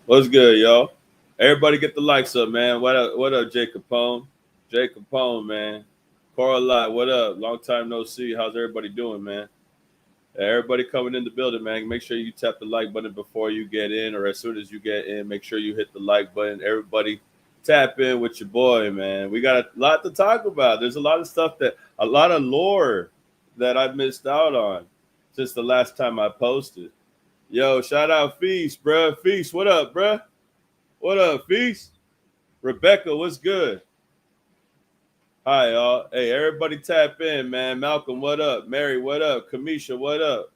What's good, y'all? Everybody get the likes up, man. What up, Jay Capone? Jay Capone, man. Coral Light, what up? Long time no see. How's everybody doing, man? Everybody coming in the building, man. Make sure you tap the like button before you get in, or as soon as you get in, make sure you hit the like button. Everybody tap in with your boy, man. We got a lot to talk about. There's a lot of stuff a lot of lore that I missed out on since the last time I posted. Yo, shout out Feast, bruh. Feast, what up, bruh? What up, Feast? Rebecca, what's good? Hi, y'all. Hey, everybody tap in, man. Malcolm, what up? Mary, what up? Kamisha, what up?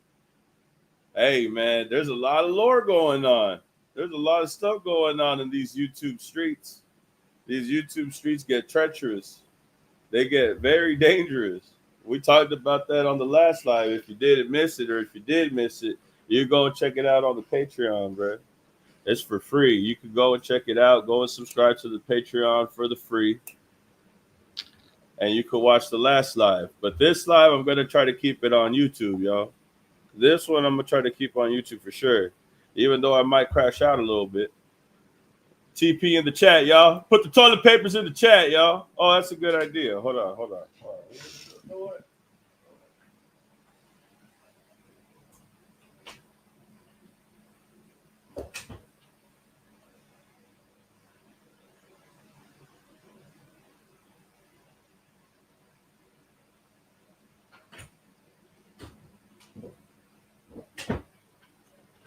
Hey, man, there's a lot of lore going on. There's a lot of stuff going on in these YouTube streets. These YouTube streets get treacherous. They get very dangerous. We talked about that on the last live. If you didn't miss it, or if you did miss it, you go and check it out on the Patreon, bro. It's for free. You can go and check it out. Go and subscribe to the Patreon for the free. And you can watch the last live. But this live, I'm going to try to keep it on YouTube, y'all. This one, I'm going to try to keep on YouTube for sure. Even though I might crash out a little bit. TP in the chat, y'all. Put the toilet papers in the chat, y'all. Oh, that's a good idea. Hold on. You know what?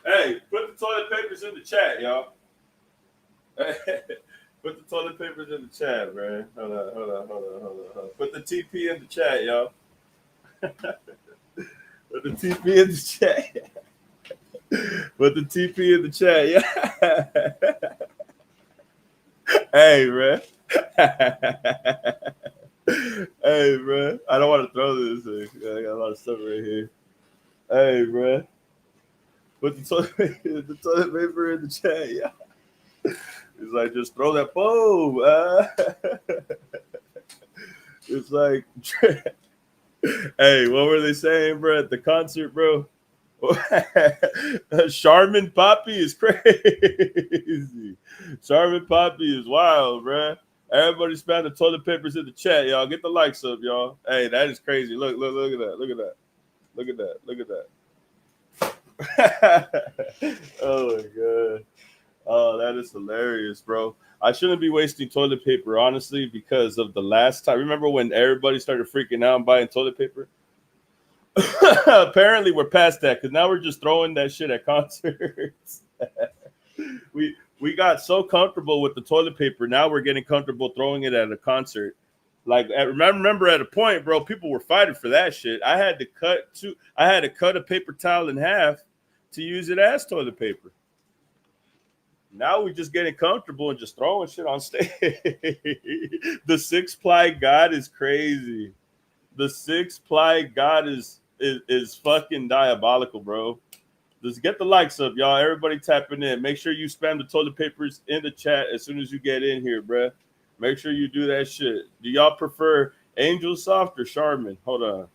Hey, put the toilet papers in the chat, y'all. Put the toilet papers in the chat, man. Hold on. Put the TP in the chat, y'all. Put the TP in the chat. Put the TP in the chat, yeah. Hey, man. Hey, man. I don't want to throw this thing. I got a lot of stuff right here. Hey, man. Put the toilet paper in the chat, yeah. It's like, just throw that boom. It's like, hey, what were they saying, bro, at the concert, bro? CHARMIN Poppy is crazy. CHARMIN Poppy is wild, bro. Everybody spam the toilet papers in the chat, y'all. Get the likes up, y'all. Hey, that is crazy. Look at that. Look at that. Oh my god. Oh, that is hilarious, bro. I shouldn't be wasting toilet paper, honestly, because of the last time. Remember when everybody started freaking out and buying toilet paper? Apparently, we're past that because now we're just throwing that shit at concerts. we got so comfortable with the toilet paper. Now we're getting comfortable throwing it at a concert. Like, remember at a point, bro, people were fighting for that shit. I had to cut a paper towel in half to use it as toilet paper. Now we're just getting comfortable and just throwing shit on stage. The 6-ply God is crazy. The 6-ply God is fucking diabolical, bro. Just get the likes up, y'all. Everybody tapping in. Make sure you spam the toilet papers in the chat as soon as you get in here, bro. Make sure you do that shit. Do y'all prefer Angel Soft or Charmin? Hold on.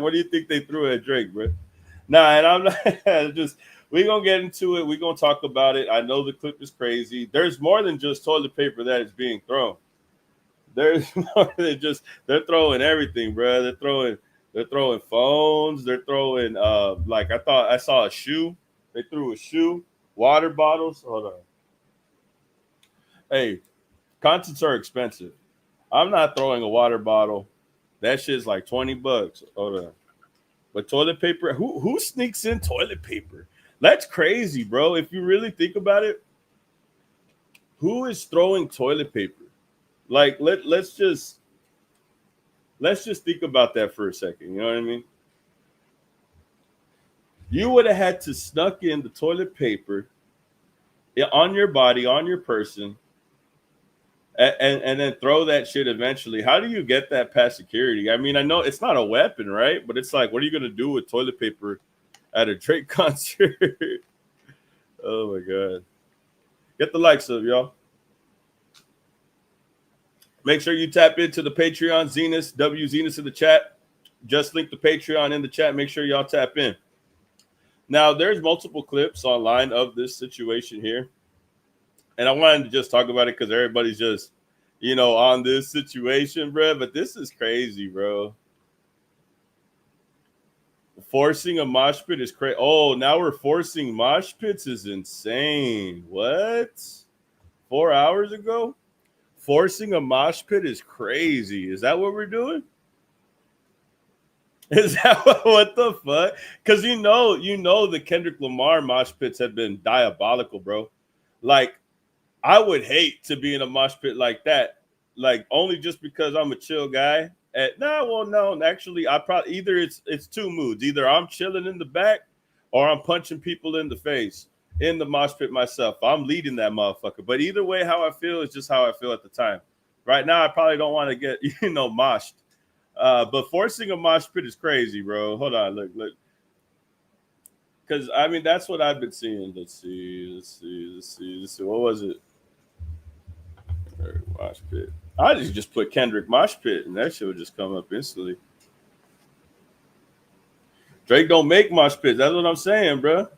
What do you think they threw at Drake, bro? Nah, and I'm not just. We're going to get into it. We're going to talk about it. I know the clip is crazy. There's more than just toilet paper that is being thrown. There's more than just, they're throwing everything, bro. They're throwing phones. They're throwing, like I saw a shoe. They threw a shoe, water bottles. Hold on. Hey, concerts are expensive. I'm not throwing a water bottle. That shit's like $20. Hold on. But toilet paper, who sneaks in toilet paper? That's crazy, bro. If you really think about it, who is throwing toilet paper? Like, let's just think about that for a second. You know what I mean? You would have had to snuck in the toilet paper on your body, on your person, and then throw that shit eventually. How do you get that past security? I mean, I know it's not a weapon, right? But it's like, what are you gonna do with toilet paper at a Drake concert? Oh my god. Get the likes up, y'all. Make sure you tap into the Patreon, Zenus in the chat. Just link the Patreon in the chat. Make sure y'all tap in. Now, there's multiple clips online of this situation here, and I wanted to just talk about it because everybody's just, on this situation, bro. But this is crazy, bro. Forcing a mosh pit is crazy. Oh, now we're forcing mosh pits is insane. What? 4 hours ago? Forcing a mosh pit is crazy. Is that what we're doing? Is that what the fuck? Because you know the Kendrick Lamar mosh pits have been diabolical, bro. Like, I would hate to be in a mosh pit like that. Like, only just because I'm a chill guy. No. Actually, I probably either it's two moods. Either I'm chilling in the back, or I'm punching people in the face in the mosh pit myself. I'm leading that motherfucker. But either way, how I feel is just how I feel at the time. Right now, I probably don't want to get moshed. But forcing a mosh pit is crazy, bro. Hold on, look. Because I mean, that's what I've been seeing. Let's see. What was it? Mosh pit. I just put Kendrick mosh pit, and that shit would just come up instantly. Drake don't make mosh pits. That's what I'm saying, bro.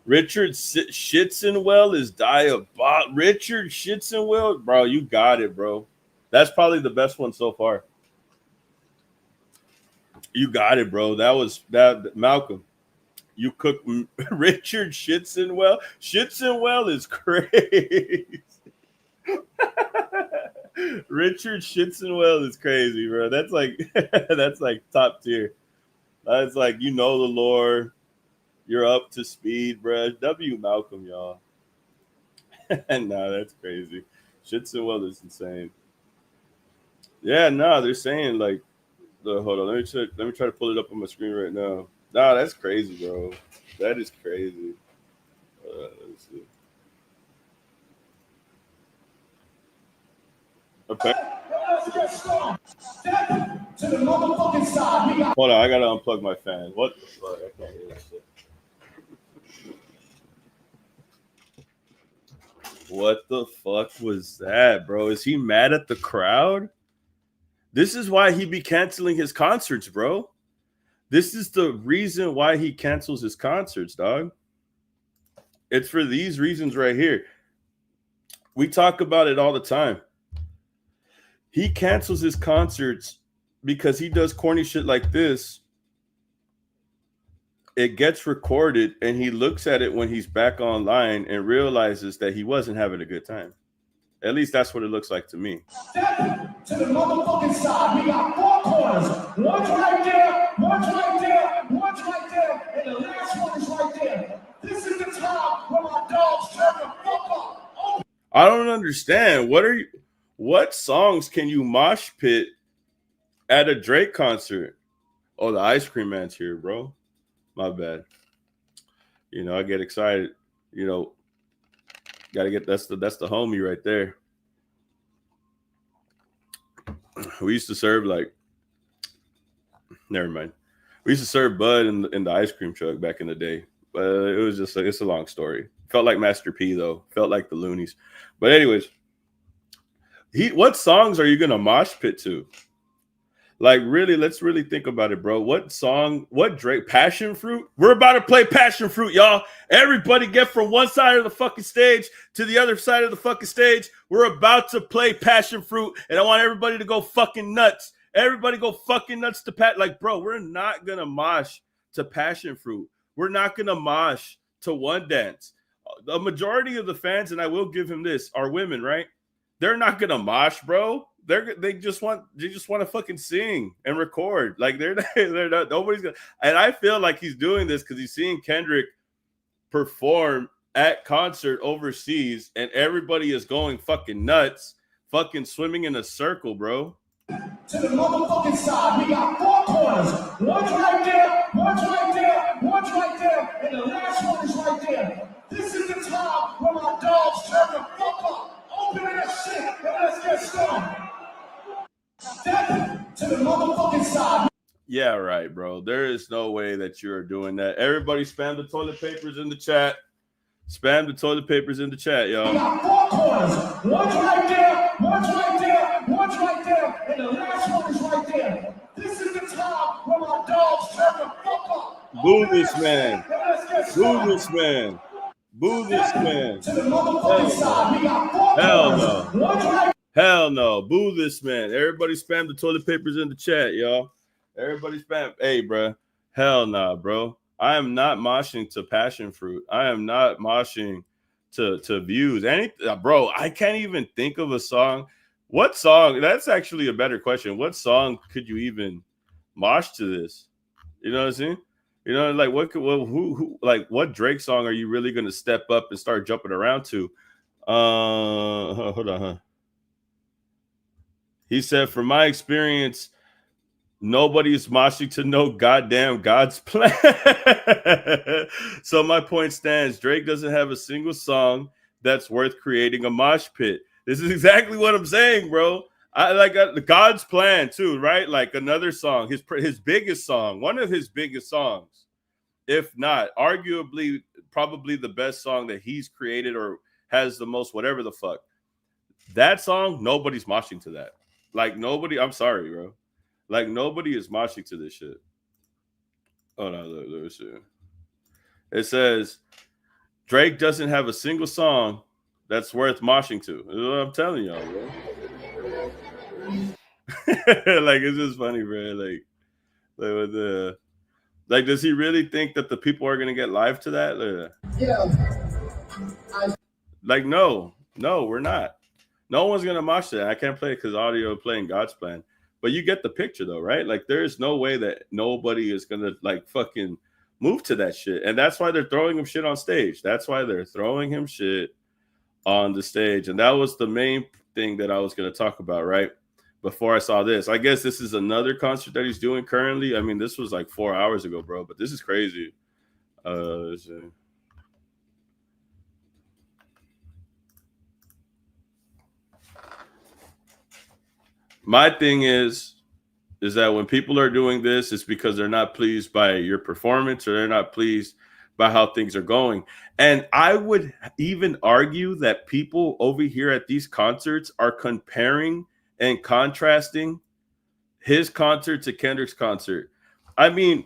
Richard Schitzenwell is diabolical. Richard Schitzenwell, bro, you got it, bro. That's probably the best one so far. You got it, bro. That Malcolm. You cook Richard Schitzenwell. Schitzenwell is crazy. Richard Schitzenwell is crazy, bro. That's like top tier. That's like the lore. You're up to speed, bro. W Malcolm, y'all. Nah, that's crazy. Schitzenwell is insane. Yeah, they're saying like hold on, let me try to pull it up on my screen right now. Nah, that's crazy, bro. That is crazy. Let me see. Okay. Hold on, I gotta unplug my fan. What the fuck? I can't hear that shit. What the fuck was that, bro? Is he mad at the crowd? This is why he be canceling his concerts, bro. This is the reason why he cancels his concerts, dog. It's for these reasons right here. We talk about it all the time. He cancels his concerts because he does corny shit like this. It gets recorded, and he looks at it when he's back online and realizes that he wasn't having a good time. At least that's what it looks like to me. Step to the motherfucking side. We got four corners. One's right there, one's right there, one's right there, and the last one is right there. This is the time where my dogs turn the fuck up. Oh. I don't understand. What songs can you mosh pit at a Drake concert? Oh, the Ice Cream Man's here, bro. My bad. I get excited. Gotta get that's the homie right there. We used to serve never mind. We used to serve Bud in the ice cream truck back in the day. But it was just it's a long story. Felt like Master P though. Felt like the Loonies. But anyways, what songs are you gonna mosh pit to? Like, really, let's really think about it, bro. What Drake? Passion Fruit? We're about to play Passion Fruit, y'all. Everybody get from one side of the fucking stage to the other side of the fucking stage. We're about to play Passion Fruit, and I want everybody to go fucking nuts. Everybody go fucking nuts to Like, bro, we're not going to mosh to Passion Fruit. We're not going to mosh to One Dance. The majority of the fans, and I will give him this, are women, right? They're not going to mosh, bro. They just want to fucking sing and record. Like they're not, nobody's gonna. And I feel like he's doing this because he's seeing Kendrick perform at concert overseas, and everybody is going fucking nuts, fucking swimming in a circle, bro. To the motherfucking side, we got four corners. One's right there, one's right there, one's right there, and the last one is right there. This is the time where my dogs turn the fuck up. Open that shit and let's get started. Step to the motherfucking side. Yeah, right, bro. There is no way that you're doing that. Everybody spam the toilet papers in the chat. Spam the toilet papers in the chat, y'all. We got four corners. One's right there, one's right there, one's right there, and the last one is right there. This is the time where my dogs turn the fuck up. Boo this man. Let's get Boo this man. Boo this man. To the motherfucking side. We got 4 Hell corners. no. One's right. Hell no. Boo this man. Everybody spam the toilet papers in the chat, y'all. Everybody spam. Hey, bro. Hell nah, bro. I am not moshing to passion fruit. I am not moshing to views. Bro, I can't even think of a song. What song? That's actually a better question. What song could you even mosh to this? You know what I'm saying? You know, like what Drake song are you really gonna step up and start jumping around to? Hold on, huh? He said, from my experience, nobody's moshing to no goddamn God's plan. So my point stands. Drake doesn't have a single song that's worth creating a mosh pit. This is exactly what I'm saying, bro. I like God's plan too, right? Like another song, his biggest song, one of his biggest songs, if not arguably probably the best song that he's created or has the most whatever the fuck. That song, nobody's moshing to that. Like nobody, I'm sorry, bro. Like nobody is moshing to this shit. Oh no, let me see. It says Drake doesn't have a single song that's worth moshing to. That's what I'm telling y'all, bro. Like it's just funny, bro. With the does he really think that the people are gonna get live to that? Like no, we're not. No one's gonna mosh that. I can't play it because audio playing God's plan. But you get the picture though, right? Like there's no way that nobody is gonna like fucking move to that shit. And that's why they're throwing him shit on stage. That's why they're throwing him shit on the stage. And that was the main thing that I was gonna talk about, right? Before I saw this. I guess this is another concert that he's doing currently. I mean, this was like 4 hours ago, bro, but this is crazy. Let's see. My thing is that when people are doing this, it's because they're not pleased by your performance or they're not pleased by how things are going. And I would even argue that people over here at these concerts are comparing and contrasting his concert to Kendrick's concert. I mean,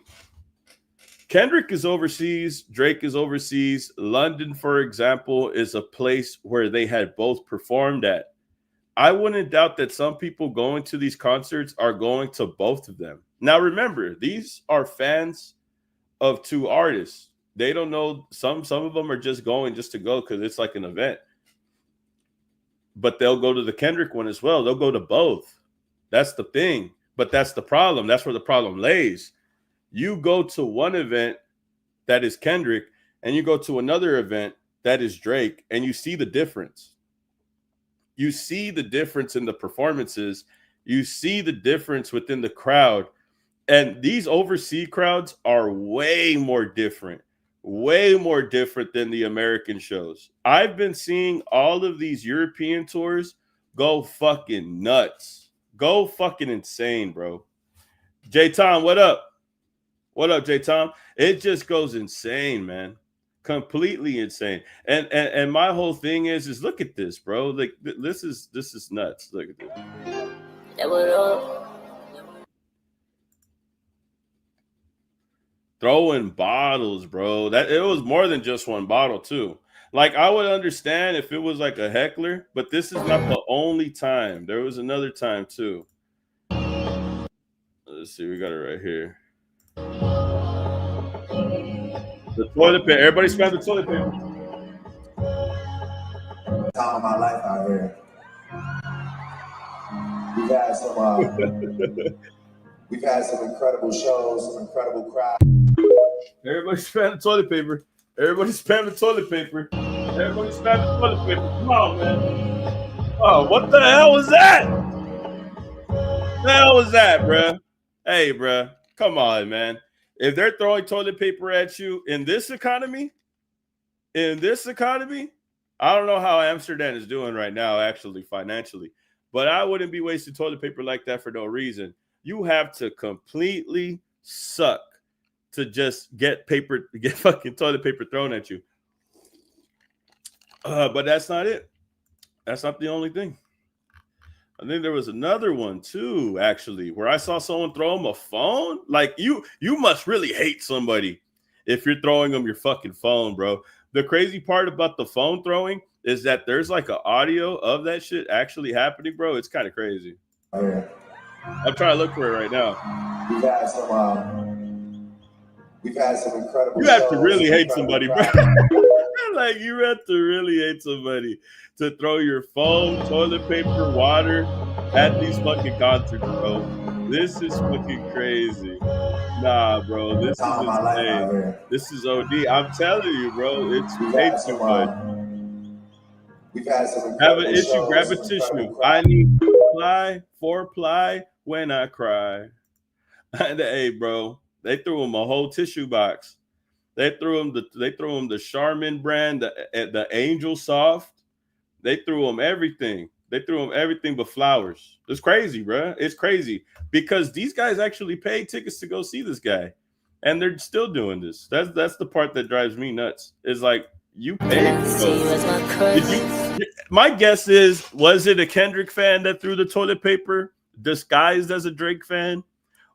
Kendrick is overseas, Drake is overseas. London, for example, is a place where they had both performed at. I wouldn't doubt that some people going to these concerts are going to both of them. Now, remember, these are fans of two artists. They don't know. Some of them are just going just to go because it's like an event. But they'll go to the Kendrick one as well. They'll go to both. That's the thing. But that's the problem. That's where the problem lays. You go to one event that is Kendrick and you go to another event that is Drake and you see the difference. You see the difference in the performances. You see the difference within the crowd. And these overseas crowds are way more different than the American shows. I've been seeing all of these European tours go fucking nuts. Go fucking insane, bro. J-Tom, what up? What up, J-Tom? It just goes insane, man. Completely insane. And my whole thing is look at this, bro. Like this is nuts. Look at this. Throwing bottles, bro. That it was more than just one bottle, too. Like I would understand if it was like a heckler, but this is not the only time. There was another time too. Let's see, we got it right here. The toilet paper. Everybody spam the toilet paper. Time of my life out here. We've had some incredible shows, some incredible crowds. Everybody spam the toilet paper. Everybody spam the toilet paper. Everybody spam the toilet paper. Come on, man. Oh, what the hell was that? What the hell was that, bruh? Hey, bruh. Come on, man. If they're throwing toilet paper at you in this economy, I don't know how Amsterdam is doing right now, actually, financially. But I wouldn't be wasting toilet paper like that for no reason. You have to completely suck to just get fucking toilet paper thrown at you. But that's not it. That's not the only thing. I think there was another one too, actually, where I saw someone throw him a phone. Like you must really hate somebody if you're throwing them your fucking phone, bro. The crazy part about the phone throwing is that there's like an audio of that shit actually happening, bro. It's kind of crazy. Oh, yeah. I'm trying to look for it right now. We've had some incredible. You have to really hate somebody, bro. Like you have to really hate somebody to throw your phone, toilet paper, water at these fucking concerts, bro. This is fucking crazy. Nah, bro, this is insane. This is OD. I'm telling you, bro, it's way too much. We've had some. Have an issue, grab a tissue. I need 4-ply when I cry. Hey, bro, they threw him a whole tissue box. They threw him the CHARMIN brand, the Angel Soft. They threw him everything. They threw him everything but flowers. It's crazy, bro. It's crazy because these guys actually paid tickets to go see this guy, and they're still doing this. That's the part that drives me nuts. Is like you paid. My guess is, was it a Kendrick fan that threw the toilet paper disguised as a Drake fan,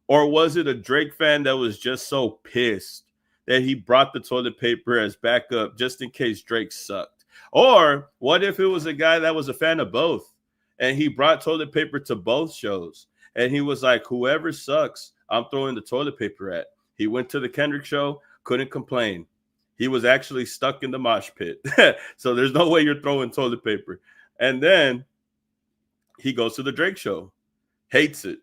or was it a Drake fan that was just so pissed that he brought the toilet paper as backup just in case Drake sucked? Or what if it was a guy that was a fan of both and he brought toilet paper to both shows and he was like, whoever sucks, I'm throwing the toilet paper at. He went to the Kendrick show, couldn't complain. He was actually stuck in the mosh pit. So there's no way you're throwing toilet paper. And then he goes to the Drake show, hates it,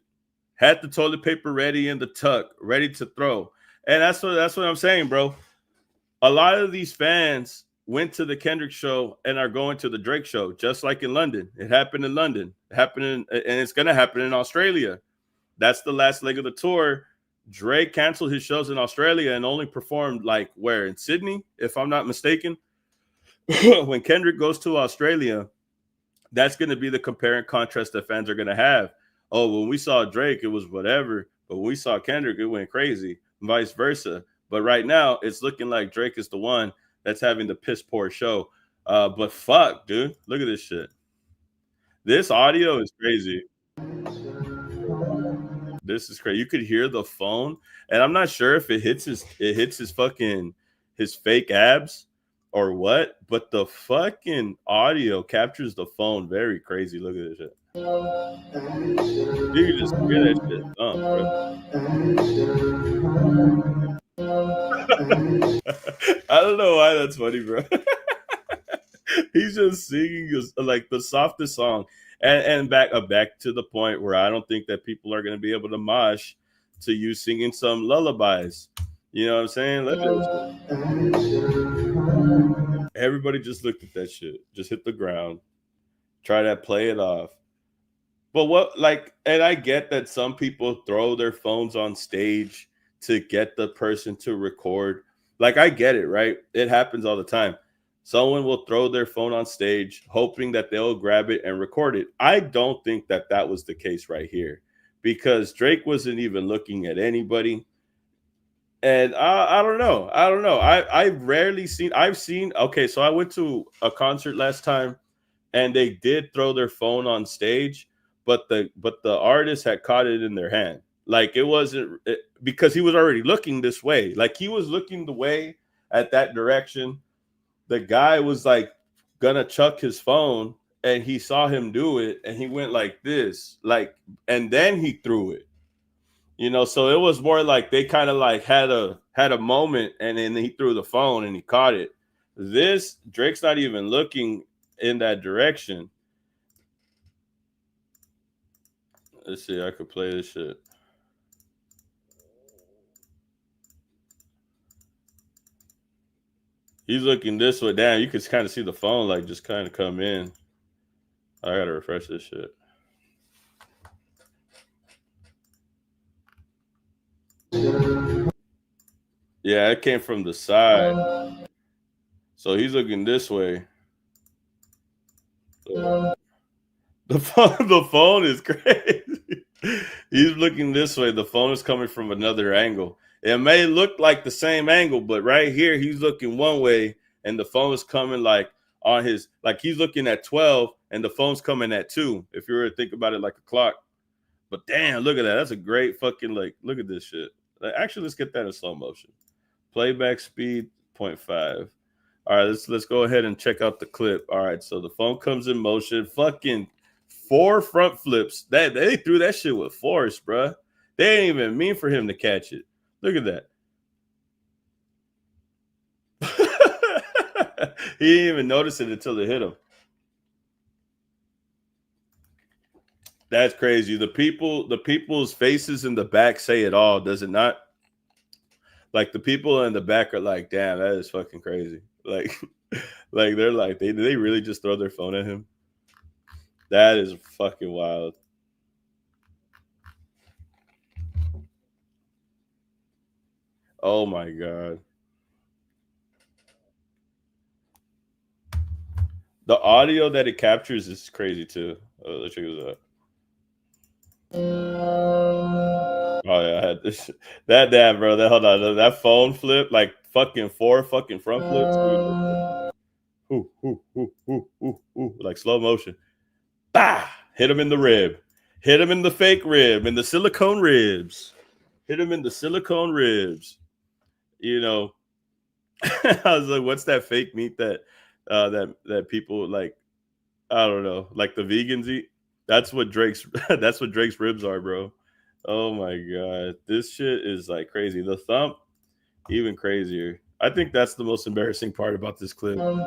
had the toilet paper ready in the tuck, ready to throw. And that's what I'm saying, bro. A lot of these fans went to the Kendrick show and are going to the Drake show, just like in London. It happened in London. And it's going to happen in Australia. That's the last leg of the tour. Drake canceled his shows in Australia and only performed like where? In Sydney, if I'm not mistaken. When Kendrick goes to Australia, that's going to be the compare and contrast that fans are going to have. Oh, when we saw Drake, it was whatever. But when we saw Kendrick, it went crazy. Vice versa. But right now, it's looking like Drake is the one that's having the piss poor show. But fuck, dude. Look at this shit. This audio is crazy. This is crazy. You could hear the phone, and I'm not sure if it hits his fucking his fake abs or what, but the fucking audio captures the phone very crazy. Look at this shit. You can just hear that shit. I don't know why that's funny, bro. He's just singing like the softest song. And back to the point where I don't think that people are going to be able to mosh to you singing some lullabies. You know what I'm saying? Everybody just looked at that shit. Just hit the ground. Try to play it off. But and I get that some people throw their phones on stage to get the person to record. Like, I get it, right? It happens all the time. Someone will throw their phone on stage hoping that they'll grab it and record it. I don't think that was the case right here because Drake wasn't even looking at anybody. And I don't know. I've seen. Okay, so I went to a concert last time and they did throw their phone on stage, but the artist had caught it in their hand. Like it wasn't because he was already looking this way. Like he was looking the way at that direction. The guy was like gonna chuck his phone and he saw him do it and he went like this, and then he threw it. You know, so it was more like they kind of like had a moment and then he threw the phone and he caught it. This Drake's not even looking in that direction. Let's see, I could play this shit. He's looking this way. Damn, you could kind of see the phone like just kind of come in. I gotta refresh this shit. Yeah, it came from the side. So he's looking this way. The phone is crazy. He's looking this way. The phone is coming from another angle. It may look like the same angle, but right here, he's looking one way and the phone is coming like on his, like he's looking at 12 and the phone's coming at 2. If you were to think about it like a clock. But damn, look at that. That's a great fucking, like, look at this shit. Like, actually, let's get that in slow motion. Playback speed 0.5. All right, let's go ahead and check out the clip. All right, so the phone comes in motion. Fucking 4 front flips. That they threw that shit with force, bruh. They ain't even mean for him to catch it. Look at that. He didn't even notice it until it hit him. That's crazy. The people's faces in the back say it all, does it not? Like the people in the back are like, damn, that is fucking crazy. Like, like they're like, did they really just throw their phone at him? That is fucking wild. Oh my god. The audio that it captures is crazy too. Let's check this out. Oh yeah, I had this. That damn bro. Hold on. That phone flip, like fucking 4 fucking front flips. Like slow motion. Bah! Hit him in the rib. Hit him in the fake rib, in the silicone ribs. Hit him in the silicone ribs. You know, I was like, what's that fake meat that that people like? I don't know, like the vegans eat. That's what Drake's ribs are, bro. Oh my god, this shit is like crazy. The thump, even crazier. I think that's the most embarrassing part about this clip. Look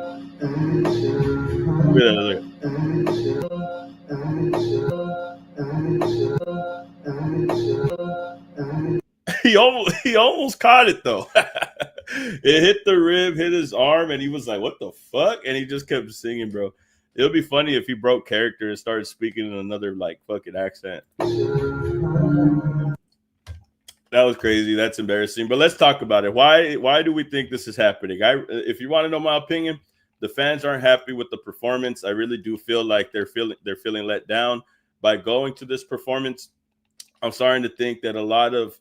at that, he almost caught it though. It hit the rib, hit his arm, and he was like, "What the fuck?" And he just kept singing, bro. It would be funny if he broke character and started speaking in another like fucking accent. That was crazy. That's embarrassing. But let's talk about it. Why do we think this is happening? If you want to know my opinion, the fans aren't happy with the performance. I really do feel like they're feeling let down by going to this performance. I'm starting to think that a lot of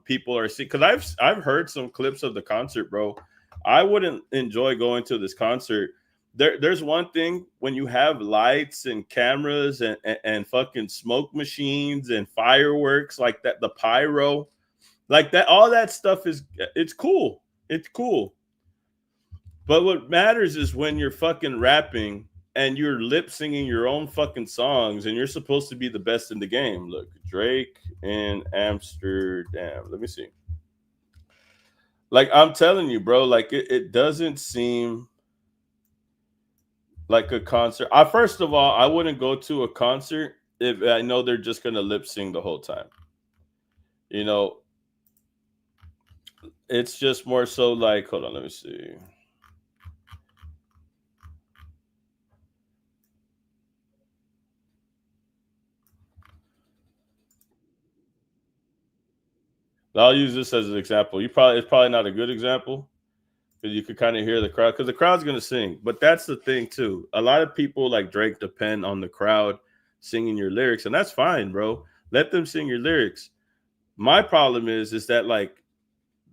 people are sick, because I've heard some clips of the concert, bro. I wouldn't enjoy going to this concert. There's one thing when you have lights and cameras and fucking smoke machines and fireworks like that, the pyro, like that, all that stuff it's cool. It's cool. But what matters is when you're fucking rapping and you're lip singing your own fucking songs and you're supposed to be the best in the game. Look, Drake in Amsterdam. Let me see. Like, I'm telling you, bro, like it doesn't seem like a concert. First of all, I wouldn't go to a concert if I know they're just gonna lip sync the whole time. You know, it's just more so like, hold on, let me see. I'll use this as an example. It's probably not a good example because you could kind of hear the crowd, because the crowd's gonna sing. But that's the thing too. A lot of people like Drake depend on the crowd singing your lyrics, and that's fine, bro. Let them sing your lyrics. My problem is that like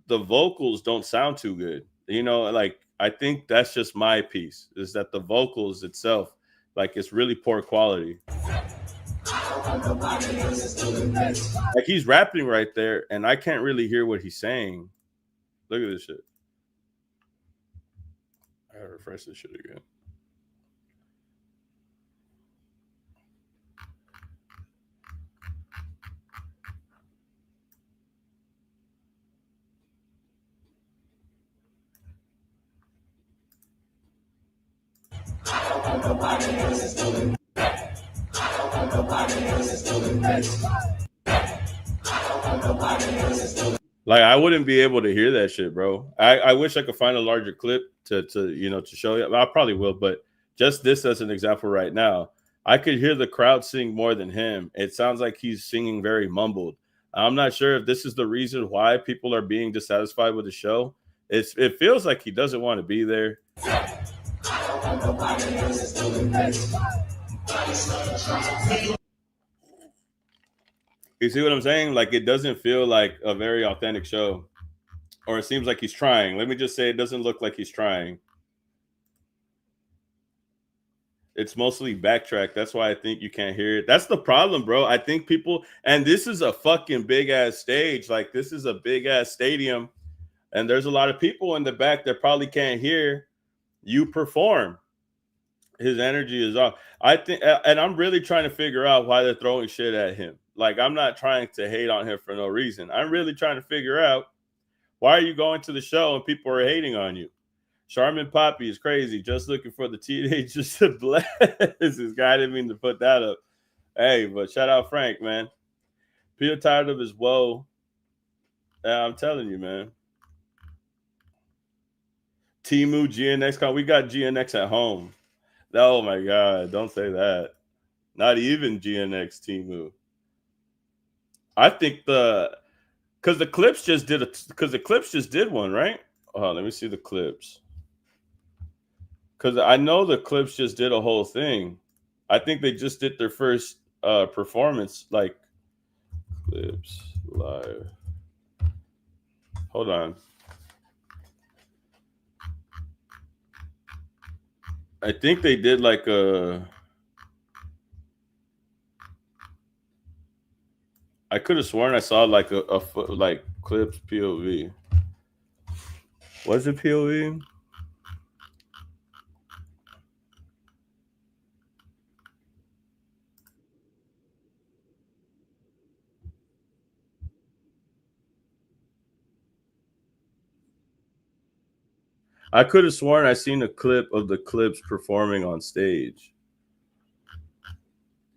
the vocals don't sound too good. You know, like I think that's just my piece, is that the vocals itself, like it's really poor quality. Like he's rapping right there, and I can't really hear what he's saying. Look at this shit. I gotta refresh this shit again. Like I wouldn't be able to hear that shit, bro. I wish I could find a larger clip to show you. I probably will, but just this as an example right now, I could hear the crowd sing more than him. It sounds like he's singing very mumbled. I'm not sure if this is the reason why people are being dissatisfied with the show. It feels like he doesn't want to be there. You see what I'm saying? Like it doesn't feel like a very authentic show. Or it seems like he's trying. Let me just say it doesn't look like he's trying. It's mostly backtrack. That's why I think you can't hear it. That's the problem, bro. I think people, and this is a fucking big ass stage. Like this is a big ass stadium. And there's a lot of people in the back that probably can't hear you perform. His energy is off. I think, and I'm really trying to figure out why they're throwing shit at him. Like, I'm not trying to hate on him for no reason. I'm really trying to figure out, why are you going to the show and people are hating on you? Charmin Poppy is crazy. Just looking for the teenagers to bless. This guy, I didn't mean to put that up. Hey, but shout out Frank, man. Feel tired of his woe. I'm telling you, man. Timu GNX. We got GNX at home. Oh my God, don't say that. Not even GNX Timu. I think because the Clips just did one, right? Oh, let me see the Clips. Because I know the Clips just did a whole thing. I think they just did their first performance, like Clips live. Hold on. I think they did like I could have sworn I saw like a like Clips POV. Was it POV? I could have sworn I seen a clip of the Clips performing on stage.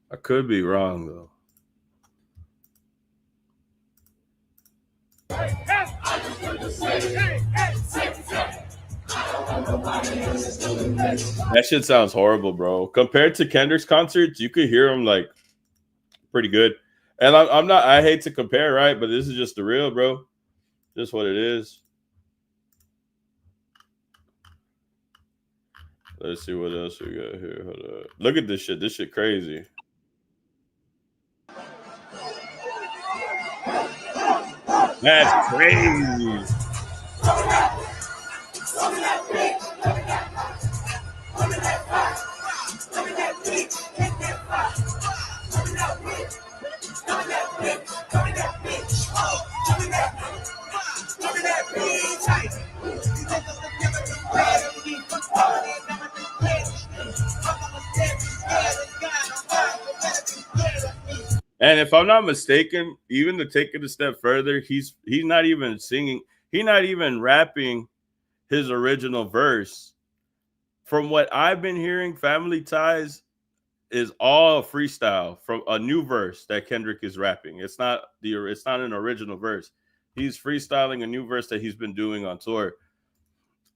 I could be wrong though. That shit sounds horrible, bro. Compared to Kendrick's concerts, you could hear him like pretty good. And I'm not, I hate to compare, right? But this is just the real, bro. Just what it is. Let's see what else we got here. Hold up. Look at this shit. This shit crazy. That's crazy. And if I'm not mistaken, even to take it a step further, he's not even singing, he's not even rapping his original verse. From what I've been hearing, Family Ties is all freestyle from a new verse that Kendrick is rapping. It's not an original verse. He's freestyling a new verse that he's been doing on tour.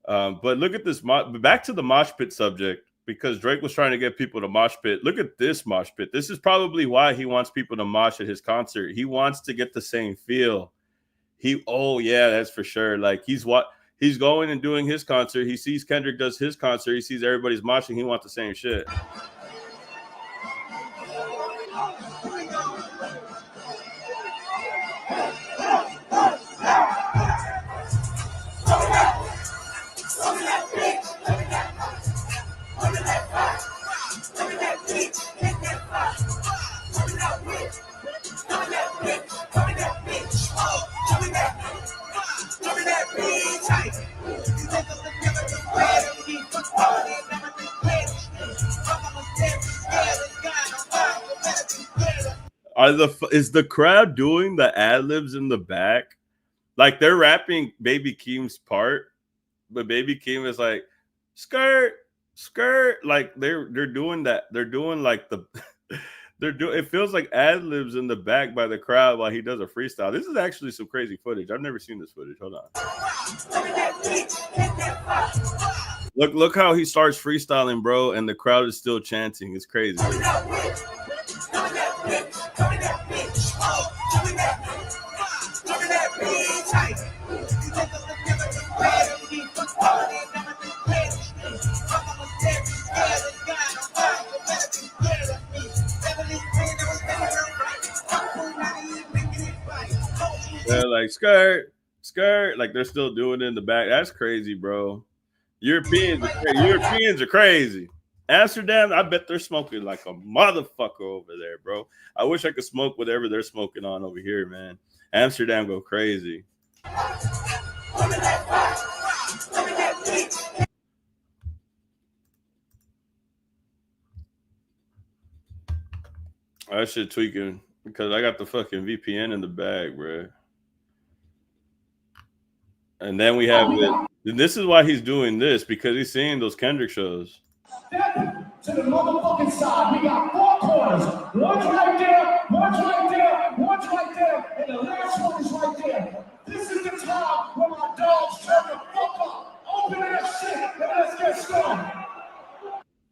But look at this. Back to the mosh pit subject, because Drake was trying to get people to mosh pit. Look at this mosh pit. This is probably why he wants people to mosh at his concert. He wants to get the same feel. Oh yeah, that's for sure. Like he's going and doing his concert. He sees Kendrick does his concert. He sees everybody's moshing. He wants the same shit. Is the crowd doing the ad libs in the back? Like they're rapping Baby Keem's part, but Baby Keem is like skirt, skirt. Like they're doing that. They're doing like it feels like ad libs in the back by the crowd while he does a freestyle. This is actually some crazy footage. I've never seen this footage. Hold on. Look how he starts freestyling, bro, and the crowd is still chanting. It's crazy. They're like skirt, skirt, like they're still doing it in the back. That's crazy, bro. Europeans are crazy. Amsterdam, I bet they're smoking like a motherfucker over there, bro. I wish I could smoke whatever they're smoking on over here, man. Amsterdam go crazy. That shit tweaking because I got the fucking VPN in the bag, bro. And then we have it. This is why he's doing this, because he's seeing those Kendrick shows. Step to the motherfucking side. We got 4 corners. One's right there, one's right there, one's right there, and the last one is right there. This is the time where my dogs turn the fuck up. Open that shit and let's get started.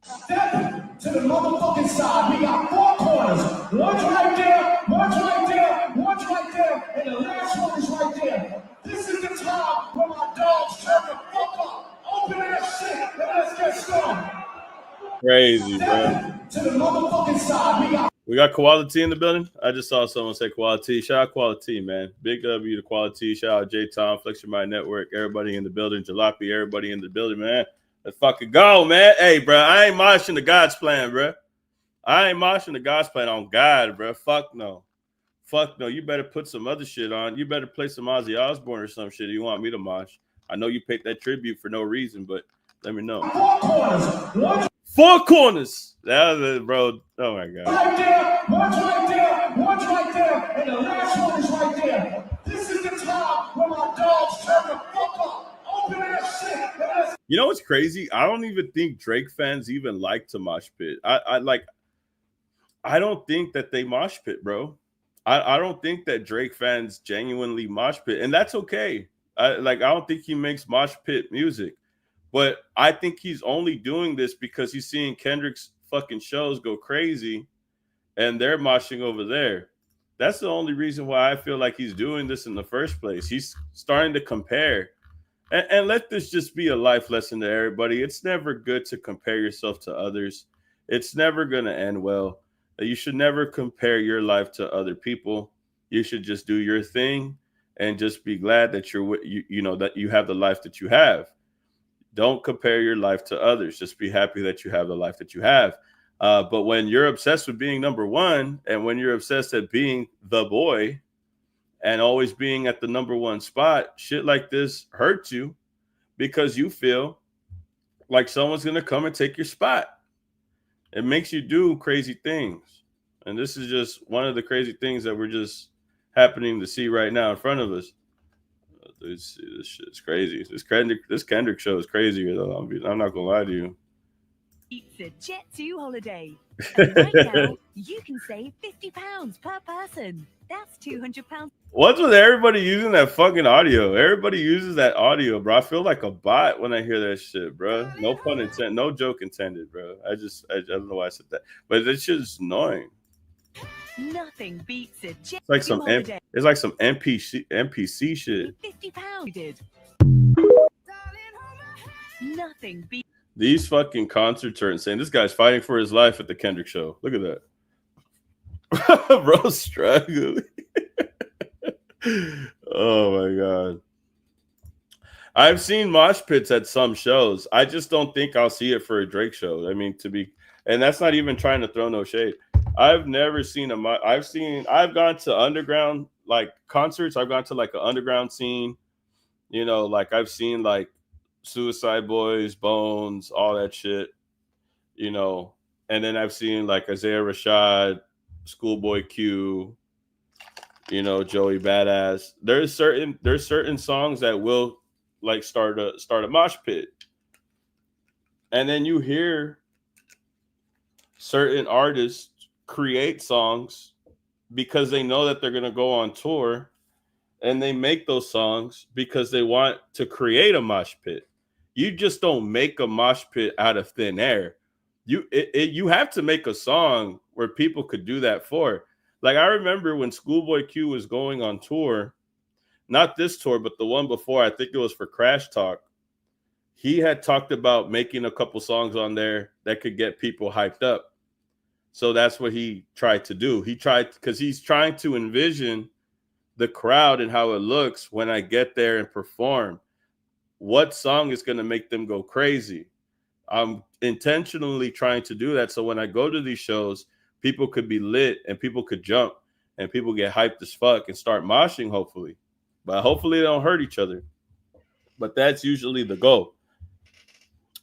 Step to the motherfucking side. We got 4 corners. One's right there, one's right there, one's right there, and the last one is right there. This is the time where my dogs turn the fuck up. Open that shit and let's get started. Crazy, bro. To the motherfucking side. We got Quality in the building. I just saw someone say Quality. Shout out Quality, man. Big W to Quality. Shout out J Tom, Flex Your Mind Network. Everybody in the building. Jalopy, everybody in the building, man. Let's fucking go, man. Hey, bro, I ain't moshing the God's plan, bro. I ain't moshing the God's plan on God, bro. Fuck no. Fuck no. You better put some other shit on. You better play some Ozzy Osbourne or some shit. You want me to mosh? I know you paid that tribute for no reason, but let me know. 4 corners. 4 corners. That was it, bro. Oh my God. Right there, one's right there, one's right there, and the last one is right there. This is the time where my dogs turn the fuck up. Open that shit. You know what's crazy? I don't even think Drake fans even like to mosh pit. I don't think that they mosh pit, bro. I don't think that Drake fans genuinely mosh pit, and that's okay. I don't think he makes mosh pit music. But I think he's only doing this because he's seeing Kendrick's fucking shows go crazy and they're moshing over there. That's the only reason why I feel like he's doing this in the first place. He's starting to compare. And let this just be a life lesson to everybody. It's never good to compare yourself to others. It's never going to end well. You should never compare your life to other people. You should just do your thing and just be glad that that you have the life that you have. Don't compare your life to others. Just be happy that you have the life that you have. But when you're obsessed with being number one, and when you're obsessed at being the boy and always being at the number one spot, shit like this hurts you because you feel like someone's going to come and take your spot. It makes you do crazy things. And this is just one of the crazy things that we're just happening to see right now in front of us. This shit's crazy. This Kendrick show is crazier, though. I'm not gonna lie to you. It's a Jet2 holiday. And right now, you can save £50 per person. That's £200. What's with everybody using that fucking audio? Everybody uses that audio, bro. I feel like a bot when I hear that shit, bro. No pun intended. No joke intended, bro. I don't know why I said that, but this shit is annoying. Nothing beats a Jet2 It's like some holiday. it's like some NPC shit. £50 did. Nothing beats. These fucking concerts are insane. This guy's fighting for his life at the Kendrick show. Look at that. Bro, struggling. Oh my God. I've seen mosh pits at some shows. I just don't think I'll see it for a Drake show. I mean, and that's not even trying to throw no shade. I've never seen I've gone to underground like concerts. I've gone to like an underground scene, like I've seen like Suicide Boys, Bones, all that shit, and then I've seen like Isaiah Rashad, Schoolboy Q, Joey Badass. There's certain songs that will like start a mosh pit. And then you hear certain artists create songs because they know that they're going to go on tour, and they make those songs because they want to create a mosh pit. You just don't make a mosh pit out of thin air. You have to make a song where people could do that for. Like I remember when Schoolboy Q was going on tour, not this tour, but the one before, I think it was for Crash Talk. He had talked about making a couple songs on there that could get people hyped up. So that's what he tried to do. Because he's trying to envision the crowd and how it looks when I get there and perform. What song is going to make them go crazy? I'm intentionally trying to do that. So when I go to these shows, people could be lit and people could jump and people get hyped as fuck and start moshing, hopefully. But hopefully they don't hurt each other. but that's usually the goal.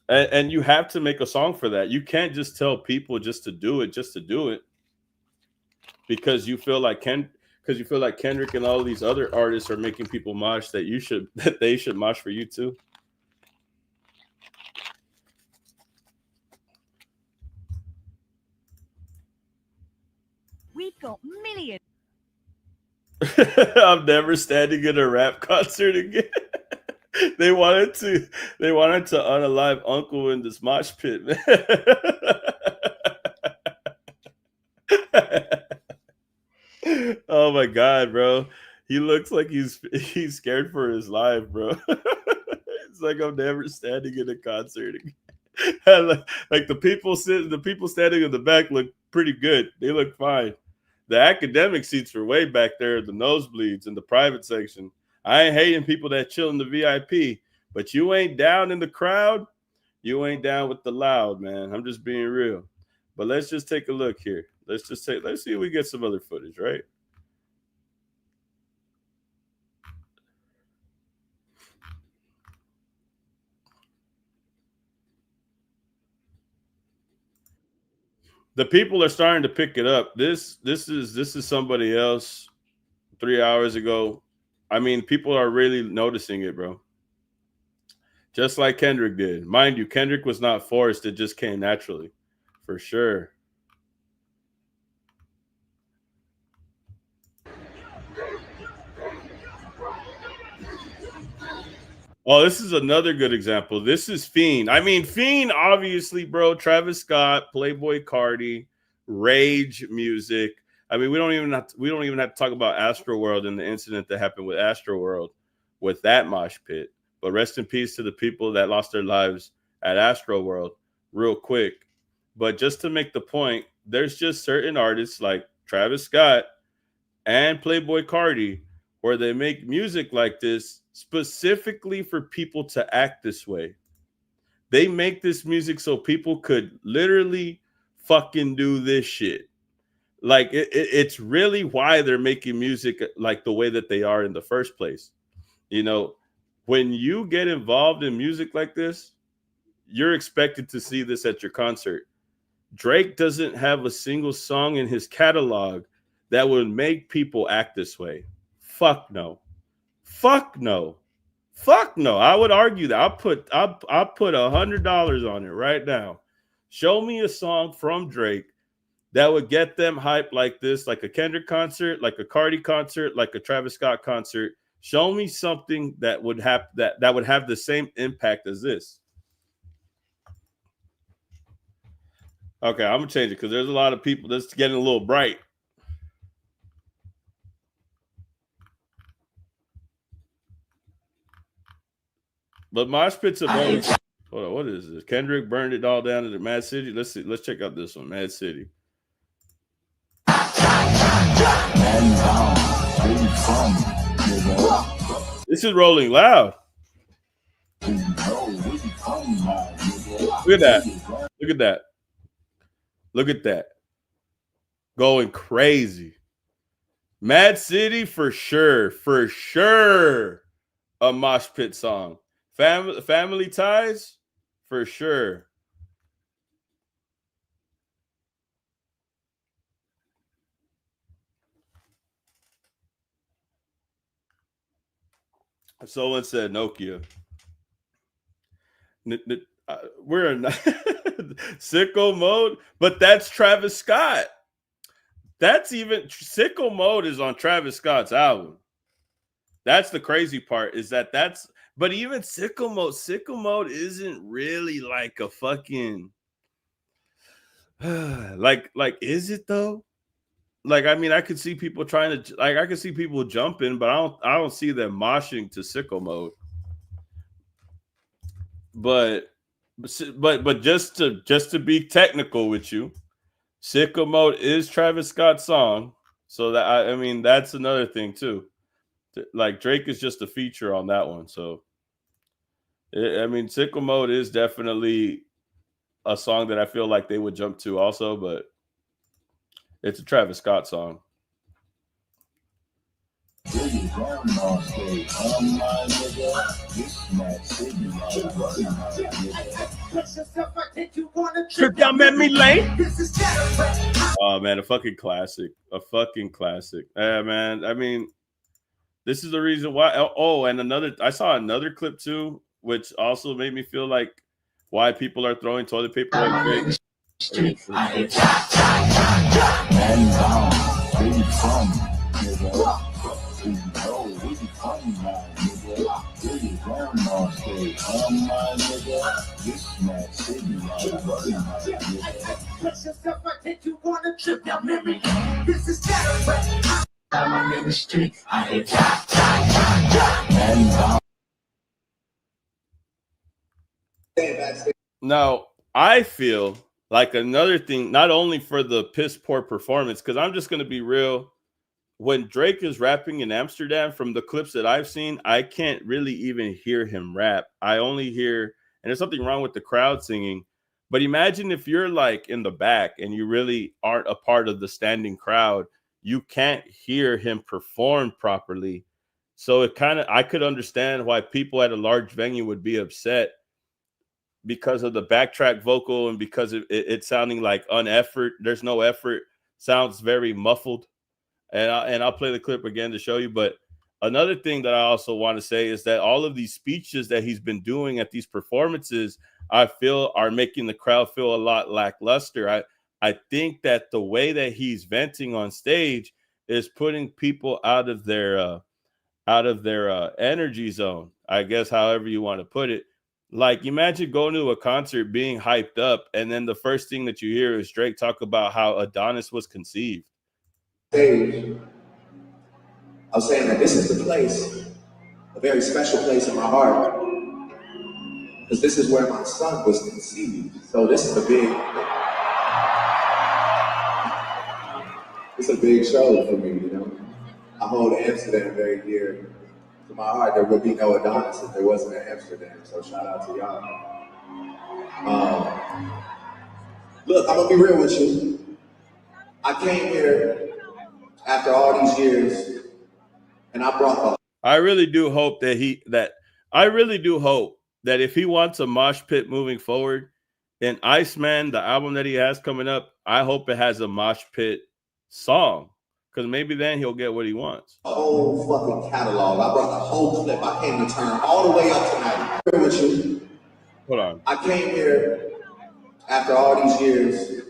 And you have to make a song for that. You can't just tell people just to do it, because you feel like Kendrick and all these other artists are making people mosh that they should mosh for you too. We've got millions. I'm never standing in a rap concert again. They wanted to unalive Uncle in this mosh pit, man. Oh my god, bro. He looks like he's scared for his life, bro. It's like I'm never standing in a concert again. Like the people standing in the back look pretty good. They look fine. The academic seats were way back there, the nosebleeds in the private section. I ain't hating people that chill in the VIP, but you ain't down in the crowd. You ain't down with the loud, man. I'm just being real. But let's just take a look here. Let's see if we get some other footage, right? The people are starting to pick it up. This is somebody else 3 hours ago. I mean, people are really noticing it, bro. Just like Kendrick did. Mind you, Kendrick was not forced. It just came naturally, for sure. Oh, this is another good example. This is Fiend. I mean, Fiend, obviously, bro. Travis Scott, Playboy Cardi, Rage music. I mean, we don't even have to talk about Astroworld and the incident that happened with Astroworld with that mosh pit. But rest in peace to the people that lost their lives at Astroworld, real quick. But just to make the point, there's just certain artists like Travis Scott and Playboy Cardi where they make music like this specifically for people to act this way. They make this music so people could literally fucking do this shit. Like it's really why they're making music like the way that they are in the first place. You know, when you get involved in music like this, you're expected to see this at your concert. Drake doesn't have a single song in his catalog that would make people act this way. Fuck no. Fuck no. Fuck no. I would argue that I'll put $100 on it right now. Show me a song from Drake that would get them hyped like this, like a Kendrick concert, like a Cardi concert, like a Travis Scott concert. Show me something that would have that would have the same impact as this. Okay, I'm gonna change it because there's a lot of people that's getting a little bright. But mosh pits have always. Hold on, what is this? Kendrick burned it all down in the Mad City. Let's see. Let's check out this one, Mad City. This is Rolling Loud. Look at that. Look at that. Look at that. Going crazy. Mad City for sure. For sure. A mosh pit song. Family Ties for sure. Someone said Nokia. We're in sicko mode, but that's Travis Scott. That's even sicko mode is on Travis Scott's album. That's the crazy part is that's but even sicko mode isn't really like a fucking like is it though? Like I mean, I could see people trying to like I could see people jumping, but I don't see them moshing to sicko mode. But just to be technical with you, sicko mode is Travis Scott's song, so that I mean that's another thing too. Like Drake is just a feature on that one, so I mean sicko mode is definitely a song that I feel like they would jump to also, but it's a Travis Scott song. Trip down memory lane. Oh man, a fucking classic. A fucking classic. Yeah, man. I mean, this is the reason why. Oh, and I saw another clip too, which also made me feel like why people are throwing toilet paper at Drake. Now, I feel like another thing, not only for the piss poor performance, because I'm just going to be real. When Drake is rapping in Amsterdam, from the clips that I've seen, I can't really even hear him rap. I only hear, and there's something wrong with the crowd singing. But imagine if you're like in the back and you really aren't a part of the standing crowd, you can't hear him perform properly. So I could understand why people at a large venue would be upset because of the backtrack vocal and because it sounding like uneffort. There's no effort. Sounds very muffled. And I'll play the clip again to show you. But another thing that I also want to say is that all of these speeches that he's been doing at these performances, I feel are making the crowd feel a lot lackluster. I think that the way that he's venting on stage is putting people out of their energy zone, I guess, however you want to put it. Like, imagine going to a concert being hyped up, and then the first thing that you hear is Drake talk about how Adonis was conceived. Stage, I was saying that this is the place, a very special place in my heart, because this is where my son was conceived. So this is it's a big show for me, you know. I hold Amsterdam very dear to my heart. There would be no Adonis if there wasn't an Amsterdam. So shout out to y'all. Look, I'm gonna be real with you. I came here after all these years, and I brought the. I really do hope that if he wants a mosh pit moving forward, in Iceman, the album that he has coming up, I hope it has a mosh pit song, because maybe then he'll get what he wants. The whole fucking catalog. I brought the whole clip. I came to turn all the way up tonight. Here with you. Hold on. I came here after all these years,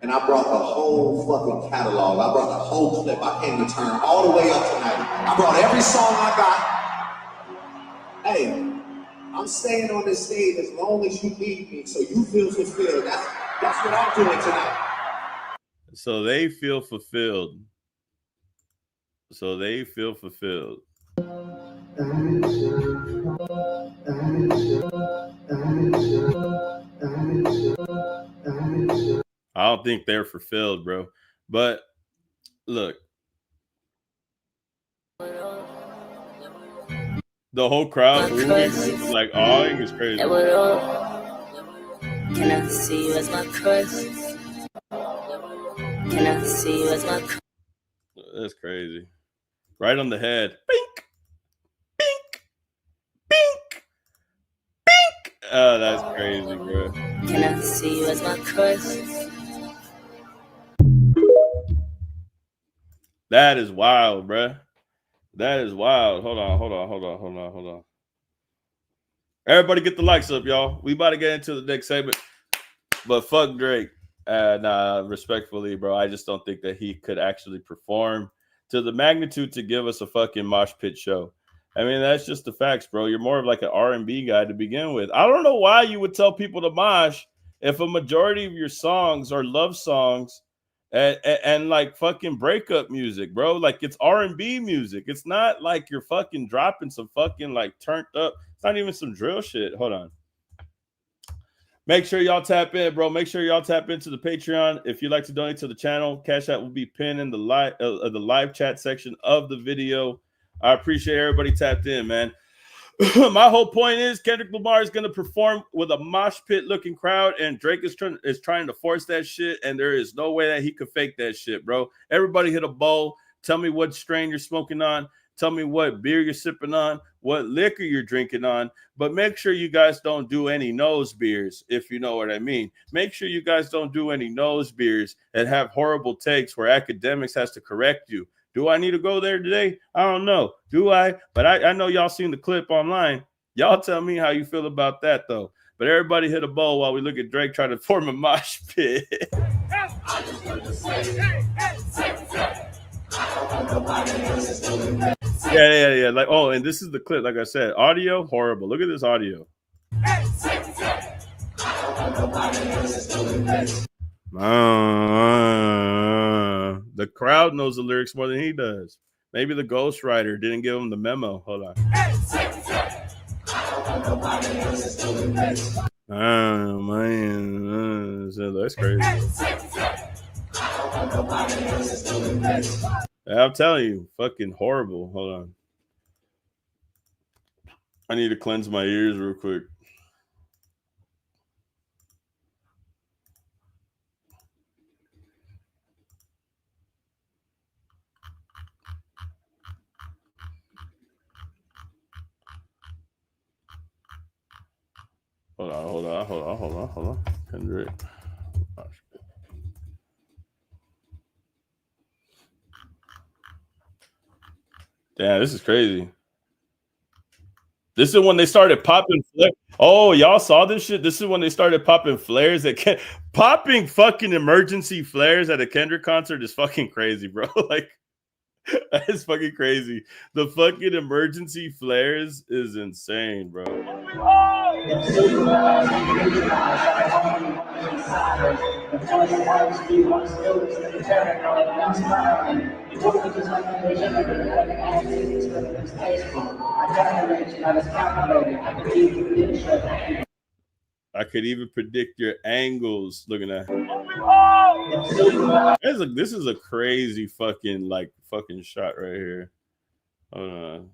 and I brought the whole fucking catalog. I brought the whole clip. I came to turn all the way up tonight. I brought every song I got. Hey, I'm staying on this stage as long as you need me, so you feel fulfilled. That's what I'm doing tonight. So they feel fulfilled. So they feel fulfilled. I don't think they're fulfilled, bro. But look, the whole crowd moving, like awing, is crazy. Can I see you as my crush? Can I see you as my crush? That's crazy. Right on the head. Bink, bink, bink, bink. Oh, that's crazy, bro. Can I see you as my crush? That is wild, bro. That is wild. Hold on. Everybody get the likes up, y'all. We about to get into the next segment. But fuck Drake. Nah, respectfully, bro. I just don't think that he could actually perform to the magnitude to give us a fucking mosh pit show. I mean, that's just the facts, bro. You're more of like an R&B guy to begin with. I don't know why you would tell people to mosh if a majority of your songs are love songs and like fucking breakup music, bro. Like, it's R&B music. It's not like you're fucking dropping some fucking like turned up. It's not even some drill shit. Hold on. Make sure y'all tap in, bro. Make sure y'all tap into the Patreon. If you'd like to donate to the channel, Cash App will be pinned in the live chat section of the video. I appreciate everybody tapped in, man. My whole point is Kendrick Lamar is going to perform with a mosh pit looking crowd, and Drake is trying to force that shit, and there is no way that he could fake that shit, bro. Everybody hit a bowl. Tell me what strain you're smoking on. Tell me what beer you're sipping on, what liquor you're drinking on. But make sure you guys don't do any nose beers, if you know what I mean. Make sure you guys don't do any nose beers that have horrible takes where academics has to correct you. Do I need to go there today? I don't know. Do I? But I know y'all seen the clip online. Y'all tell me how you feel about that, though. But everybody hit a bowl while we look at Drake trying to form a mosh pit. Yeah. Like, oh, and this is the clip. Like I said, audio horrible. Look at this audio. The crowd knows the lyrics more than he does. Maybe the ghostwriter didn't give him the memo. Hold on. Oh man, that's crazy. I'm telling you, fucking horrible. Hold on. I need to cleanse my ears real quick. Hold on. Kendrick. Damn, this is crazy. This is when they started popping flares. Oh, y'all saw this shit? This is when they started popping flares popping fucking emergency flares at a Kendrick concert is fucking crazy, bro. Like, that is fucking crazy. The fucking emergency flares is insane, bro. I could even predict your angles. Looking at this is a crazy fucking shot right here. Hold on.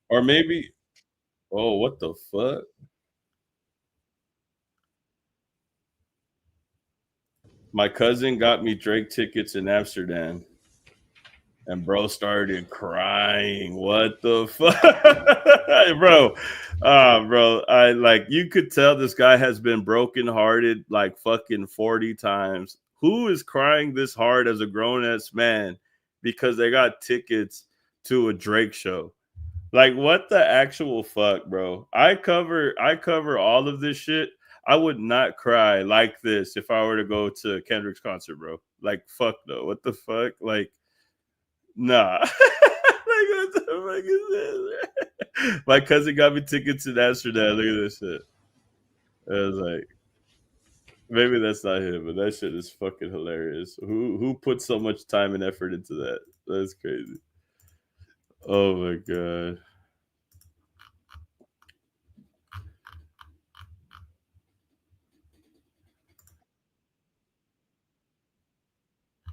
Or maybe, oh, what the fuck? My cousin got me Drake tickets in Amsterdam. And bro started crying. What the fuck? Bro. I like, you could tell this guy has been brokenhearted like fucking 40 times. Who is crying this hard as a grown-ass man because they got tickets to a Drake show? Like, what the actual fuck, bro? I cover all of this shit. I would not cry like this if I were to go to Kendrick's concert, bro. Like, fuck no. What the fuck? Like, nah. Like, what the fuck is this? My cousin got me tickets in Amsterdam. Look at this shit. I was like, maybe that's not him, but that shit is fucking hilarious. Who put so much time and effort into that? That's crazy. Oh my god.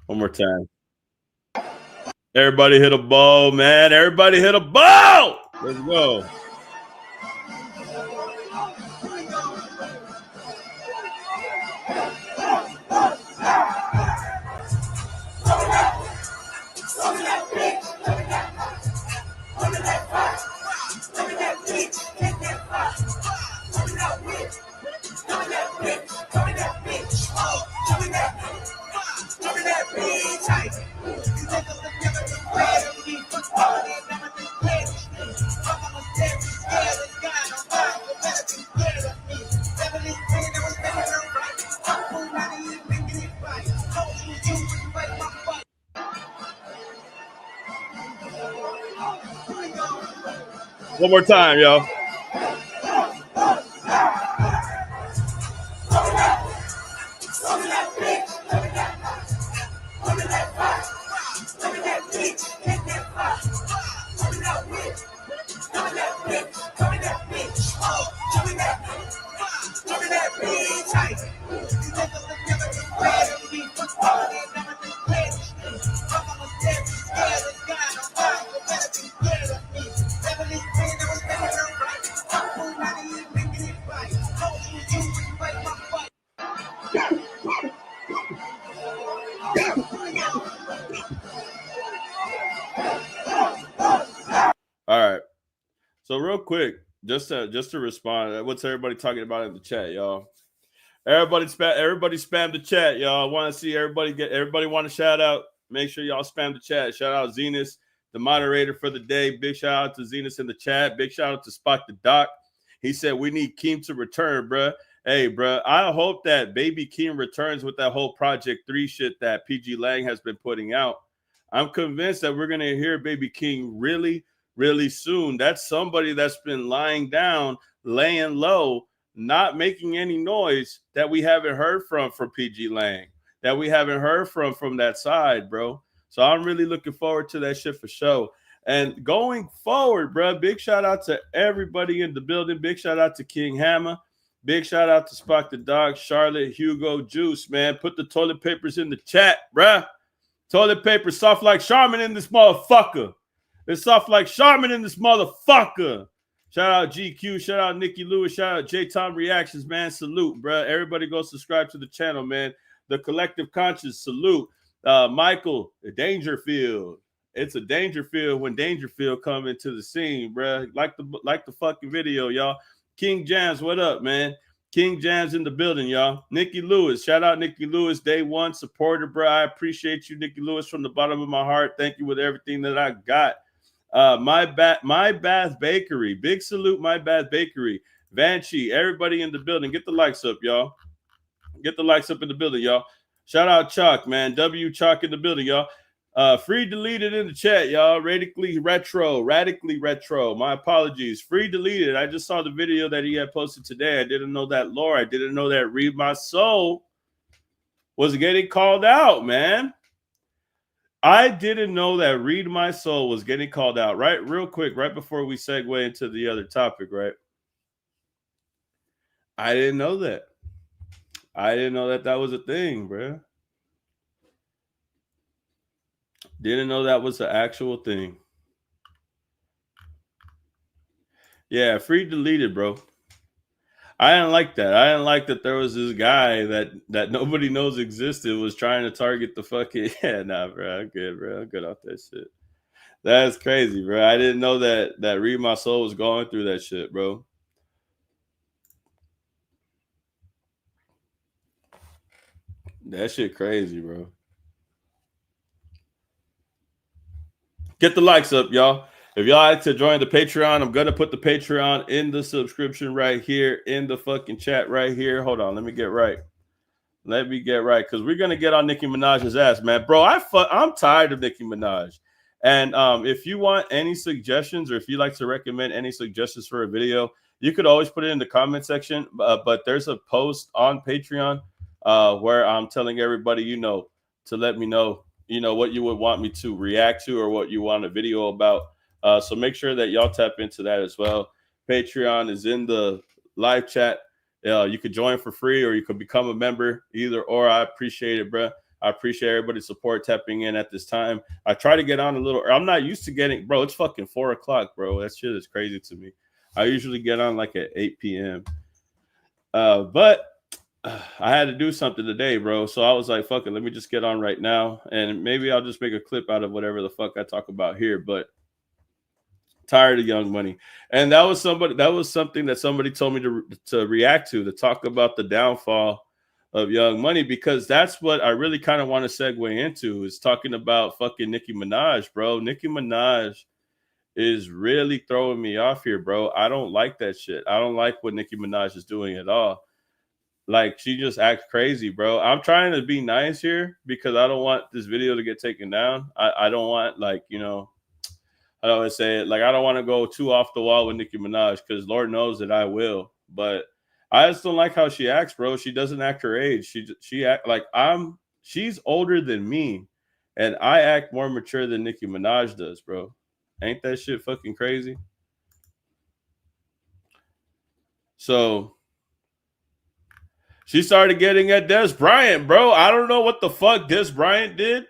One more time. Everybody hit a ball, man. Everybody hit a ball. Let's go. One more time, yo. So real quick, just to respond, what's everybody talking about in the chat, y'all? Everybody spam the chat, y'all. I want to see everybody want to shout out. Make sure y'all spam the chat. Shout out Zenas, the moderator for the day. Big shout out to Zenas in the chat. Big shout out to Spot the Doc. He said we need Keem to return, bruh. Hey, bruh, I hope that Baby Keem returns with that whole Project 3 shit that PG Lang has been putting out. I'm convinced that we're going to hear Baby Keem really, really soon. That's somebody that's been lying down, laying low, not making any noise that we haven't heard from PG Lang, that we haven't heard from that side, bro. So I'm really looking forward to that shit for sure. And going forward, bro, big shout out to everybody in the building. Big shout out to King Hammer. Big shout out to Spock the Dog, Charlotte, Hugo, Juice, man. Put the toilet papers in the chat, bruh. Toilet paper soft like CHARMIN in this motherfucker. It's soft like CHARMIN in this motherfucker. Shout out GQ. Shout out Nikki Lewis. Shout out J-Tom Reactions, man. Salute, bruh. Everybody go subscribe to the channel, man. The Collective Conscious, salute. Michael, Dangerfield. It's a Dangerfield when Dangerfield come into the scene, bruh. Like the fucking video, y'all. King Jams, what up, man? King Jams in the building, y'all. Nikki Lewis, shout out Nikki Lewis, day one supporter, bro. I appreciate you, Nikki Lewis, from the bottom of my heart. Thank you with everything that I got. My Bath Bakery, big salute, My Bath Bakery. Vanchi, everybody in the building, get the likes up, y'all. Get the likes up in the building, y'all. Shout out Chalk, man. W Chalk in the building, y'all. Free deleted in the chat, y'all. Radically retro. My apologies. Free deleted. I just saw the video that he had posted today. I didn't know that lore. I didn't know that Read My Soul was getting called out, man. I didn't know that Read My Soul was getting called out. Right, real quick, right before we segue into the other topic, right? I didn't know that. I didn't know that was a thing, bro. Didn't know that was an actual thing. Yeah, free deleted, bro. I didn't like that. I didn't like that there was this guy that nobody knows existed was trying to target the fucking... Yeah, nah, bro. I'm good, bro. I'm good off that shit. That's crazy, bro. I didn't know that Read My Soul was going through that shit, bro. That shit crazy, bro. Get the likes up, y'all. If y'all like to join the Patreon, I'm going to put the Patreon in the subscription right here in the fucking chat right here. Hold on. Let me get right. Because we're going to get on Nicki Minaj's ass, man. Bro, I'm tired of Nicki Minaj. And if you want any suggestions or if you like to recommend any suggestions for a video, you could always put it in the comment section. But there's a post on Patreon where I'm telling everybody, to let me know, what you would want me to react to or what you want a video about. So make sure that y'all tap into that as well. Patreon is in the live chat. You could join for free or you could become a member, either or. I appreciate it, bro. I appreciate everybody's support tapping in at this time. I try to get on a little. I'm not used to getting, bro. It's fucking 4 o'clock, bro. That shit is crazy to me. I usually get on like at 8 p.m. But I had to do something today, bro. So I was like, fuck it, let me just get on right now. And maybe I'll just make a clip out of whatever the fuck I talk about here. But tired of Young Money. And that was something that somebody told me to react to talk about the downfall of Young Money, because that's what I really kind of want to segue into, is talking about fucking Nicki Minaj, bro. Nicki Minaj is really throwing me off here, bro. I don't like that shit. I don't like what Nicki Minaj is doing at all. Like, she just acts crazy, bro. I'm trying to be nice here because I don't want this video to get taken down. I don't want, like, I always say it, like, I don't want to go too off the wall with Nicki Minaj because Lord knows that I will. But I just don't like how she acts, bro. She doesn't act her age. She act like she's older than me, and I act more mature than Nicki Minaj does, bro. Ain't that shit fucking crazy? So she started getting at Dez Bryant, bro. I don't know what the fuck Dez Bryant did,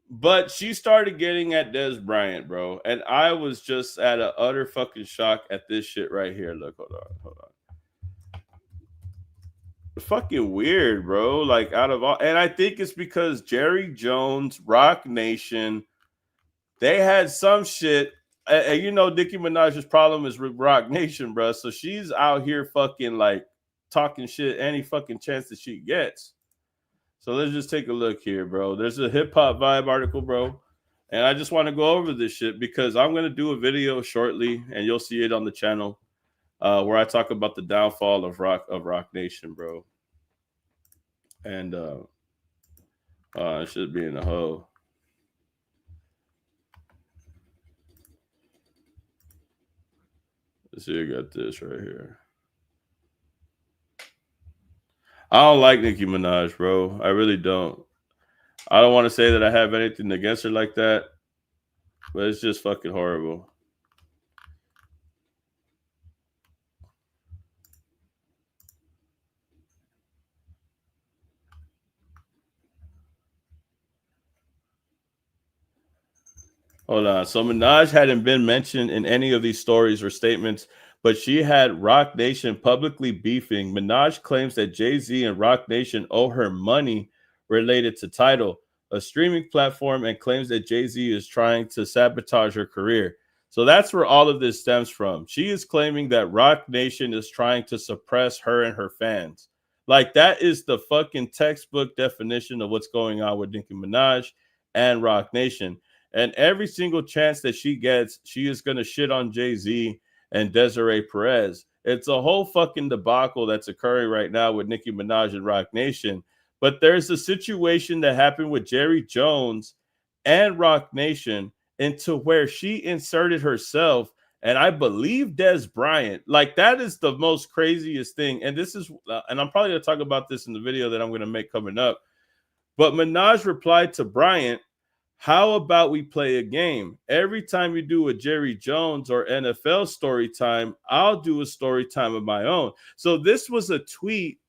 but she started getting at Dez Bryant, bro. And I was just at an utter fucking shock at this shit right here. Look, hold on. Fucking weird, bro. Like, out of all, and I think it's because Jerry Jones, Rock Nation, they had some shit And you know, Nicki Minaj's problem is with Rock Nation, bro. So she's out here fucking like talking shit any fucking chance that she gets. So let's just take a look here, bro. There's a hip hop vibe article, bro. And I just want to go over this shit because I'm going to do a video shortly and you'll see it on the channel where I talk about the downfall of Rock Nation, bro. And it should be in the hoe. Let's see, I got this right here. I don't like Nicki Minaj, bro. I really don't. I don't want to say that I have anything against her like that, but it's just fucking horrible. Hold on. So Minaj hadn't been mentioned in any of these stories or statements, but she had Rock Nation publicly beefing. Minaj claims that Jay-Z and Rock Nation owe her money related to Tidal, a streaming platform, and claims that Jay-Z is trying to sabotage her career. So that's where all of this stems from. She is claiming that Rock Nation is trying to suppress her and her fans. Like, that is the fucking textbook definition of what's going on with Nicki Minaj and Rock Nation. And every single chance that she gets, she is going to shit on Jay-Z and Desiree Perez. It's a whole fucking debacle that's occurring right now with Nicki Minaj and Rock Nation. But there's a situation that happened with Jerry Jones and Rock Nation into where she inserted herself, and I believe Dez Bryant. Like, that is the most craziest thing. And this is, and I'm probably going to talk about this in the video that I'm going to make coming up. But Minaj replied to Bryant, "How about we play a game? Every time you do a Jerry Jones or NFL story time, I'll do a story time of my own." So this was a tweet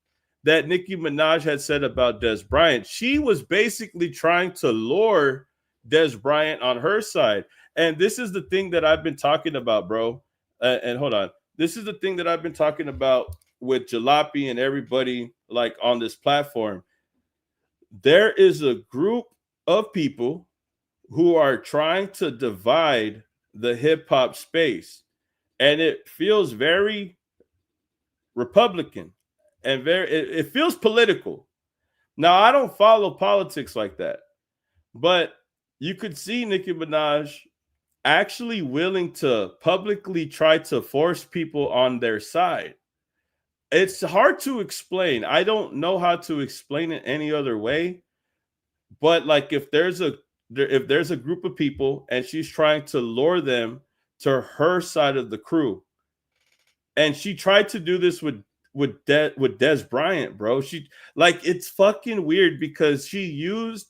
that Nicki Minaj had said about Dez Bryant. She was basically trying to lure Dez Bryant on her side. And this is the thing that I've been talking about, bro. And hold on. This is the thing that I've been talking about with Jalopy and everybody like on this platform. There is a group of people who are trying to divide the hip hop space, and it feels very Republican and it feels political. Now, I don't follow politics like that, but you could see Nicki Minaj actually willing to publicly try to force people on their side. It's hard to explain. I don't know how to explain it any other way, but like if there's a group of people and she's trying to lure them to her side of the crew, and she tried to do this with Dez Bryant, bro. She, like, it's fucking weird because she used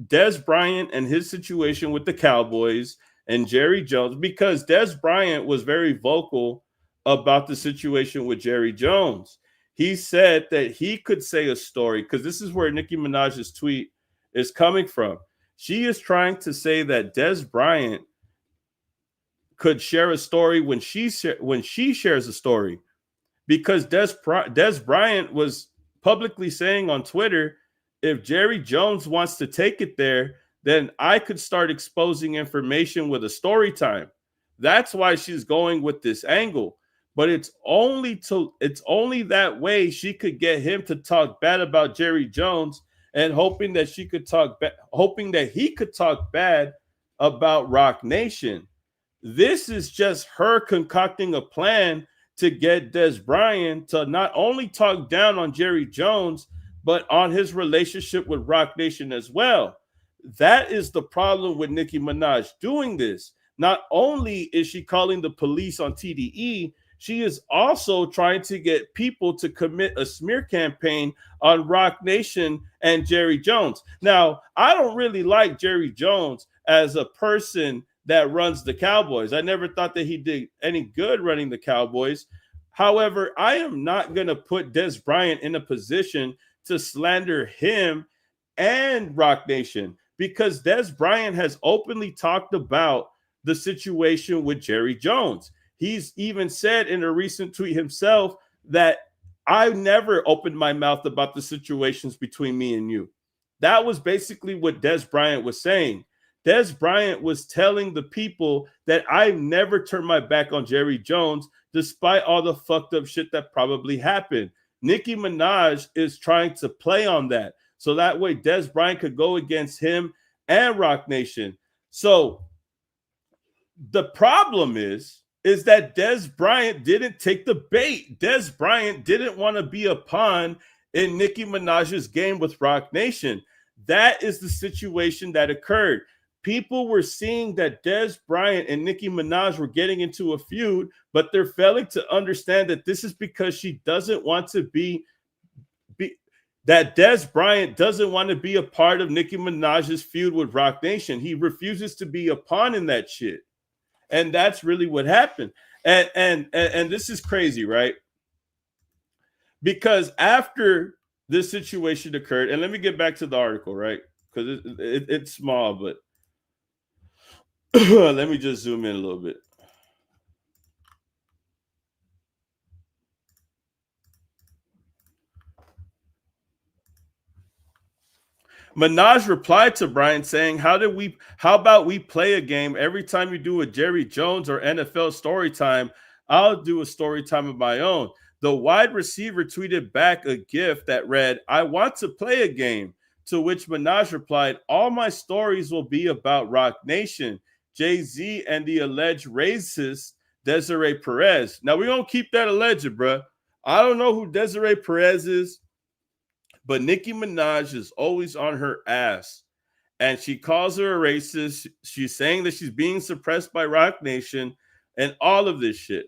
Dez Bryant and his situation with the Cowboys and Jerry Jones, because Dez Bryant was very vocal about the situation with Jerry Jones. He said that he could say a story, because this is where Nicki Minaj's tweet is coming from. She is trying to say that Dez Bryant could share a story when she shares a story, because Dez Bryant was publicly saying on Twitter, if Jerry Jones wants to take it there, then I could start exposing information with a story time. That's why she's going with this angle. But it's only that way she could get him to talk bad about Jerry Jones, and hoping that he could talk bad about Rock Nation. This is just her concocting a plan to get Dez Bryant to not only talk down on Jerry Jones, but on his relationship with Rock Nation as well. That is the problem with Nicki Minaj doing this. Not only is she calling the police on TDE, she is also trying to get people to commit a smear campaign on Rock Nation and Jerry Jones. Now, I don't really like Jerry Jones as a person that runs the Cowboys. I never thought that he did any good running the Cowboys. However, I am not going to put Dez Bryant in a position to slander him and Rock Nation, because Dez Bryant has openly talked about the situation with Jerry Jones. He's even said in a recent tweet himself that I never opened my mouth about the situations between me and you. That was basically what Dez Bryant was saying. Dez Bryant was telling the people that I've never turned my back on Jerry Jones, despite all the fucked up shit that probably happened. Nicki Minaj is trying to play on that. So that way Dez Bryant could go against him and Rock Nation. So the problem is that Dez Bryant didn't take the bait. Dez Bryant didn't want to be a pawn in Nicki Minaj's game with Rock Nation. That is the situation that occurred. People were seeing that Dez Bryant and Nicki Minaj were getting into a feud, but they're failing to understand that this is because she doesn't want to be that Dez Bryant doesn't want to be a part of Nicki Minaj's feud with Rock Nation. He refuses to be a pawn in that shit. And that's really what happened. And this is crazy, right? Because after this situation occurred, and let me get back to the article, right? Because it's small, but let me just zoom in a little bit. Minaj replied to Bryant saying, how about we play a game every time you do a Jerry Jones or NFL story time, I'll do a story time of my own. The wide receiver tweeted back a GIF that read, I want to play a game, to which Minaj replied, all my stories will be about Rock Nation, Jay-Z, and the alleged racist Desiree Perez. Now, we're going to keep that alleged, bro. I don't know who Desiree Perez is, but Nicki Minaj is always on her ass, and she calls her a racist. She's saying that she's being suppressed by Rock Nation and all of this shit.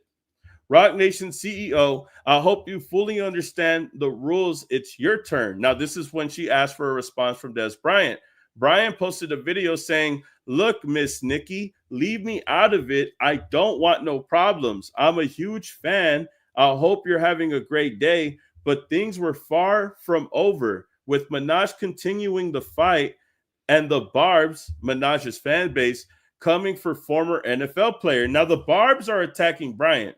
Rock Nation CEO, I hope you fully understand the rules. It's your turn. Now, this is when she asked for a response from Dez Bryant. Bryant posted a video saying, look, Miss Nicki, leave me out of it. I don't want no problems. I'm a huge fan. I hope you're having a great day. But things were far from over, with Minaj continuing the fight and the Barbs, Minaj's fan base, coming for former NFL player. Now, the Barbs are attacking Bryant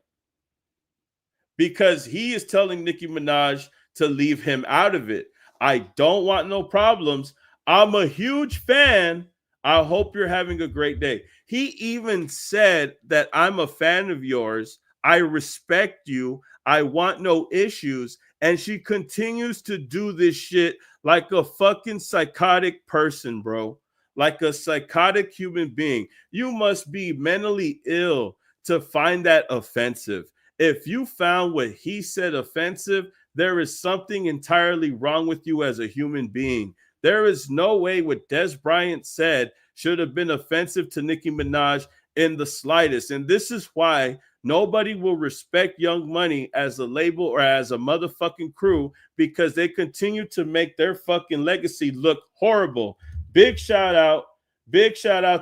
because he is telling Nicki Minaj to leave him out of it. I don't want no problems. I'm a huge fan. I hope you're having a great day. He even said that I'm a fan of yours. I respect you. I want no issues. And she continues to do this shit like a fucking psychotic person, bro. Like a psychotic human being. You must be mentally ill to find that offensive. If you found what he said offensive, there is something entirely wrong with you as a human being. There is no way what Dez Bryant said should have been offensive to Nicki Minaj in the slightest. And this is why nobody will respect Young Money as a label or as a motherfucking crew, because they continue to make their fucking legacy look horrible. Big shout out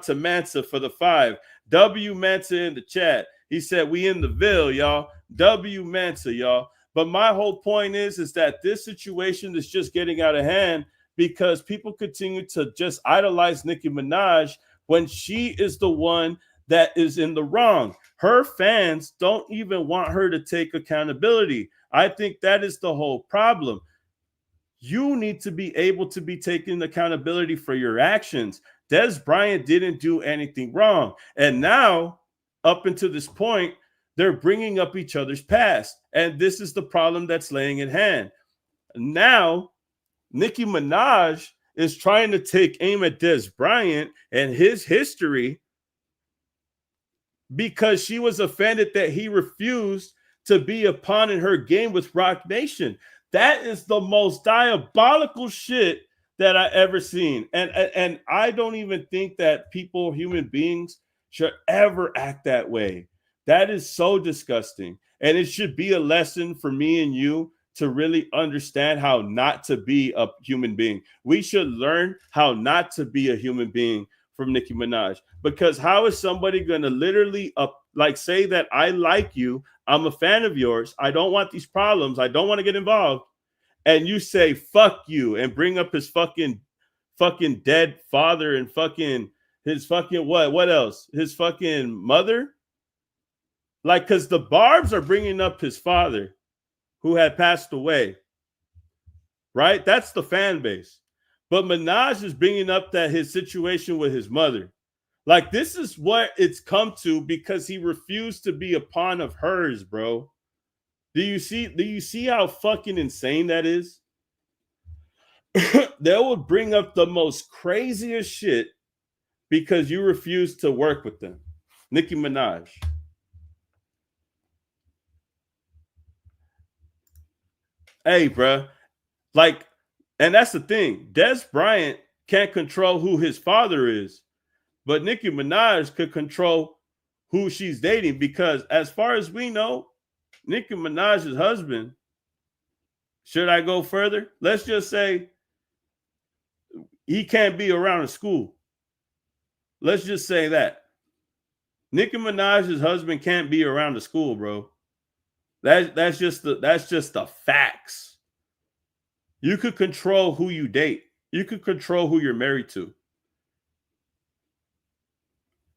to Mansa for the 5. W Mansa in the chat. He said, we in the Ville, y'all. W Mansa, y'all. But my whole point is that this situation is just getting out of hand because people continue to just idolize Nicki Minaj when she is the one that is in the wrong. Her fans don't even want her to take accountability. I think that is the whole problem. You need to be able to be taking accountability for your actions. Dez Bryant didn't do anything wrong. And now, up until this point, they're bringing up each other's past. And this is the problem that's laying at hand. Now, Nicki Minaj is trying to take aim at Dez Bryant and his history because she was offended that he refused to be a pawn in her game with Rock Nation. That is the most diabolical shit that I ever seen. And I don't even think that people, human beings, should ever act that way. That is so disgusting. And it should be a lesson for me and you to really understand how not to be a human being. We should learn how not to be a human being from Nicki Minaj. Because how is somebody going to literally say that I like you, I'm a fan of yours, I don't want these problems, I don't want to get involved, and you say fuck you and bring up his fucking dead father and his fucking what else? His fucking mother? Like, because the Barbs are bringing up his father who had passed away, right? That's the fan base. But Minaj is bringing up that his situation with his mother. Like, this is what it's come to because he refused to be a pawn of hers, bro. Do you see how fucking insane that is? They will bring up the most craziest shit because you refuse to work with them. Nicki Minaj. Hey, bro. Like, and that's the thing. Dez Bryant can't control who his father is, but Nicki Minaj could control who she's dating because, as far as we know, Nicki Minaj's husband, should I go further? Let's just say he can't be around in school. Let's just say that. Nicki Minaj's husband can't be around the school, bro. That's just the facts. You could control who you date. You could control who you're married to.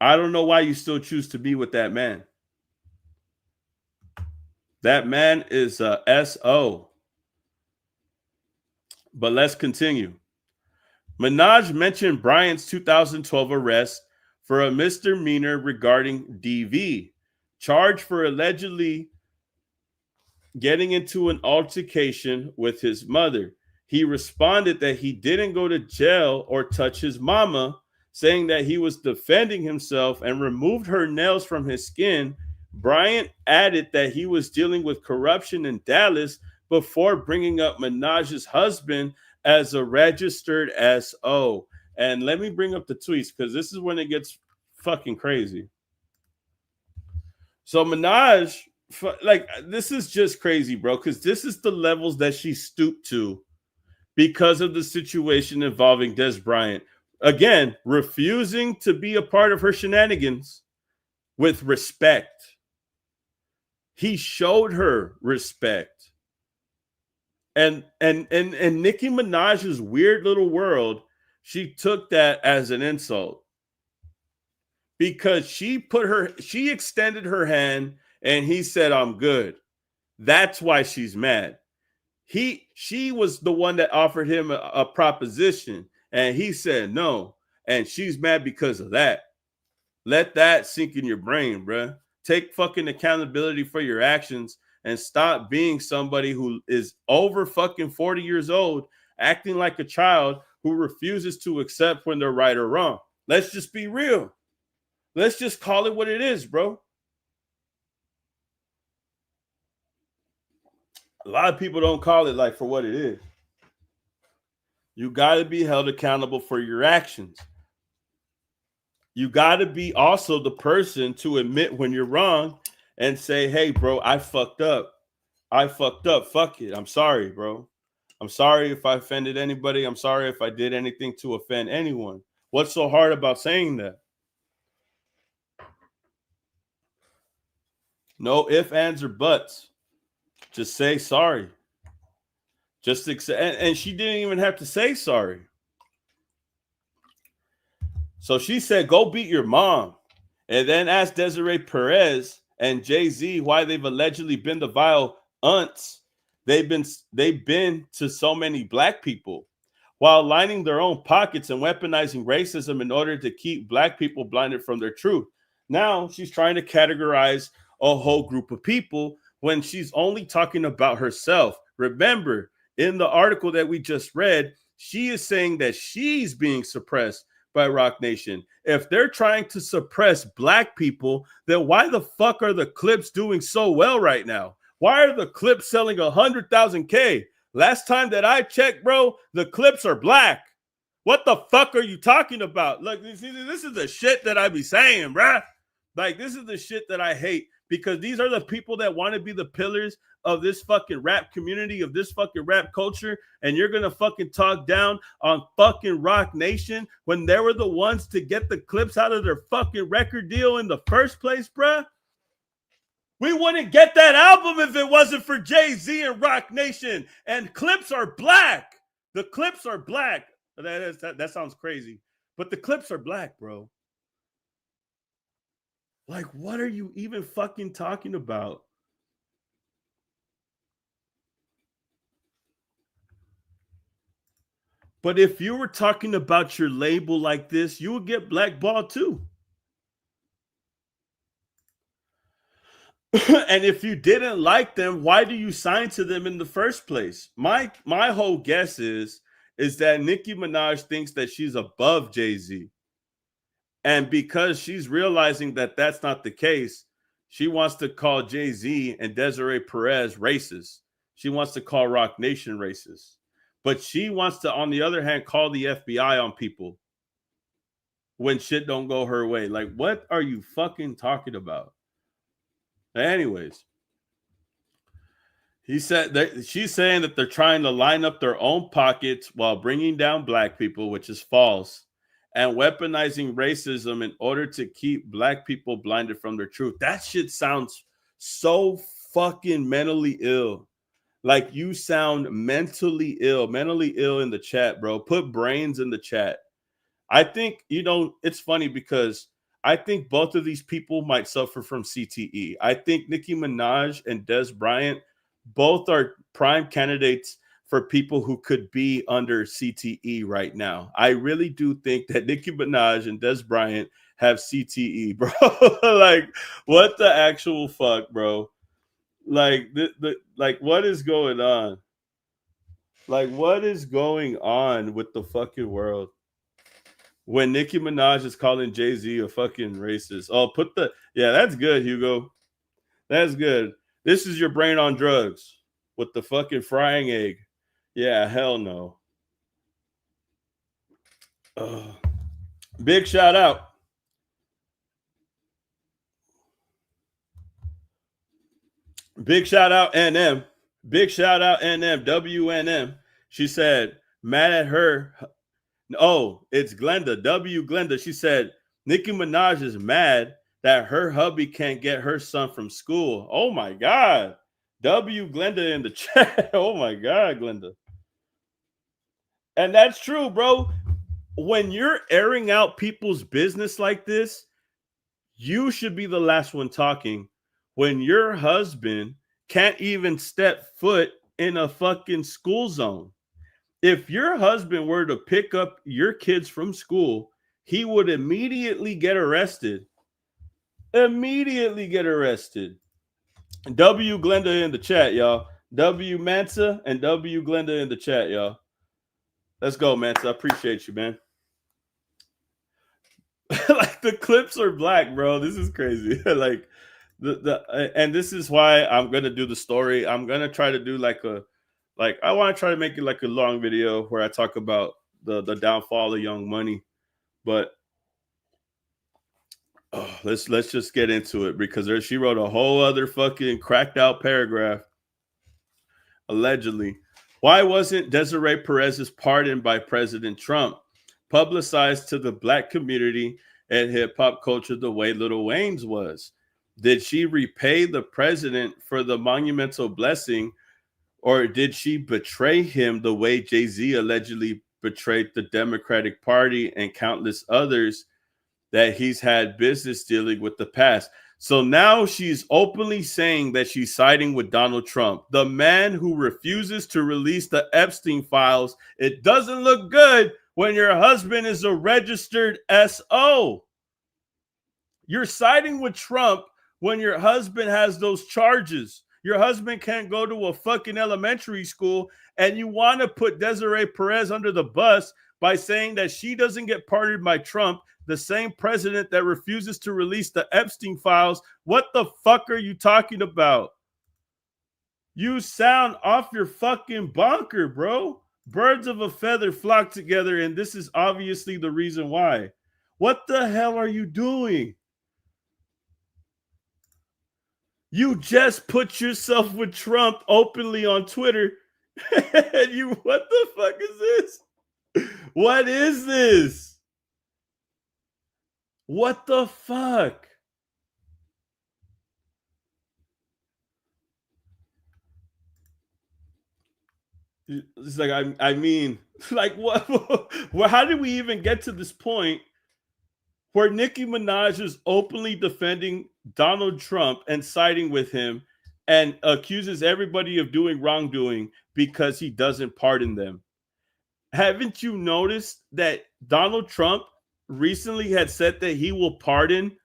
I don't know why you still choose to be with that man. That man is a SO. But let's continue. Minaj mentioned Bryant's 2012 arrest for a misdemeanor regarding DV, charged for allegedly getting into an altercation with his mother. He responded that he didn't go to jail or touch his mama, saying that he was defending himself and removed her nails from his skin. Bryant added that he was dealing with corruption in Dallas before bringing up Minaj's husband as a registered SO. And let me bring up the tweets because this is when it gets fucking crazy. So Minaj, like, this is just crazy, bro, because this is the levels that she stooped to because of the situation involving Dez Bryant. Again, refusing to be a part of her shenanigans with respect. He showed her respect. And Nicki Minaj's weird little world, she took that as an insult. Because she extended her hand and he said, I'm good. That's why she's mad. She was the one that offered him a proposition and he said no. And she's mad because of that. Let that sink in your brain, bruh. Take fucking accountability for your actions and stop being somebody who is over fucking 40 years old, acting like a child who refuses to accept when they're right or wrong. Let's just be real. Let's just call it what it is, bro. A lot of people don't call it like for what it is. You got to be held accountable for your actions. You got to be also the person to admit when you're wrong and say, hey, bro, I fucked up. Fuck it. I'm sorry, bro. I'm sorry if I offended anybody. I'm sorry if I did anything to offend anyone. What's so hard about saying that? No ifs, ands, or buts. Just say sorry. Just accept. And she didn't even have to say sorry. So she said, go beat your mom. And then asked Desiree Perez and Jay-Z why they've allegedly been the vile aunts they've been to so many black people, while lining their own pockets and weaponizing racism in order to keep black people blinded from their truth. Now she's trying to categorize a whole group of people when she's only talking about herself. Remember, in the article that we just read, she is saying that she's being suppressed by Roc Nation. If they're trying to suppress black people, then why the fuck are the clips doing so well right now? Why are the clips selling 100,000 K? Last time that I checked, bro, the clips are black. What the fuck are you talking about? Look, this is the shit that I be saying, bruh. Like, this is the shit that I hate because these are the people that want to be the pillars of this fucking rap community, of this fucking rap culture, and you're gonna fucking talk down on fucking Roc Nation when they were the ones to get the clips out of their fucking record deal in the first place, bruh. We wouldn't get that album if it wasn't for Jay-Z and Roc Nation. And clips are black. The clips are black. That sounds crazy, but the clips are black, bro. Like, what are you even fucking talking about? But if you were talking about your label like this, you would get blackballed too. And if you didn't like them, why do you sign to them in the first place? My whole guess is that Nicki Minaj thinks that she's above Jay-Z. And because she's realizing that that's not the case, she wants to call Jay-Z and Desiree Perez racist. She wants to call Rock Nation racist. But she wants to, on the other hand, call the FBI on people when shit don't go her way. Like, what are you fucking talking about? Anyways, he said that she's saying that they're trying to line up their own pockets while bringing down black people, which is false, and weaponizing racism in order to keep black people blinded from their truth. That shit sounds so fucking mentally ill. Like, you sound mentally ill in the chat, bro. Put brains in the chat. I think, it's funny because I think both of these people might suffer from CTE. I think Nicki Minaj and Dez Bryant both are prime candidates for people who could be under CTE right now. I really do think that Nicki Minaj and Dez Bryant have CTE, bro. Like, what the actual fuck, bro? Like, what is going on? Like, what is going on with the fucking world? When Nicki Minaj is calling Jay-Z a fucking racist. Oh, that's good, Hugo. That's good. This is your brain on drugs with the fucking frying egg. Yeah, hell no. Big shout out. Big shout out NM. Big shout out NM. WNM. She said, mad at her. Oh, it's Glenda. Glenda. She said, Nicki Minaj is mad that her hubby can't get her son from school. Oh my God. Glenda in the chat. Oh my God, Glenda. And that's true, bro. When you're airing out people's business like this, you should be the last one talking. When your husband can't even step foot in a fucking school zone. If your husband were to pick up your kids from school, he would immediately get arrested. Immediately get arrested. W Glenda in the chat, y'all. W Mansa and W Glenda in the chat, y'all. Let's go, Mansa. I appreciate you, man. Like, the clips are black, bro. This is crazy. Like, and this is why I'm gonna do the story. I'm gonna try to do I want to try to make it like a long video where I talk about the downfall of Young Money. But let's just get into it, because she wrote a whole other fucking cracked out paragraph. Allegedly, why wasn't Desiree Perez's pardon by President Trump publicized to the black community and hip hop culture the way Lil Wayne's was? Did she repay the president for the monumental blessing, or did she betray him the way Jay-Z allegedly betrayed the Democratic Party and countless others that he's had business dealing with the past? So now she's openly saying that she's siding with Donald Trump, the man who refuses to release the Epstein files. It doesn't look good when your husband is a registered SO. You're siding with Trump when your husband has those charges. Your husband can't go to a fucking elementary school, and you want to put Desiree Perez under the bus by saying that she doesn't get pardoned by Trump, the same president that refuses to release the Epstein files. What the fuck are you talking about? You sound off your fucking bunker, bro. Birds of a feather flock together, and this is obviously the reason why. What the hell are you doing? You just put yourself with Trump openly on Twitter. And what the fuck is this? What is this? What the fuck? It's like, I mean, like, what? Well, how did we even get to this point where Nicki Minaj is openly defending Donald Trump and siding with him and accuses everybody of doing wrongdoing because he doesn't pardon them? haven't you noticed that Donald Trump recently had said that he will pardon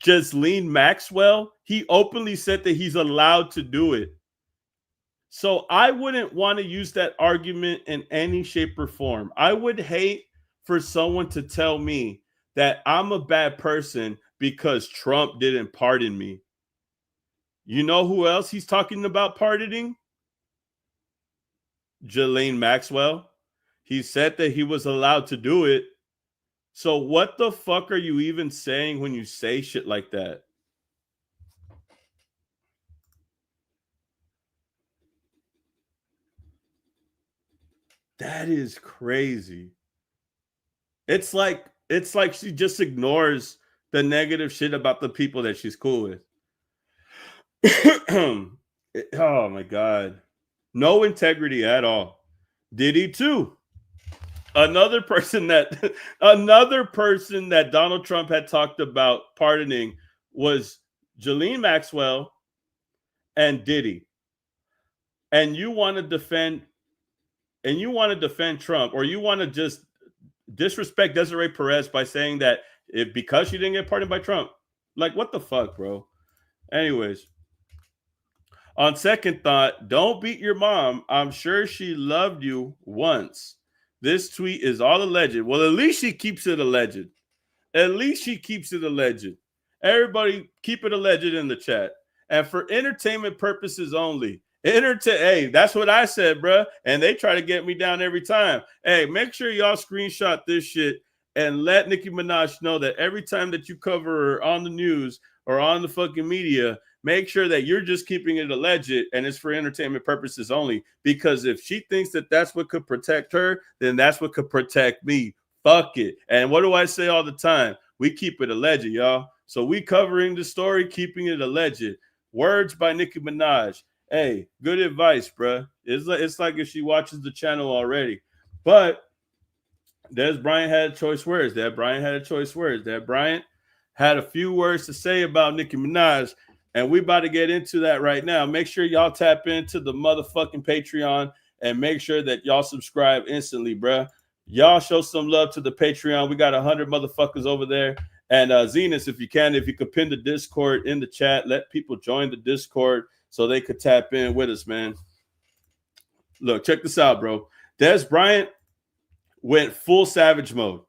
Ghislaine Maxwell? He openly said that he's allowed to do it. So I wouldn't want to use that argument in any shape or form. I would hate for someone to tell me that I'm a bad person because Trump didn't pardon me. You know who else he's talking about pardoning? Ghislaine Maxwell. He said that he was allowed to do it. So what the fuck are you even saying when you say shit like that? That is crazy. It's like she just ignores the negative shit about the people that she's cool with. Oh my God. No integrity at all. Diddy too. Another person that Donald Trump had talked about pardoning was Ghislaine Maxwell and Diddy. And you want to defend Trump, or you want to just disrespect Desiree Perez by saying that because she didn't get pardoned by Trump. Like, what the fuck, bro? Anyways, on second thought, don't beat your mom. I'm sure she loved you once. This tweet is all alleged. Well, at least she keeps it alleged. At least she keeps it alleged. Everybody keep it alleged in the chat. And for entertainment purposes only. Hey, that's what I said, bro. And they try to get me down every time. Hey, make sure y'all screenshot this shit and let Nicki Minaj know that every time that you cover her on the news or on the fucking media, make sure that you're just keeping it alleged and it's for entertainment purposes only. Because if she thinks that that's what could protect her, then that's what could protect me. Fuck it. And what do I say all the time? We keep it alleged, y'all. So we covering the story, keeping it alleged. Words by Nicki Minaj. Hey, good advice, bruh. It's like if she watches the channel already. But Dez Bryant had choice words. Dez Bryant had a few words to say about Nicki Minaj, and we about to get into that right now. Make sure y'all tap into the motherfucking Patreon and make sure that y'all subscribe instantly, bruh. Y'all show some love to the Patreon. We got 100 motherfuckers over there. And Zenas, if you could pin the Discord in the chat, let people join the Discord so they could tap in with us, man. Look, check this out, bro. Dez Bryant went full savage mode.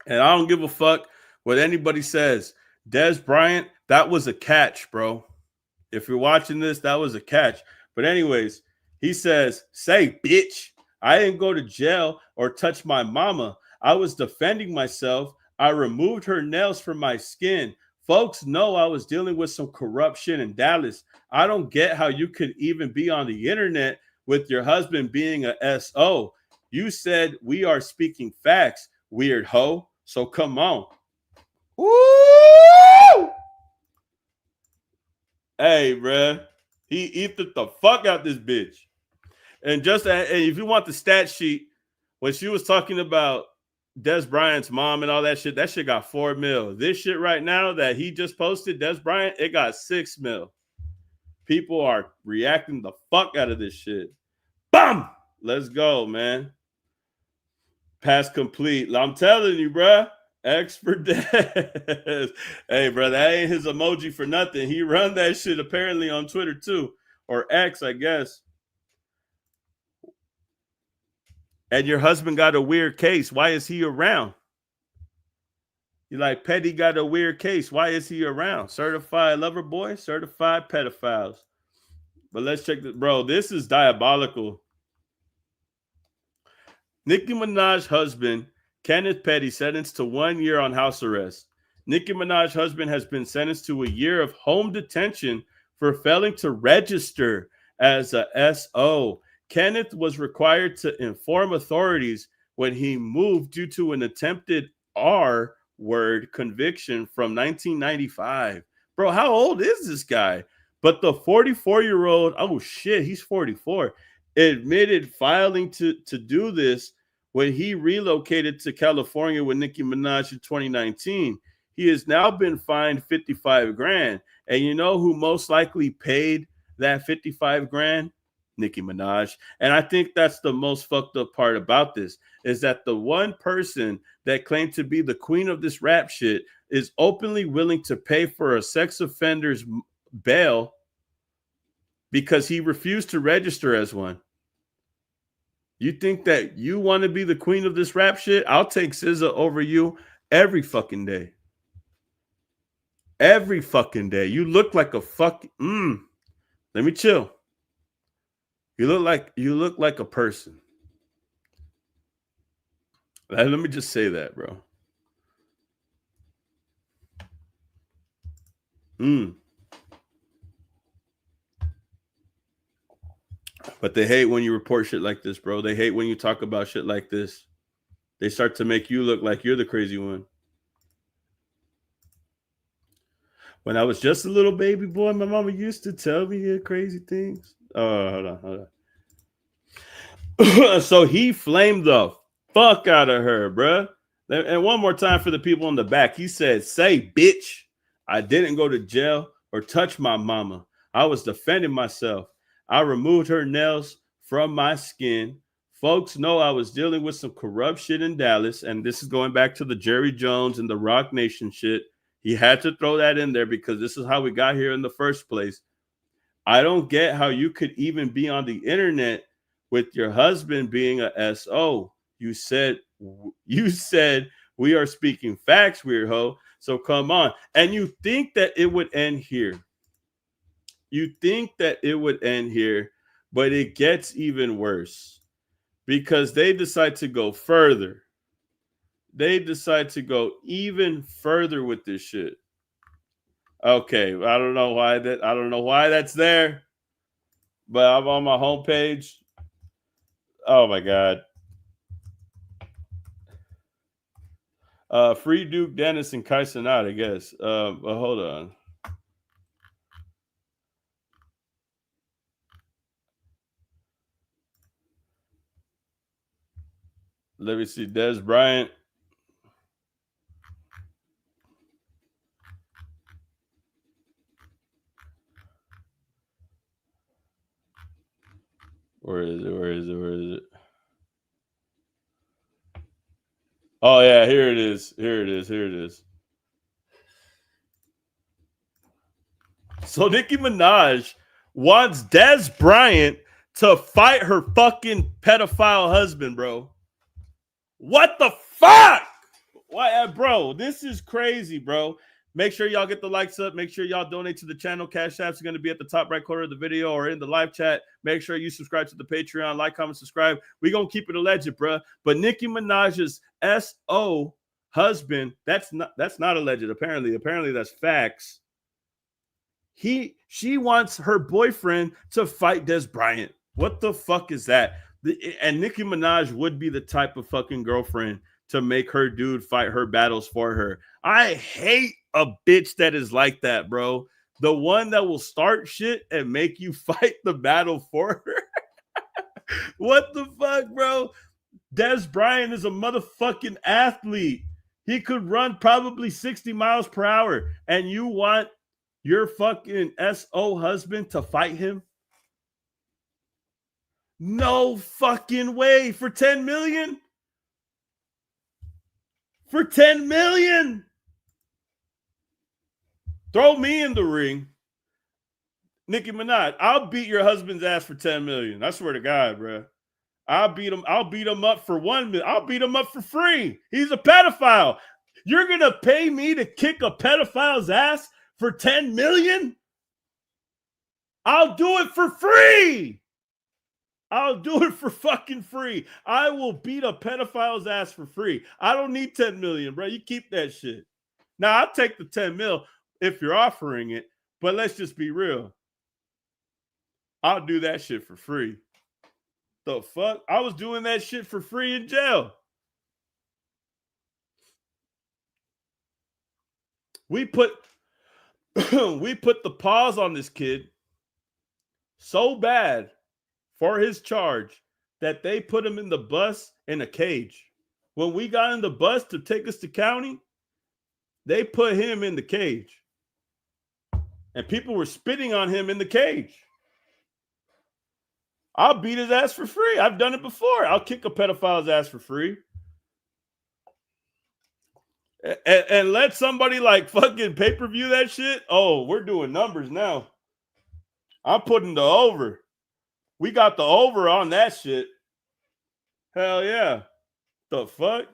And I don't give a fuck what anybody says. Dez Bryant, that was a catch, bro. If you're watching this, that was a catch. But anyways, he says, say, bitch, I didn't go to jail or touch my mama. I was defending myself. I removed her nails from my skin. Folks know I was dealing with some corruption in Dallas. I don't get how you could even be on the internet with your husband being a SO. You said we are speaking facts, weird hoe. So come on. Woo! Hey, bruh. He ethered the fuck out this bitch. And just if you want the stat sheet, when she was talking about Dez Bryant's mom and all that shit got 4 mil. This shit right now that he just posted, Dez Bryant, it got 6 mil. People are reacting the fuck out of this shit. Bam! Let's go, man. Pass complete. I'm telling you, bruh. X for Dez. Hey, bro, that ain't his emoji for nothing. He run that shit apparently on Twitter too. Or X, I guess. And your husband got a weird case. Why is he around? You like, Petty got a weird case. Why is he around? Certified lover boy, certified pedophiles. But let's check this. Bro, this is diabolical. Nicki Minaj's husband, Kenneth Petty, sentenced to 1 year on house arrest. Nicki Minaj's husband has been sentenced to a year of home detention for failing to register as a SO. Kenneth was required to inform authorities when he moved due to an attempted R-word conviction from 1995. Bro, how old is this guy? But the 44-year-old, oh shit, he's 44, admitted filing to do this when he relocated to California with Nicki Minaj in 2019. He has now been fined 55 grand. And you know who most likely paid that 55 grand? Nicki Minaj. And I think that's the most fucked up part about this, is that the one person that claimed to be the queen of this rap shit is openly willing to pay for a sex offender's bail because he refused to register as one. You think that you want to be the queen of this rap shit? I'll take SZA over you every fucking day. Every fucking day. You look like a fucking let me chill. You look like a person. Let me just say that, bro. But they hate when you report shit like this, bro. They hate when you talk about shit like this. They start to make you look like you're the crazy one. When I was just a little baby boy, my mama used to tell me crazy things. Oh, hold on. So he flamed the fuck out of her, bruh. And one more time for the people in the back. He said, "Say, bitch, I didn't go to jail or touch my mama. I was defending myself. I removed her nails from my skin. Folks know I was dealing with some corrupt shit in Dallas." And this is going back to the Jerry Jones and the Rock Nation shit. He had to throw that in there because this is how we got here in the first place. I don't get how you could even be on the internet with your husband being a SO. You said we are speaking facts, weird hoe. So come on. And you think that it would end here. You think that it would end here, but it gets even worse because they decide to go further. They decide to go even further with this shit. Okay, I don't know why that's there, but I'm on my homepage. Oh my god. Free Duke Dennis and Kai Cenat, I guess. But hold on. Let me see. Dez Bryant. Where is it? Oh, yeah, here it is. So Nicki Minaj wants Dez Bryant to fight her fucking pedophile husband, bro. What the fuck? Why, bro? This is crazy, bro. Make sure y'all get the likes up. Make sure y'all donate to the channel. Cash apps are going to be at the top right corner of the video or in the live chat. Make sure you subscribe to the Patreon. Like, comment, subscribe. We're going to keep it a legend, bro. But Nicki Minaj's SO husband, that's not alleged. Apparently that's facts. She wants her boyfriend to fight Dez Bryant. What the fuck is that? And Nicki Minaj would be the type of fucking girlfriend to make her dude fight her battles for her. I hate a bitch that is like that, bro. The one that will start shit and make you fight the battle for her. What the fuck, bro? Dez Bryant is a motherfucking athlete. He could run probably 60 miles per hour, and you want your fucking SO husband to fight him? No fucking way. For 10 million? For 10 million? Throw me in the ring. Nicki Minaj, I'll beat your husband's ass for 10 million. I swear to God, bro. I'll beat him up for 1 million. I'll beat him up for free. He's a pedophile. You're going to pay me to kick a pedophile's ass for 10 million? I'll do it for free. I'll do it for fucking free. I will beat a pedophile's ass for free. I don't need 10 million, bro. You keep that shit. Now, I'll take the 10 mil if you're offering it, but let's just be real. I'll do that shit for free. The fuck? I was doing that shit for free in jail. We put the pause on this kid so bad for his charge that they put him in the bus in a cage. When we got in the bus to take us to county, they put him in the cage. And people were spitting on him in the cage. I'll beat his ass for free. I've done it before. I'll kick a pedophile's ass for free. And let somebody like fucking pay-per-view that shit. Oh, we're doing numbers now. I'm putting the over. We got the over on that shit. Hell yeah. The fuck?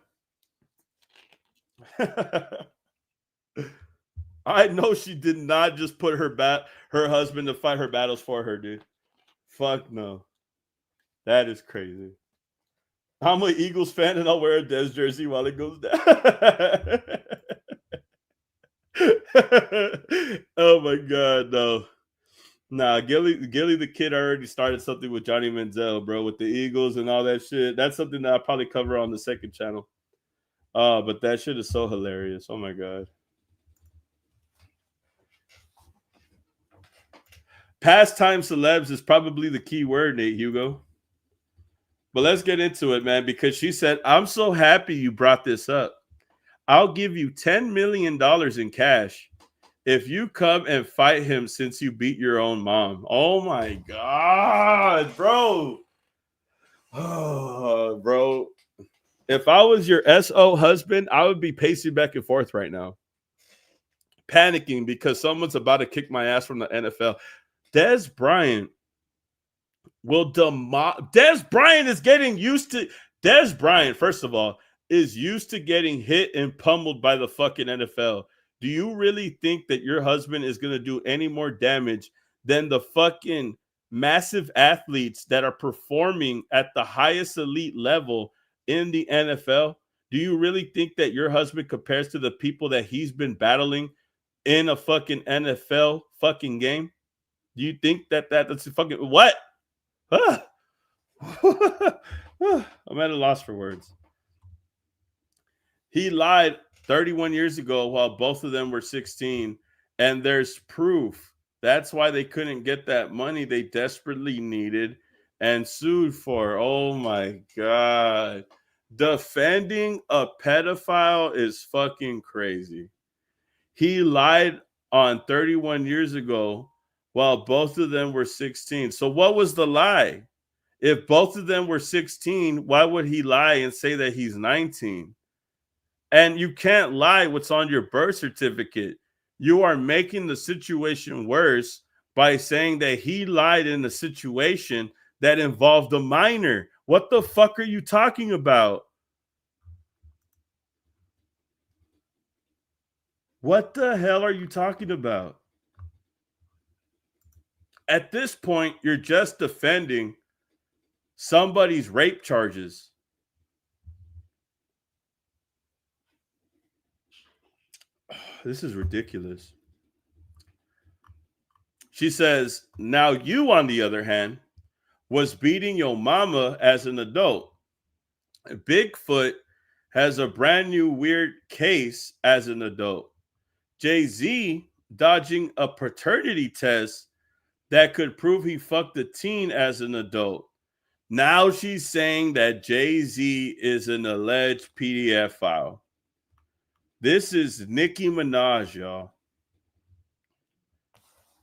I know she did not just put her husband to fight her battles for her, dude. Fuck no. That is crazy. I'm an Eagles fan and I'll wear a Dez jersey while it goes down. Oh my god, no. Nah, Gilly the Kid already started something with Johnny Manziel, bro, with the Eagles and all that shit. That's something that I'll probably cover on the second channel. But that shit is so hilarious. Oh my god. Pastime celebs is probably the key word, Nate Hugo. But let's get into it, man, because she said, I'm so happy you brought this up. I'll give you $10 million in cash if you come and fight him since you beat your own mom. Oh, my God, bro. Oh, bro. If I was your SO husband, I would be pacing back and forth right now, panicking because someone's about to kick my ass from the NFL. Dez Bryant will Dez Bryant is getting used to Dez Bryant, first of all, is used to getting hit and pummeled by the fucking NFL. Do you really think that your husband is going to do any more damage than the fucking massive athletes that are performing at the highest elite level in the NFL? Do you really think that your husband compares to the people that he's been battling in a fucking NFL fucking game? Do you think that's a fucking what? I'm at a loss for words. He lied 31 years ago while both of them were 16, and there's proof. That's why they couldn't get that money they desperately needed and sued for. Oh my God. Defending a pedophile is fucking crazy. He lied on 31 years ago while both of them were 16. So what was the lie? If both of them were 16, why would he lie and say that he's 19? And you can't lie what's on your birth certificate. You are making the situation worse by saying that he lied in a situation that involved a minor. What the fuck are you talking about? What the hell are you talking about? At this point, you're just defending somebody's rape charges. This is ridiculous. She says, now you, on the other hand, was beating your mama as an adult. Bigfoot has a brand new weird case as an adult. Jay-Z dodging a paternity test that could prove he fucked a teen as an adult. Now she's saying that Jay-Z is an alleged PDF file. This is Nicki Minaj, y'all.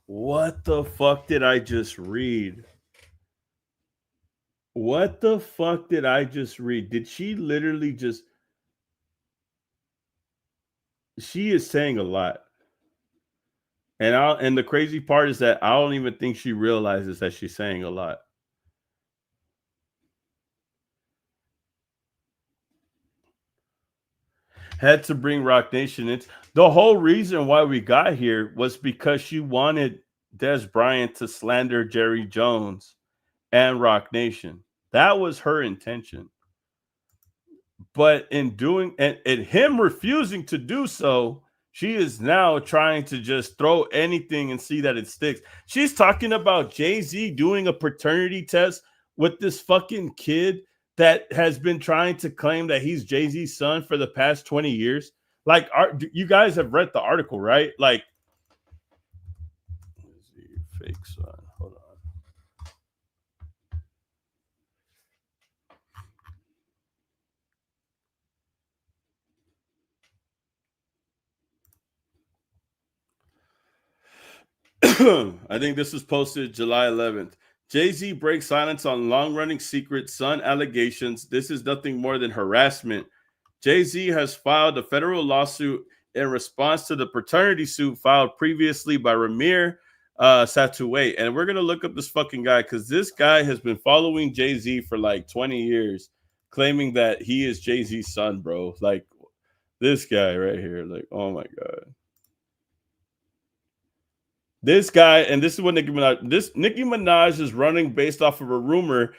What the fuck did I just read? What the fuck did I just read? Did she literally just... She is saying a lot. And the crazy part is that I don't even think she realizes that she's saying a lot. Had to bring Rock Nation in. The whole reason why we got here was because she wanted Dez Bryant to slander Jerry Jones and Rock Nation. That was her intention. But in doing and him refusing to do so, she is now trying to just throw anything and see that it sticks. She's talking about Jay-Z doing a paternity test with this fucking kid that has been trying to claim that he's Jay-Z's son for the past 20 years. Like, you guys have read the article, right? Like, fake son. Hold on. I think this was posted July 11th. Jay-Z breaks silence on long-running secret son allegations. This is nothing more than harassment. Jay-Z has filed a federal lawsuit in response to the paternity suit filed previously by Ramir Satoué. And we're going to look up this fucking guy because this guy has been following Jay-Z for like 20 years, claiming that he is Jay-Z's son, bro. Like this guy right here. Like, oh my God. This guy, and this is what Nicki Minaj is running based off of a rumor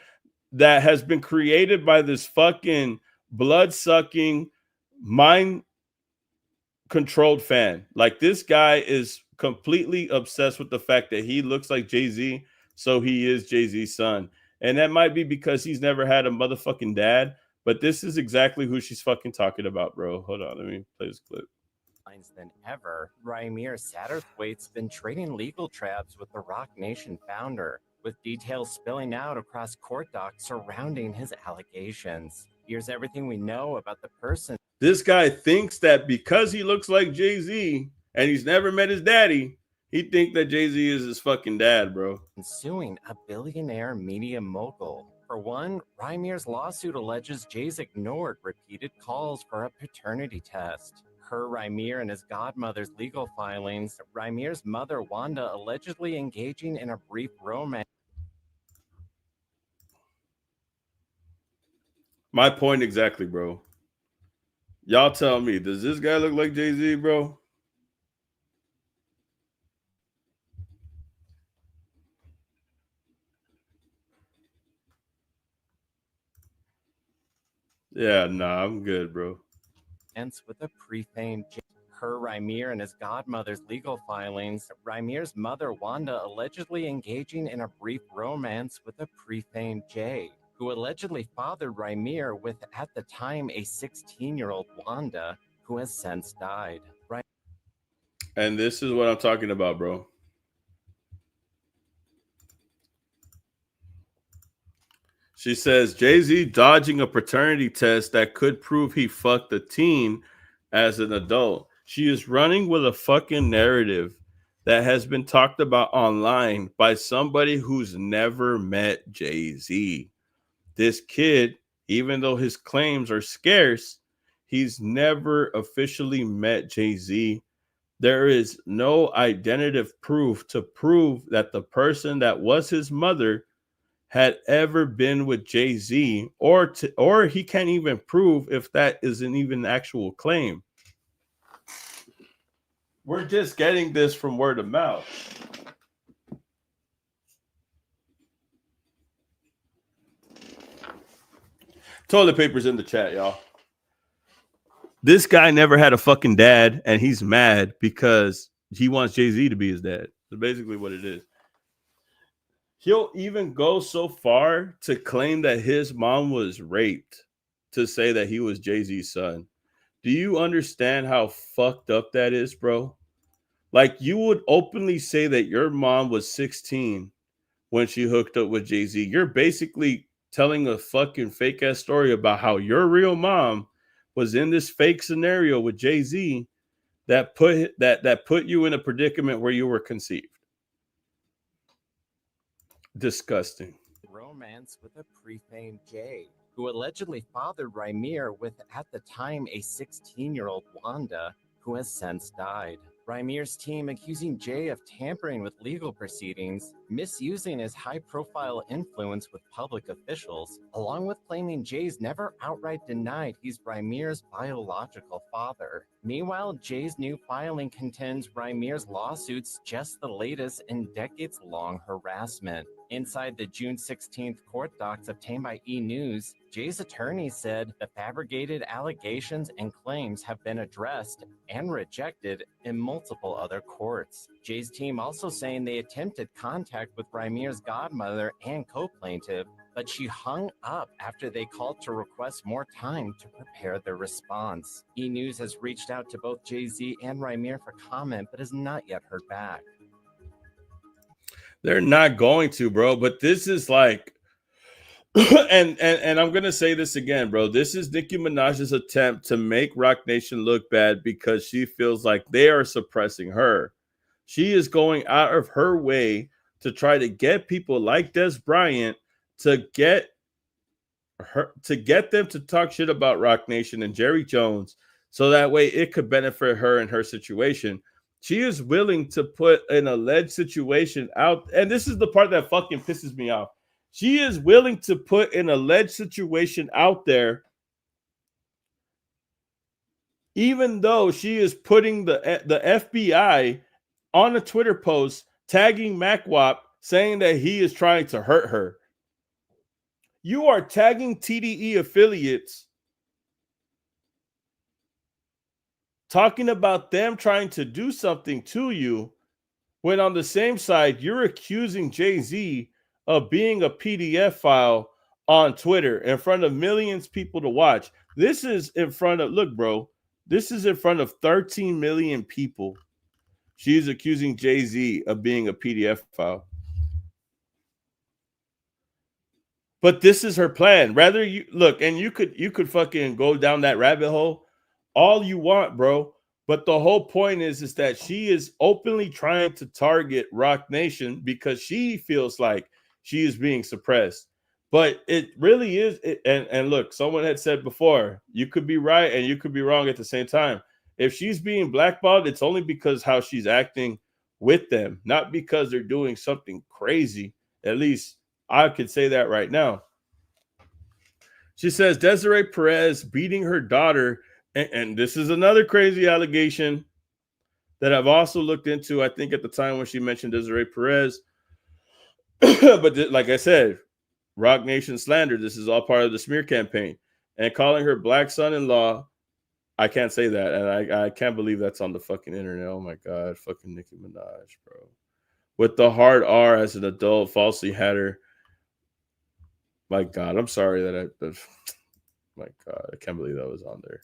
that has been created by this fucking blood-sucking, mind-controlled fan. Like, this guy is completely obsessed with the fact that he looks like Jay-Z, so he is Jay-Z's son. And that might be because he's never had a motherfucking dad, but this is exactly who she's fucking talking about, bro. Hold on, let me play this clip. Than ever, Ramir Satterthwaite's been trading legal traps with the Rock Nation founder, with details spilling out across court docs surrounding his allegations. Here's everything we know about the person. This guy thinks that because he looks like Jay-Z and he's never met his daddy, he thinks that Jay-Z is his fucking dad, bro. Suing a billionaire media mogul. For one, Ramir's lawsuit alleges Jay's ignored repeated calls for a paternity test. Per Ramir and his godmother's legal filings, Ramir's mother, Wanda, allegedly engaging in a brief romance. My point exactly, bro. Y'all tell me, does this guy look like Jay-Z, bro? Yeah, nah, I'm good, bro. With a pre-famed Per Ramir and his godmother's legal filings, Ramir's mother, Wanda, allegedly engaging in a brief romance with a pre-famed Jay, who allegedly fathered Ramir with, at the time, a 16-year-old Wanda, who has since died. And this is what I'm talking about, bro. She says Jay-Z dodging a paternity test that could prove he fucked a teen as an adult. She is running with a fucking narrative that has been talked about online by somebody who's never met Jay-Z. This kid, even though his claims are scarce, he's never officially met Jay-Z. There is no identity proof to prove that the person that was his mother had ever been with Jay-Z, or he can't even prove if that is an even actual claim. We're just getting this from word of mouth. Toilet paper's in the chat, y'all. This guy never had a fucking dad, and he's mad because he wants Jay-Z to be his dad. That's basically what it is. He'll even go so far to claim that his mom was raped to say that he was Jay-Z's son. Do you understand how fucked up that is, bro? Like, you would openly say that your mom was 16 when she hooked up with Jay-Z. You're basically telling a fucking fake ass story about how your real mom was in this fake scenario with Jay-Z that put you in a predicament where you were conceived. Disgusting. Romance with a pre-famed Jay, who allegedly fathered Ramir with, at the time, a 16-year-old Wanda, who has since died. Ramir's team accusing Jay of tampering with legal proceedings, misusing his high-profile influence with public officials, along with claiming Jay's never outright denied he's Ramir's biological father. Meanwhile, Jay's new filing contends Ramir's lawsuit's just the latest in decades-long harassment. Inside the June 16th court docs obtained by E! Jay's attorney said the fabricated allegations and claims have been addressed and rejected in multiple other courts. Jay's team also saying they attempted contact with Ramir's godmother and co-plaintiff, but she hung up after they called to request more time to prepare their response. E! has reached out to both Jay-Z and Ramir for comment, but has not yet heard back. They're not going to, bro. But this is like, and I'm gonna say this again, bro. This is Nicki Minaj's attempt to make Rock Nation look bad because she feels like they are suppressing her. She is going out of her way to try to get people like Dez Bryant to get them to talk shit about Rock Nation and Jerry Jones, so that way it could benefit her and her situation. She is willing to put an alleged situation out, and this is the part that fucking pisses me off. She is willing to put an alleged situation out there, even though she is putting the FBI on a Twitter post tagging MacWap, saying that he is trying to hurt her. You are tagging TDE affiliates, talking about them trying to do something to you, when on the same side, you're accusing Jay-Z of being a PDF file on Twitter in front of millions of people to watch. This is in front of, look, bro, this is in front of 13 million people. She's accusing Jay-Z of being a PDF file. But this is her plan. Rather you look, and you could fucking go down that rabbit hole all you want, bro. But the whole point is that she is openly trying to target Rock Nation because she feels like she is being suppressed. But it really is. And look, someone had said before, you could be right and you could be wrong at the same time. If she's being blackballed, it's only because how she's acting with them, not because they're doing something crazy. At least I could say that right now. She says Desiree Perez beating her daughter, and this is another crazy allegation that I've also looked into, I think at the time when she mentioned Desiree Perez. But like I said, Rock Nation slander, this is all part of the smear campaign. And calling her black son-in-law, I can't say that, and I can't believe that's on the fucking internet. Oh my God, fucking Nicki Minaj, bro. With the hard R as an adult, falsely had her. My God, I'm sorry that my God, I can't believe that was on there.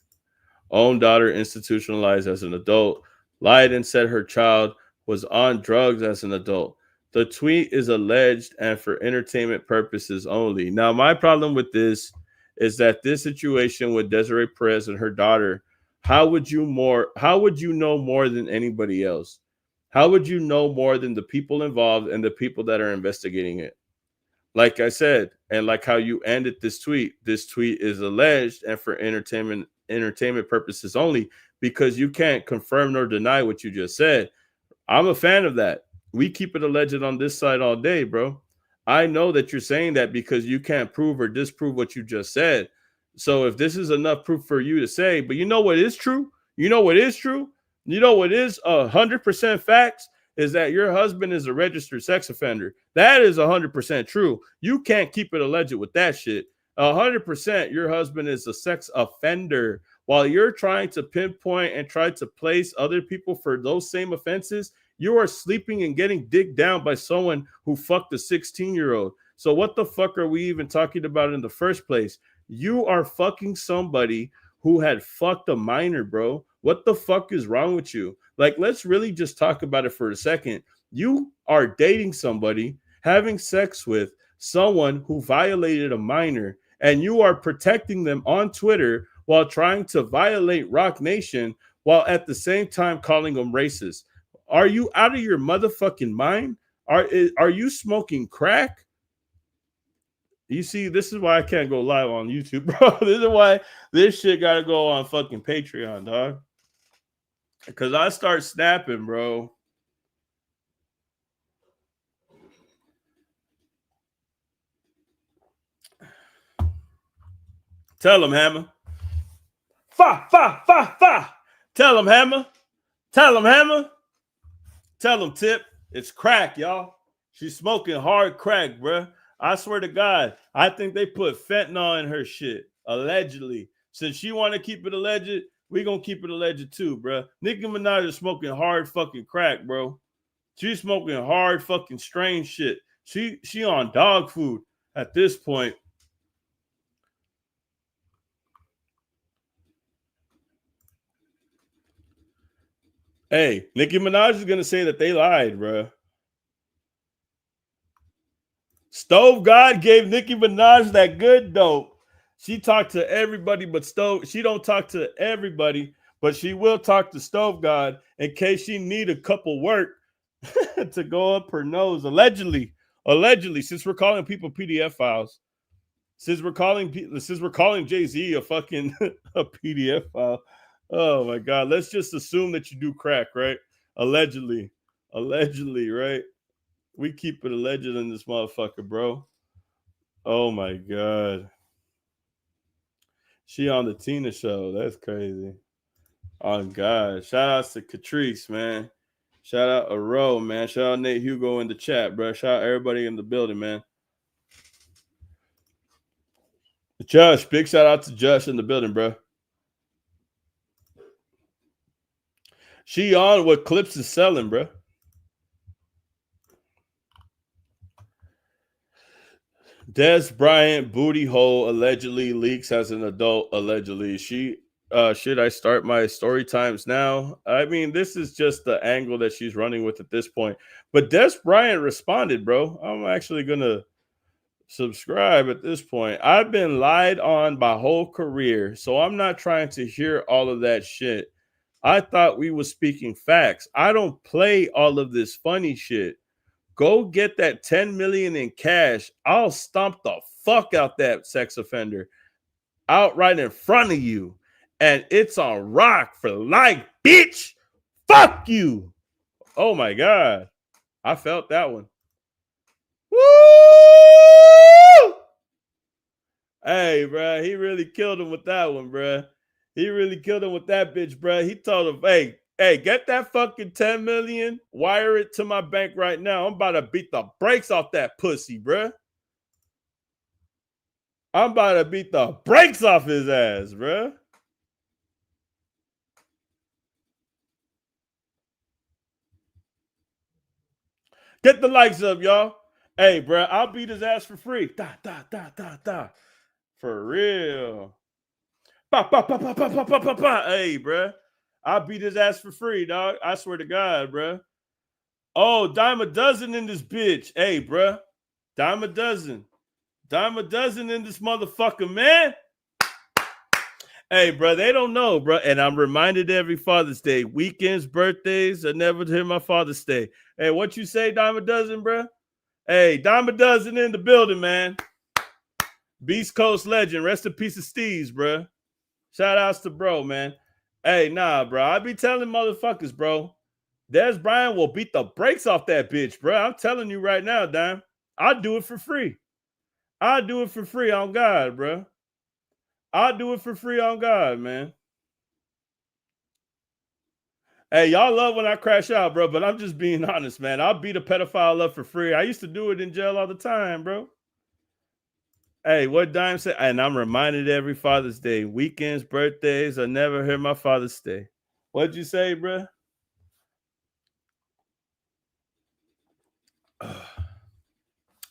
Own daughter institutionalized as an adult, lied and said her child was on drugs as an adult. The tweet is alleged and for entertainment purposes only. Now, my problem with this is that this situation with Desiree Perez and her daughter, how would you know more than anybody else? How would you know more than the people involved and the people that are investigating it? Like I said, and like how you ended this tweet is alleged and for entertainment purposes only, because you can't confirm nor deny what you just said. I'm a fan of that. We keep it alleged on this side all day, bro. I know that you're saying that because you can't prove or disprove what you just said. So if this is enough proof for you to say, but you know what is true? You know what is true? You know what is 100% facts? Is that your husband is a registered sex offender. That is 100% true. You can't keep it alleged with that shit. 100% your husband is a sex offender. While you're trying to pinpoint and try to place other people for those same offenses, you are sleeping and getting digged down by someone who fucked a 16-year-old. So what the fuck are we even talking about in the first place? You are fucking somebody who had fucked a minor, bro. What the fuck is wrong with you? Like, let's really just talk about it for a second. You are dating somebody, having sex with someone who violated a minor, and you are protecting them on Twitter while trying to violate Rock Nation while at the same time calling them racist. Are you out of your motherfucking mind? Are you smoking crack? You see, this is why I can't go live on YouTube, bro. This is why this shit got to go on fucking Patreon, dog. Because I start snapping, bro. Tell him, Hammer. Fa. Tell him, Hammer. Tell him, Hammer. Tell him, Tip. It's crack, y'all. She's smoking hard crack, bro. I swear to God, I think they put fentanyl in her shit, allegedly. Since she want to keep it alleged, we gonna keep it alleged too, bro. Nicki Minaj is smoking hard fucking crack, bro. She's smoking hard fucking strange shit. She on dog food at this point. Hey, Nicki Minaj is gonna say that they lied, bro. Stove God gave Nicki Minaj that good dope. She talked to everybody but Stove. She don't talk to everybody, but she will talk to Stove God in case she need a couple work. to go up her nose. Allegedly, since we're calling people PDF files, since we're calling Jay-Z a fucking a PDF file. Oh my God. Let's just assume that you do crack, right? Allegedly, right? We keep it alleged in this motherfucker, bro. Oh my God. She on the Tina show. That's crazy. Oh God. Shout outs to Catrice, man. Shout out Aro, man. Shout out Nate Hugo in the chat, bro. Shout out everybody in the building, man. Josh, big shout out to Josh in the building, bro. She on what Clips is selling, bro. Dez Bryant booty hole allegedly leaks as an adult. Allegedly, should I start my story times now? I mean, this is just the angle that she's running with at this point. But Dez Bryant responded, bro. I'm actually gonna subscribe at this point. I've been lied on my whole career, so I'm not trying to hear all of that shit. I thought we were speaking facts. I don't play all of this funny shit. Go get that 10 million in cash. I'll stomp the fuck out that sex offender out right in front of you. And it's on rock for life, bitch. Fuck you. Oh my God. I felt that one. Woo! Hey, bro, he really killed him with that one, bro. He really killed him with that bitch, bro. He told him, hey, get that fucking 10 million, wire it to my bank right now. I'm about to beat the brakes off that pussy, bro. I'm about to beat the brakes off his ass, bro. Get the likes up, y'all. Hey, bro, I'll beat his ass for free. For real. Hey, bro. I'll beat his ass for free, dog. I swear to God, bro. Oh, dime a dozen in this bitch. Hey, bro. Dime a dozen. Dime a dozen in this motherfucker, man. Hey, bro, they don't know, bro. And I'm reminded every Father's Day. Weekends, birthdays, I never hear my Father's Day. Hey, what you say, dime a dozen, bro? Hey, dime a dozen in the building, man. Beast Coast legend. Rest in peace of Steve's, bro. Shout outs to bro, man. Hey, nah, bro. I be telling motherfuckers, bro. Dez Bryant will beat the brakes off that bitch, bro. I'm telling you right now, Dime. I'll do it for free. I'll do it for free on God, bro. I'll do it for free on God, man. Hey, y'all love when I crash out, bro, but I'm just being honest, man. I'll beat a pedophile up for free. I used to do it in jail all the time, bro. Hey, what Dime said, and I'm reminded every Father's Day, weekends, birthdays, I never heard my Father's Day. What'd you say, bro?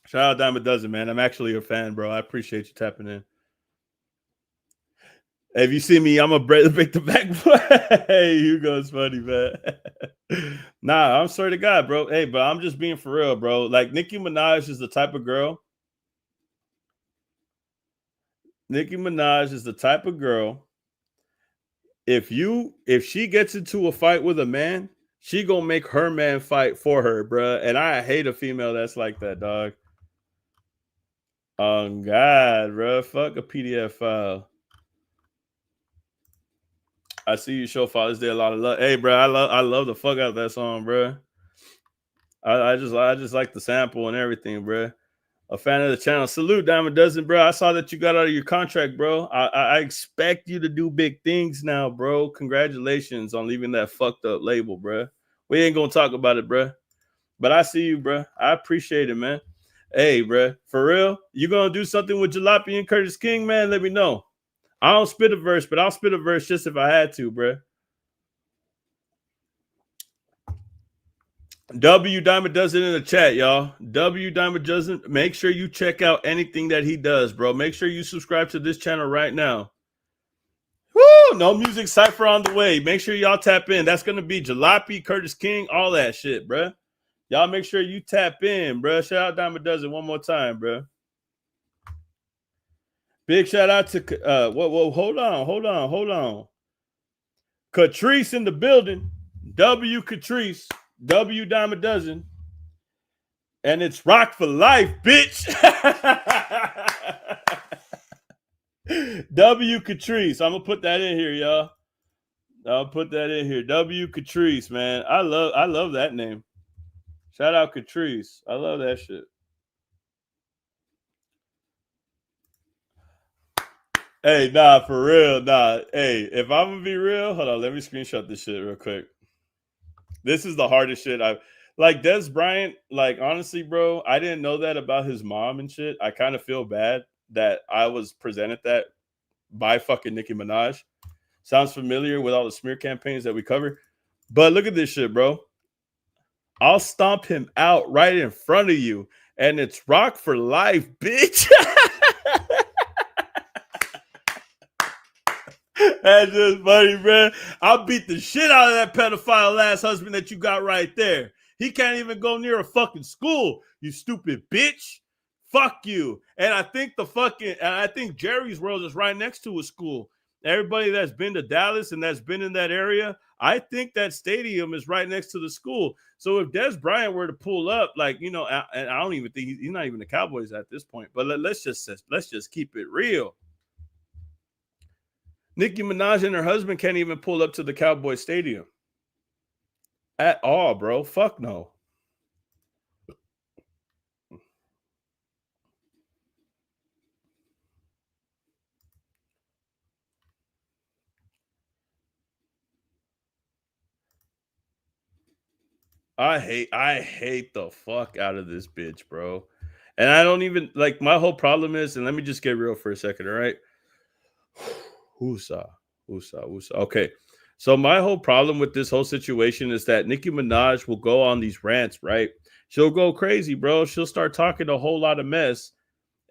Shout out Dime a Dozen, man. I'm actually a fan, bro. I appreciate you tapping in. Hey, if you see me, I'm a break the back. Hey, Hugo's funny, man. Nah, I'm sorry to God, bro. Hey, but I'm just being for real, bro. Like Nicki Minaj is the type of girl. Nicki Minaj is the type of girl. If she gets into a fight with a man, she gonna make her man fight for her, bro. And I hate a female that's like that, dog. Oh God, bro. Fuck a PDF file. I see you show Father's Day a lot of love. Hey, bro, I love the fuck out of that song, bro. I just like the sample and everything, bro. A fan of the channel. Salute, Diamond Dozen, bro. I saw that you got out of your contract, bro. I expect you to do big things now, bro. Congratulations on leaving that fucked up label, bro. We ain't gonna talk about it, bro. But I see you, bro. I appreciate it, man. Hey, bro, for real, you gonna do something with Jalopy and Curtis King, man? Let me know. I don't spit a verse, but I'll spit a verse just if I had to, bro. W Diamond does it in the chat, y'all. W Diamond doesn't. Make sure you check out anything that he does, bro. Make sure you subscribe to this channel right now. Woo! No music cipher on the way. Make sure y'all tap in. That's gonna be Jalopy, Curtis King, all that shit, bro. Y'all make sure you tap in, bro. Shout out Diamond does it one more time, bro. Big shout out to whoa, hold on. Catrice in the building. W Catrice. W dime a dozen. And it's rock for life, bitch. W Catrice. I'm gonna put that in here, y'all. I'll put that in here. W Catrice, man. I love that name. Shout out Catrice. I love that shit. Hey, nah, for real, nah. Hey, if I'm gonna be real, hold on, let me screenshot this shit real quick. This is the hardest shit I've like Dez Bryant, like honestly, bro, I didn't know that about his mom and shit. I kind of feel bad that I was presented that by fucking Nicki Minaj. Sounds familiar with all the smear campaigns that we cover. But look at this shit, bro. I'll stomp him out right in front of you. And it's rock for life, bitch. That's just funny, man. I'll beat the shit out of that pedophile ass husband that you got right there. He can't even go near a fucking school, you stupid bitch. Fuck you. And I think Jerry's World is right next to a school. Everybody that's been to Dallas and that's been in that area, I think that stadium is right next to the school. So if Dez Bryant were to pull up, like, you know, and I don't even think he's not even the Cowboys at this point, but let's just keep it real. Nicki Minaj and her husband can't even pull up to the Cowboy Stadium at all, bro. Fuck no. I hate the fuck out of this bitch, bro. And I don't even like my whole problem is, and let me just get real for a second, all right? Woosah. Okay. So my whole problem with this whole situation is that Nicki Minaj will go on these rants, right? She'll go crazy, bro. She'll start talking a whole lot of mess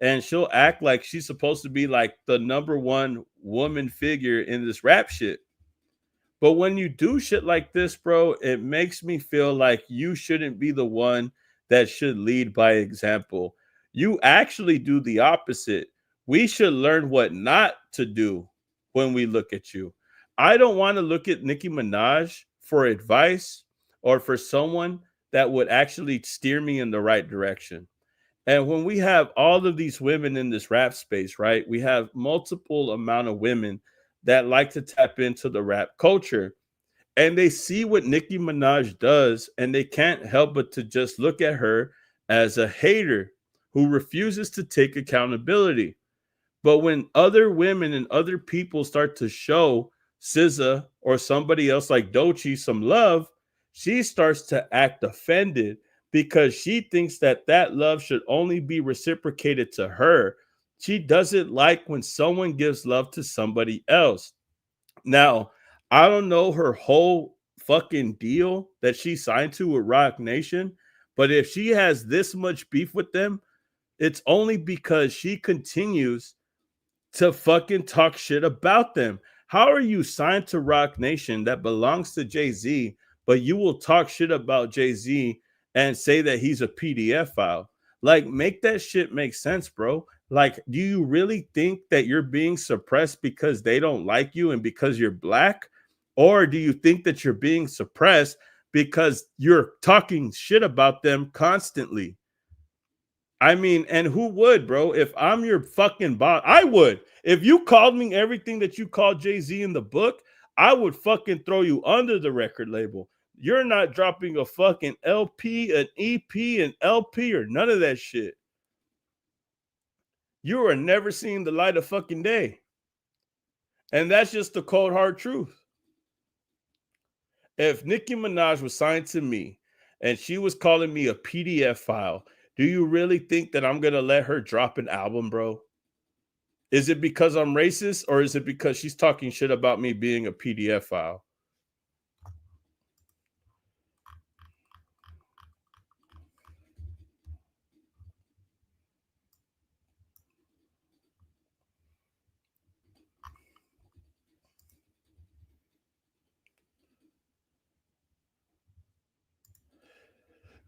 and she'll act like she's supposed to be like the number one woman figure in this rap shit. But when you do shit like this, bro, it makes me feel like you shouldn't be the one that should lead by example. You actually do the opposite. We should learn what not to do when we look at you. I don't want to look at Nicki Minaj for advice or for someone that would actually steer me in the right direction. And when we have all of these women in this rap space, right, we have multiple amount of women that like to tap into the rap culture and they see what Nicki Minaj does and they can't help but to just look at her as a hater who refuses to take accountability. But when other women and other people start to show SZA or somebody else like Doechii some love, she starts to act offended because she thinks that that love should only be reciprocated to her. She doesn't like when someone gives love to somebody else. Now, I don't know her whole fucking deal that she signed to with Roc Nation, but if she has this much beef with them, it's only because she continues to fucking talk shit about them. How are you signed to Roc Nation that belongs to Jay-Z, but you will talk shit about Jay-Z and say that he's a PDF file? Like, make that shit make sense, bro. Like, do you really think that you're being suppressed because they don't like you and because you're black? Or do you think that you're being suppressed because you're talking shit about them constantly? I mean, and who would, bro? If I'm your fucking boss, I would. If you called me everything that you called Jay-Z in the book, I would fucking throw you under the record label. You're not dropping a fucking LP, an EP, an LP, or none of that shit. You are never seeing the light of fucking day. And that's just the cold, hard truth. If Nicki Minaj was signed to me and she was calling me a PDF file, do you really think that I'm going to let her drop an album, bro? Is it because I'm racist or is it because she's talking shit about me being a PDF file?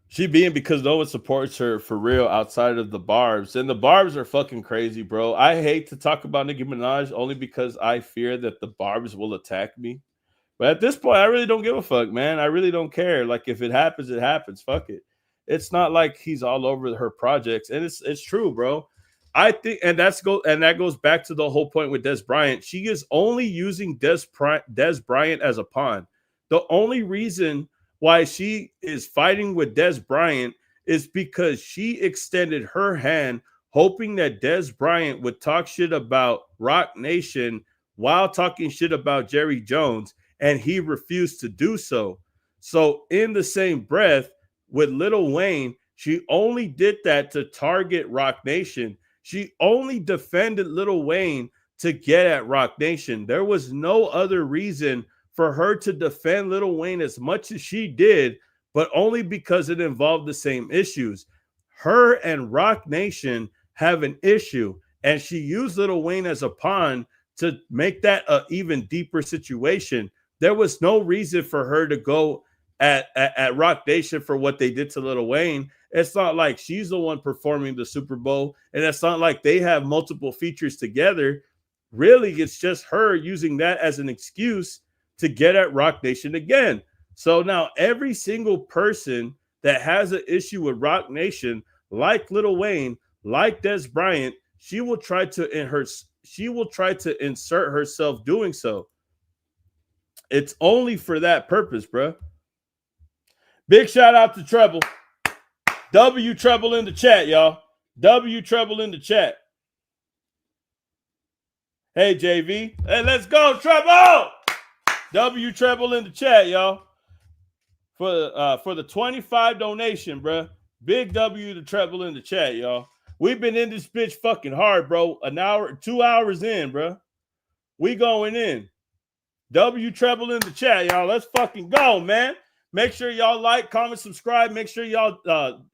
She being because no one supports her for real outside of the Barbs. And the Barbs are fucking crazy, bro. I hate to talk about Nicki Minaj only because I fear that the Barbs will attack me. But at this point, I really don't give a fuck, man. I really don't care. Like, if it happens, it happens. Fuck it. It's not like he's all over her projects, and it's true, bro. I think, and that goes back to the whole point with Dez Bryant. She is only using Dez Bryant as a pawn. The only reason why she is fighting with Dez Bryant is because she extended her hand, hoping that Dez Bryant would talk shit about Rock Nation while talking shit about Jerry Jones, and he refused to do so. So in the same breath, with Lil Wayne, she only did that to target Rock Nation. She only defended Lil Wayne to get at Rock Nation. There was no other reason for her to defend Lil Wayne as much as she did, but only because it involved the same issues. Her and Rock Nation have an issue, and she used Lil Wayne as a pawn to make that an even deeper situation. There was no reason for her to go at Rock Nation for what they did to Lil Wayne. It's not like she's the one performing the Super Bowl, and it's not like they have multiple features together. Really, it's just her using that as an excuse to get at Rock Nation again. So now every single person that has an issue with Rock Nation, like Lil Wayne, like Dez Bryant, she will try to insert herself doing so. It's only for that purpose, bro. Big shout out to Treble. W Treble in the chat, y'all. W Treble in the chat. Hey, JV. Hey, let's go, Treble. W Treble in the chat, y'all. For the 25 donation, bro. Big W to Treble in the chat, y'all. We've been in this bitch fucking hard, bro. An hour, 2 hours in, bro. We going in. W Treble in the chat, y'all. Let's fucking go, man. Make sure y'all like, comment, subscribe. Make sure y'all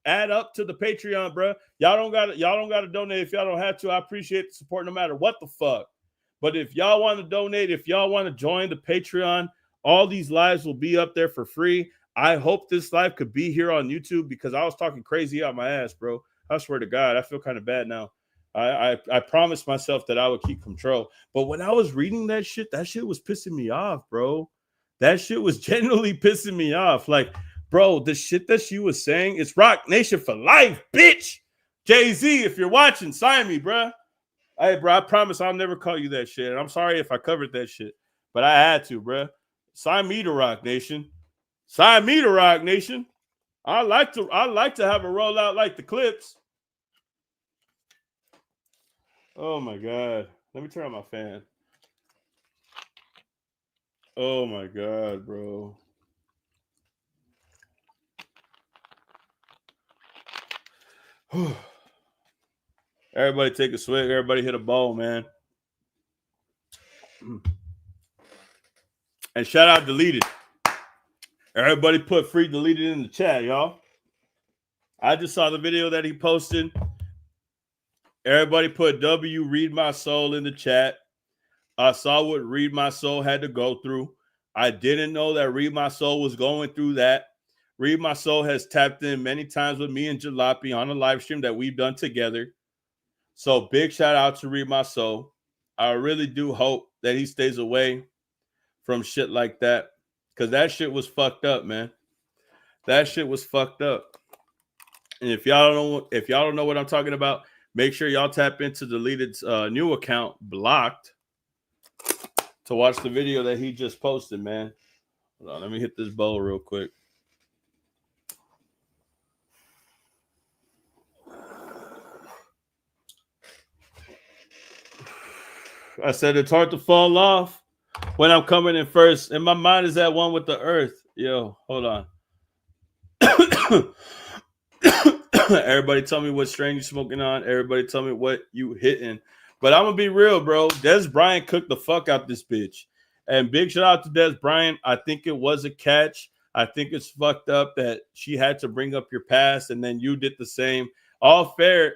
add up to the Patreon, bro. Y'all don't gotta donate if y'all don't have to. I appreciate the support no matter what the fuck. But if y'all want to donate, if y'all want to join the Patreon, all these lives will be up there for free. I hope this live could be here on YouTube because I was talking crazy out my ass, bro. I swear to God, I feel kind of bad now. I promised myself that I would keep control. But when I was reading that shit was pissing me off, bro. That shit was genuinely pissing me off. Like, bro, the shit that she was saying, it's Rock Nation for life, bitch. Jay-Z, if you're watching, sign me, bro. Hey, bro, I promise I'll never call you that shit. And I'm sorry if I covered that shit, but I had to, bro. Sign me to Rock Nation. Sign me to Rock Nation. I like to have a rollout like the Clips. Oh my God. Let me turn on my fan. Oh my God, bro. Everybody take a swig. Everybody hit a ball, man. And shout out Deleted. Everybody put free Deleted in the chat, y'all. I just saw the video that he posted. Everybody put W Read My Soul in the chat. I saw what Read My Soul had to go through. I didn't know that Read My Soul was going through that. Read My Soul has tapped in many times with me and Jalopy on a live stream that we've done together. So big shout out to Read My Soul. I really do hope that he stays away from shit like that because that shit was fucked up, man. That shit was fucked up. And if y'all don't know what I'm talking about, make sure y'all tap into Deleted's new account, Blocked, to watch the video that he just posted, man. Hold on, let me hit this bowl real quick. I said it's hard to fall off when I'm coming in first, and my mind is at one with the earth. Yo, hold on. Everybody tell me what strain you smoking on. Everybody tell me what you hitting. But I'm going to be real, bro. Dez Bryant cooked the fuck out this bitch. And big shout out to Dez Bryant. I think it was a catch. I think it's fucked up that she had to bring up your past and then you did the same. All fair,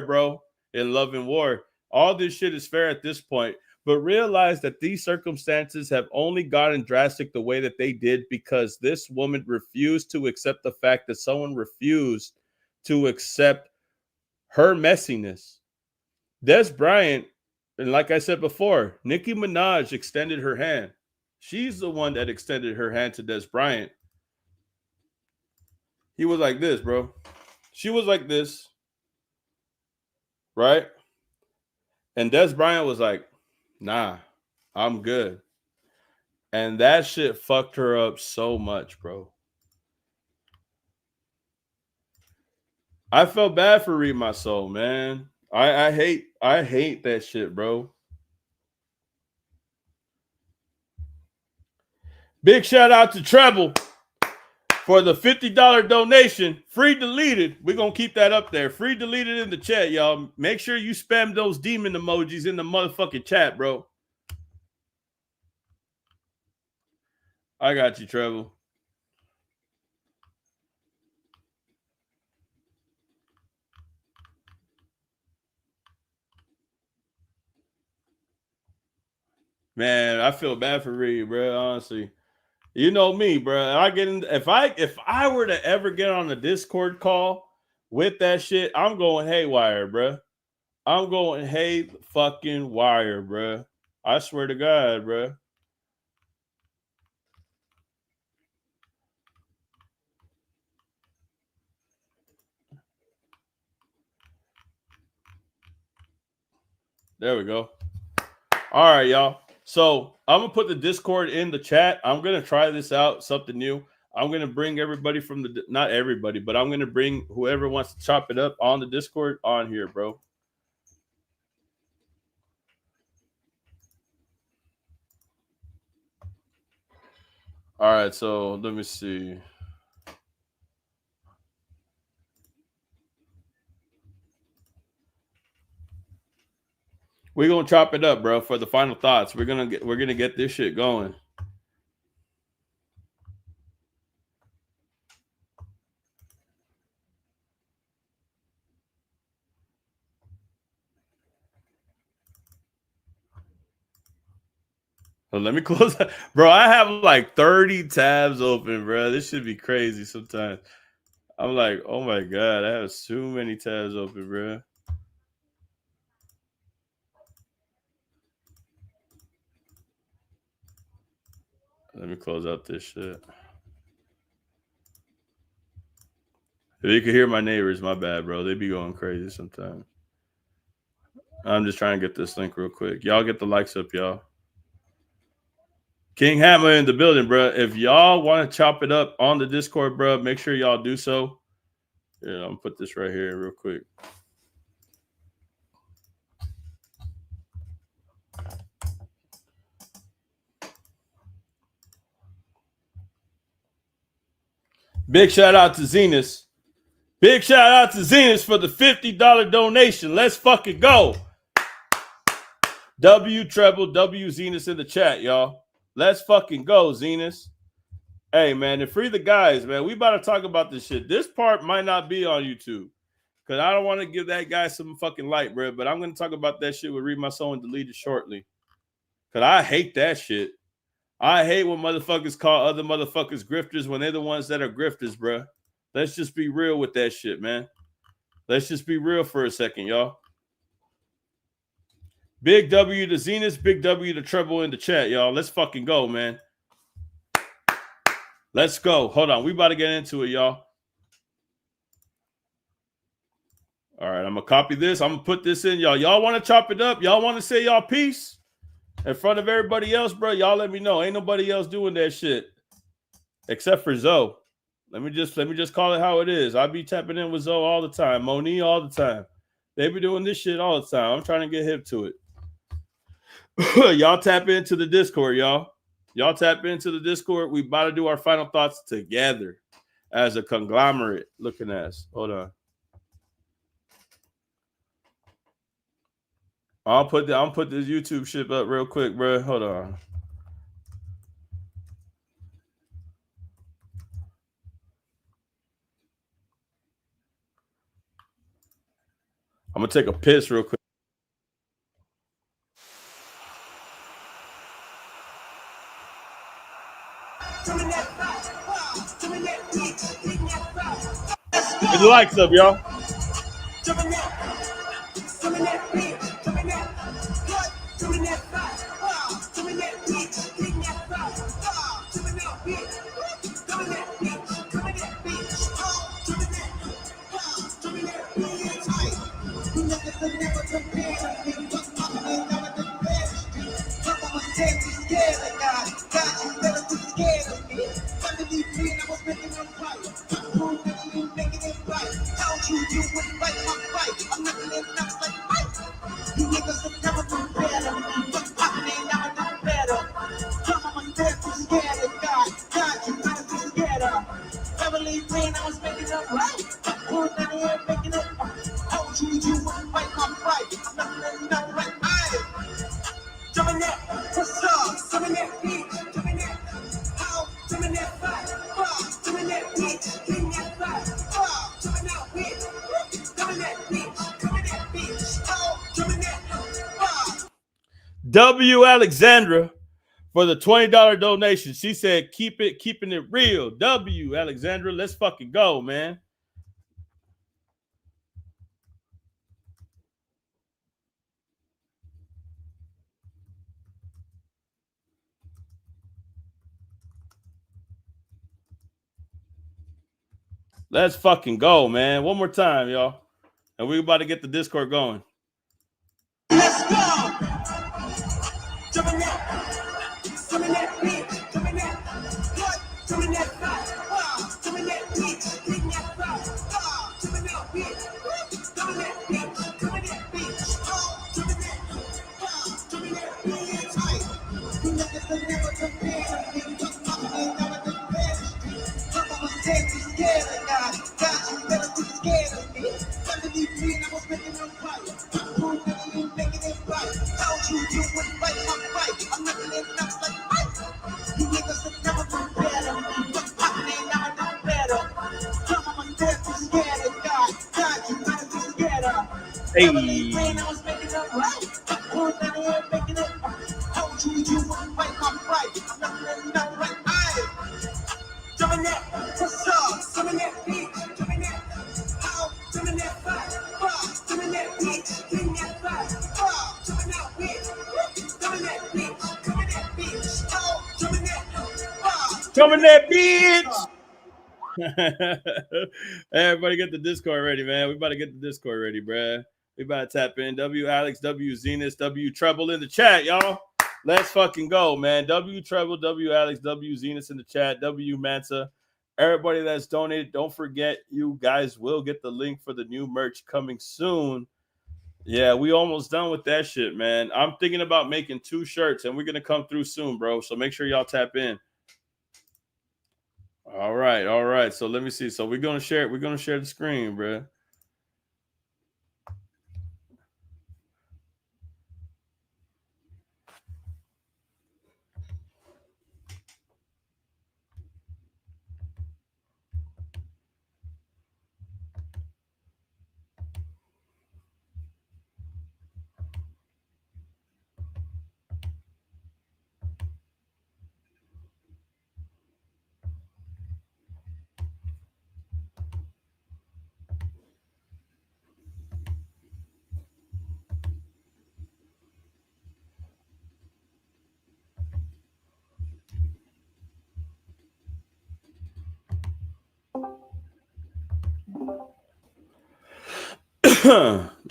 bro, in love and war. All this shit is fair at this point. But realize that these circumstances have only gotten drastic the way that they did because this woman refused to accept the fact that someone refused to accept her messiness. Dez Bryant, and like I said before, Nicki Minaj extended her hand. She's the one that extended her hand to Dez Bryant. He was like this, bro. She was like this, right? And Dez Bryant was like, nah, I'm good. And that shit fucked her up so much, bro. I felt bad for Read My Soul, man. I hate that shit, bro. Big shout out to Treble for the $50 donation. Free deleted. We're going to keep that up there. Free deleted in the chat, y'all. Make sure you spam those demon emojis in the motherfucking chat, bro. I got you, Treble. Man, I feel bad for Reed, bro. Honestly, you know me, bro. I get in, if I were to ever get on a Discord call with that shit, I'm going haywire, bro. I'm going hey fucking wire, bro. I swear to God, bro. There we go. All right, y'all. So I'm gonna put the Discord in the chat. I'm gonna try this out, something new. I'm gonna bring everybody from the not everybody, but I'm gonna bring whoever wants to chop it up on the Discord on here, bro. All right, so let me see. We're gonna chop it up, bro, for the final thoughts. We're gonna get this shit going. So let me close that. Bro, I have like 30 tabs open, bro. This should be crazy sometimes. I'm like, oh my God, I have so many tabs open, bro. Let me close out this shit. If you can hear my neighbors, my bad, bro. They be going crazy sometimes. I'm just trying to get this link real quick. Y'all get the likes up, y'all. King Hammer in the building, bro. If y'all want to chop it up on the Discord, bro, make sure y'all do so. Yeah, I'm gonna put this right here real quick. Big shout out to Zenus. Big shout out to Zenus for the $50 donation. Let's fucking go. W treble W Zenus in the chat, y'all. Let's fucking go, Zenus. Hey, man, and free the guys, man. We about to talk about this shit. This part might not be on YouTube because I don't want to give that guy some fucking light, bro. But I'm going to talk about that shit with Read My Soul and Delete It shortly because I hate that shit. I hate when motherfuckers call other motherfuckers grifters when they're the ones that are grifters, bro. Let's just be real with that shit, man. Let's just be real for a second, y'all. Big W to Zenus, big W to Treble in the chat, y'all. Let's fucking go, man. Let's go. Hold on. We about to get into it, y'all. All right, I'm going to copy this. I'm going to put this in, y'all. Y'all want to chop it up? Y'all want to say y'all peace? In front of everybody else, bro, y'all let me know. Ain't nobody else doing that shit except for Zoe. Let me just call it how it is. I be tapping in with Zoe all the time, Monique all the time. They be doing this shit all the time. I'm trying to get hip to it. Y'all tap into the Discord, y'all. Y'all tap into the Discord. We about to do our final thoughts together as a conglomerate looking ass. Hold on. I'll put this YouTube shit up real quick, bro. Hold on. I'm gonna take a piss real quick. Get the likes up, y'all. compare to me. What's popping in never compared to me. My mama said be scared of God. God, you better be scared of me. Family free and I was making them right. I proved that you making it right. Told you you would fight my fight. I'm making it up like fight. You niggas will never compare to me. What's popping in never compared to me. My mama said be scared of God. God, you better be scared of. Family free and I was making them right. I proved that you ain't making it up. Told you you would fight my fight. I'm making it up like I. Jumping that, what's up? Jumping that beat, jumping that, how? Jumping that fight, jumping that beat, jumping that fight, jumping that beat, jumping that beat, jumping that beat, how? Jumping that fight. W. Alexandra for the $20 donation. She said, keeping it real. W. Alexandra, let's fucking go, man. Let's fucking go, man. One more time, y'all. And we're about to get the Discord going. Let's go. Jumping that beat, jumping that what? Jumping that fight, jumping that beat, jumping that fight, jumping that beat, jumping that beat, jumping that beat, jumping that beat, tight. You niggas will never compare to me. What's poppin' ain't never compare to me. My mama said be scared of God. God, you better be scared of me. Family free and I was making them fight. I proved that you ain't making it right. Told you you would fight my fight. I'm making it up like fight. You niggas will never compare to me. What's poppin' ain't never compare to me. My mama said be scared of God. God, you better be scared of. Family free and I was making them right. I proved that you ain't making it up. Told you you would fight my fight. I'm making it up like I. Jumping that, what's up? Jumping that beat, jumping that, how? Jumping that fight, jumping that beat, jumping that fight, jumping that beat, jumping that beat, jumping that beat, how? Jumping that, Coming that bitch. Everybody get the Discord ready, man. We about to get the Discord ready, bruh. We about to tap in. W Alex, W Zenus, W Treble in the chat, y'all. Let's fucking go, man. W Treble, W Alex, W Zenus in the chat, W Mansa. Everybody that's donated, don't forget, you guys will get the link for the new merch coming soon. Yeah, we almost done with that shit, man. I'm thinking about making 2 shirts, and we're gonna come through soon, bro. So make sure y'all tap in. All right. So let me see. So we're gonna share the screen, bro.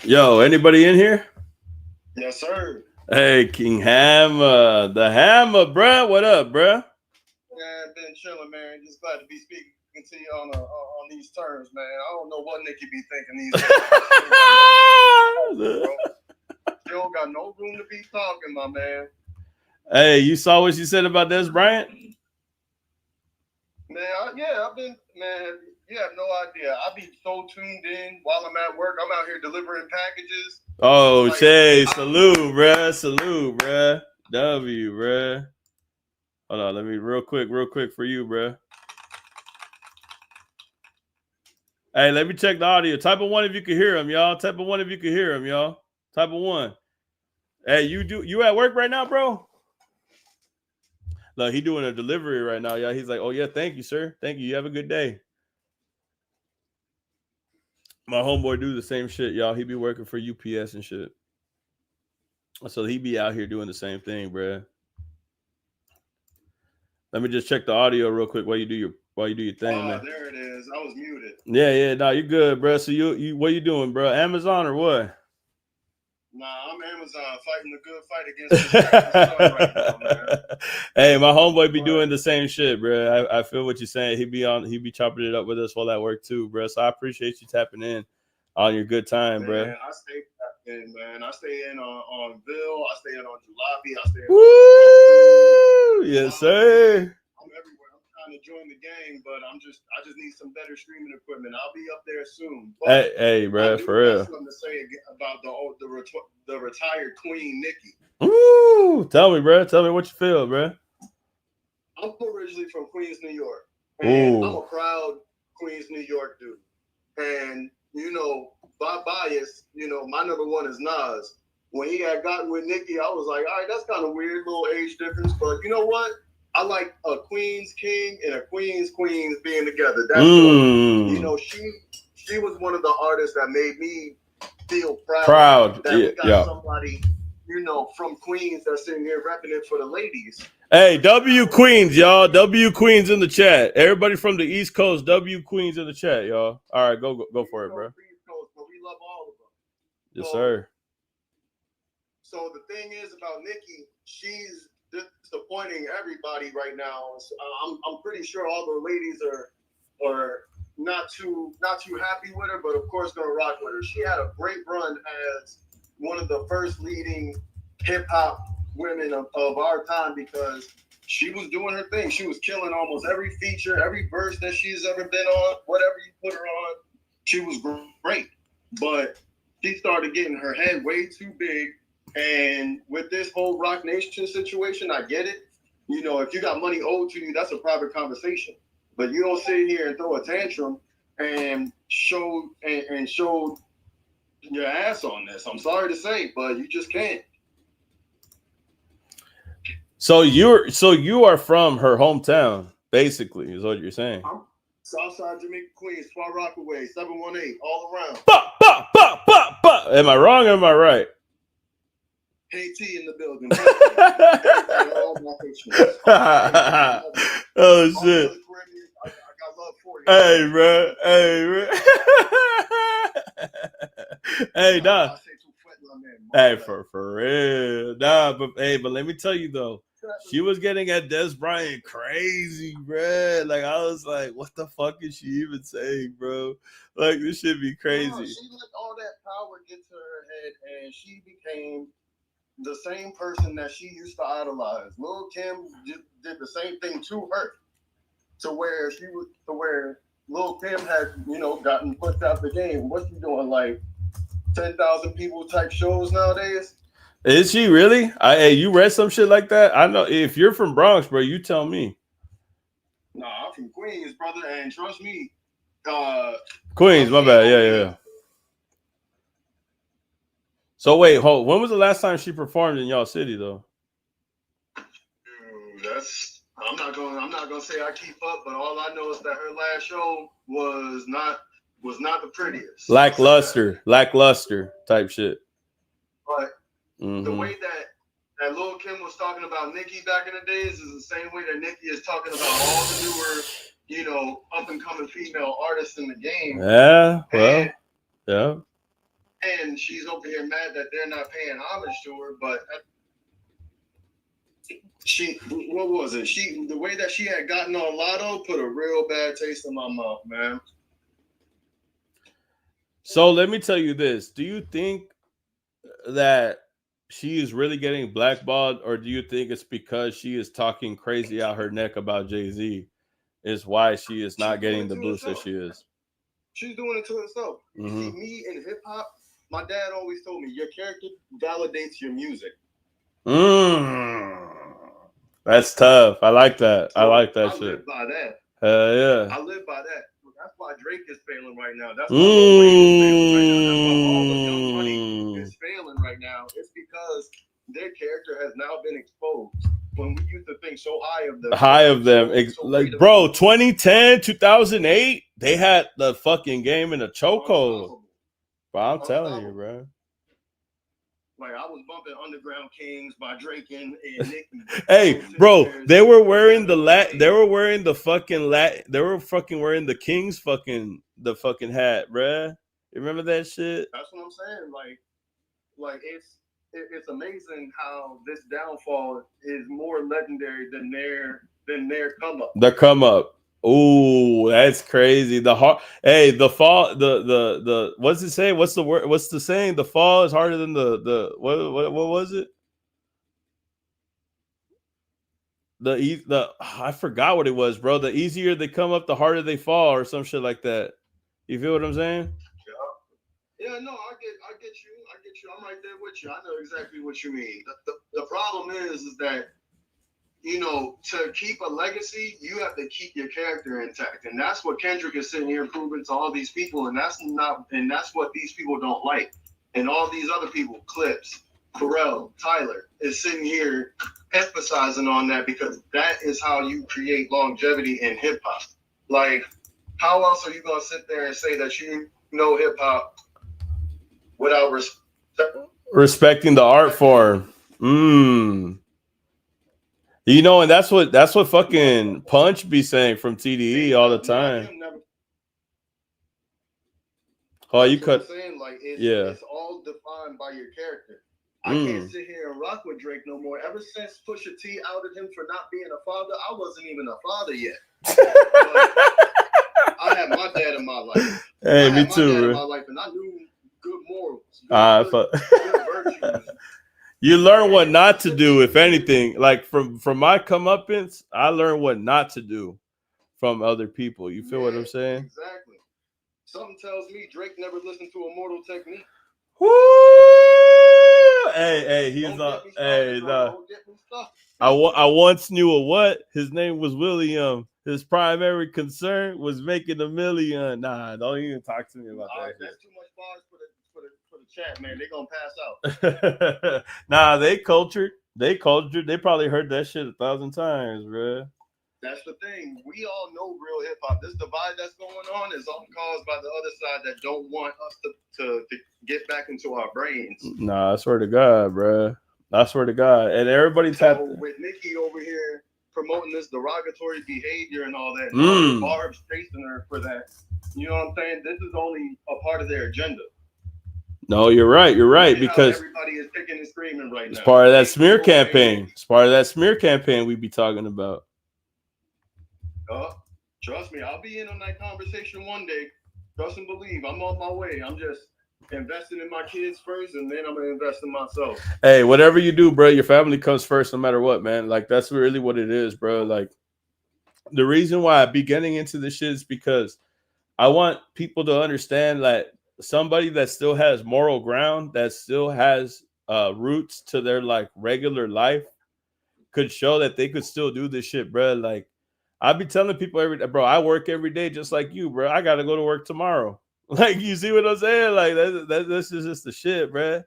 Yo, anybody in here? Yes, sir. Hey, King Hammer, the Hammer, bruh. What up, bruh? Man, been chilling, man. Just glad to be speaking to you on these terms, man. I don't know what Nicki be thinking these days. You don't got no room to be talking, my man. Hey, you saw what she said about Dez Bryant? Man, I've been, man, you have no idea. I be so tuned in while I'm at work. I'm out here delivering packages. Oh, Like, Shay, salute, bruh. W, bruh. Hold on, let me real quick for you, bruh. Hey, let me check the audio. Type of 1 if you can hear him, y'all. Type of 1 if you can hear him, y'all. Type of 1. Hey, you at work right now, bro? Look, he doing a delivery right now, y'all. He's like, oh yeah, thank you, sir. Thank you. You have a good day. My homeboy do the same shit, y'all. He be working for UPS and shit. So he be out here doing the same thing, bruh. Let me just check the audio real quick while you do your thing, man. There it is. I was muted. Yeah, no, you're good, bro. So you what you doing, bro? Amazon or what? Nah, I'm Amazon fighting the good fight against this sun right now, man. Hey, my homeboy be doing the same shit, bro. I feel what you're saying. He be chopping it up with us while at work too, bro. So I appreciate you tapping in on your good time, Man, bro. I stay tapped in, man. I stay in on Ville. I stay in on Jalopy. I stay in Woo! Yes, sir. I'm everywhere. I'm trying to join the gang, but I just need some better streaming equipment. I'll be up there soon. But Hey, bro, for real. Something to say about the retired Queen Nicki. Woo! Tell me, bro. Tell me what you feel, bro. I'm originally from Queens, New York, and I'm a proud Queens, New York dude. And you know, by bias, you know, my number one is Nas. When he had gotten with Nicki, I was like, all right, that's kind of weird, little age difference. But you know what? I like a Queen's King and a Queen's Queens being together. That's you know, she was one of the artists that made me feel proud that we got somebody, you know, from Queens that's sitting here repping it for the ladies. Hey, W Queens, y'all. W Queens in the chat. Everybody from the East Coast, W Queens in the chat, y'all. All right, go for it, bro. East Coast, but we love all of them. Yes, sir. So the thing is about Nicki, she's disappointing everybody right now. I'm pretty sure all the ladies are not too happy with her, but of course gonna rock with her. She had a great run as one of the first leading hip hop women of our time because she was doing her thing. She was killing almost every feature, every verse that she's ever been on, whatever you put her on, she was great. But she started getting her head way too big. And with this whole Rock Nation situation, I get it. You know, if you got money owed to you, that's a private conversation. But you don't sit here and throw a tantrum and show your ass on this. I'm sorry to say, but you just can't. So you are from her hometown, basically, is what you're saying. I'm Southside Jamaica, Queens, Far Rockaway, 718, all around. Am I wrong or am I right? KT in the building. Oh shit! I got love for you. Hey, bro. Hey, nah. Hey, for real. Nah, but let me tell you though, she was getting at Dez Bryant crazy, bro. Like I was like, what the fuck is she even saying, bro? Like this should be crazy. No, she let all that power get to her head, and she became the same person that she used to idolize. Lil' Kim did the same thing to her, to where Lil' Kim had, you know, gotten pushed out the game. What's she doing, like 10,000 people type shows nowadays? Is she really? Hey, you read some shit like that? I know. If you're from Bronx, bro, you tell me. Nah, I'm from Queens, brother, and trust me. Queens, my bad. Yeah. So wait, when was the last time she performed in y'all city though? I'm not gonna say I keep up, but all I know is that her last show was not the prettiest. Lackluster type shit. But the way that Lil' Kim was talking about Nicki back in the days is the same way that Nicki is talking about all the newer, you know, up and coming female artists in the game. Yeah, well, yeah. And she's over here mad that they're not paying homage to her, but what was it? The way that she had gotten on Lotto put a real bad taste in my mouth, man. So let me tell you this. Do you think that she is really getting blackballed, or do you think it's because she is talking crazy out her neck about Jay-Z is why she is not getting the boost that she is? She's doing it to herself. You see, me in hip-hop, my dad always told me, your character validates your music. That's tough. I like that. I like that shit. I live by that. Yeah. I live by that. That's why Drake is failing right now. That's why Lil Wayne is failing right now. That's why all the young money is failing right now. It's because their character has now been exposed. When we used to think so high of them. Like, bro, 2010, 2008, they had the fucking game in a chokehold. But I'm telling you, bro. Like I was bumping Underground Kings by Drake and Nicki. Hey, bro, they were wearing the Kings fucking hat, bruh. You remember that shit? That's what I'm saying. Like Like it's amazing how this downfall is more legendary than their come up. The come up. Ooh, that's crazy. The fall. The what's it say? What's the word? What's the saying? The fall is harder than the what was it? The I forgot what it was, bro. The easier they come up, the harder they fall, or some shit like that. You feel what I'm saying? Yeah, no, I get you. I'm right there with you. I know exactly what you mean. The problem is that, you know, to keep a legacy, you have to keep your character intact, and that's what Kendrick is sitting here proving to all these people, and that's what these people don't like, and all these other people, Clips, Pharrell, Tyler, is sitting here emphasizing on that because that is how you create longevity in hip hop. Like, how else are you gonna sit there and say that you know hip hop without respecting the art form? You know, and that's what fucking Punch be saying from TDE all the time. Oh, you cut. Saying, like, it's all defined by your character. I can't sit here and rock with Drake no more. Ever since Pusha T outed him for not being a father, I wasn't even a father yet. I had my dad in my life. Hey, me too, bro. In my life, and I knew good morals, good virtues. You learn what not to do, if anything. Like from my comeuppance, I learned what not to do from other people. You feel what I'm saying? Exactly. Something tells me Drake never listened to Immortal Technique. Woo! Hey, he's not. Hey, no. I once knew a what? His name was William. His primary concern was making $1 million. Nah, don't even talk to me about that. That's too much bars for the chat, man. They're gonna pass out. Nah, they cultured. They probably heard that shit 1,000 times, bro. That's the thing. We all know real hip hop. This divide that's going on is all caused by the other side that don't want us to get back into our brains. Nah, I swear to God, bro. I swear to God. And everybody's happy. With Nicki over here promoting this derogatory behavior and all that, Barb's chasing her for that. You know what I'm saying? This is only a part of their agenda. No, you're right. You're right. Because everybody is kicking and screaming right now. It's part of that smear campaign. It's part of that smear campaign we be talking about. Trust me, I'll be in on that conversation one day. Trust and believe. I'm on my way. I'm just investing in my kids first, and then I'm gonna invest in myself. Hey, whatever you do, bro, your family comes first, no matter what, man. Like that's really what it is, bro. Like the reason why I be getting into this shit is because I want people to understand that somebody that still has moral ground, that still has roots to their like regular life, could show that they could still do this shit, bro. Like I be telling people every day, bro, I work every day just like you, bro. I gotta go to work tomorrow. Like, you see what I'm saying? Like that's just the shit, bro.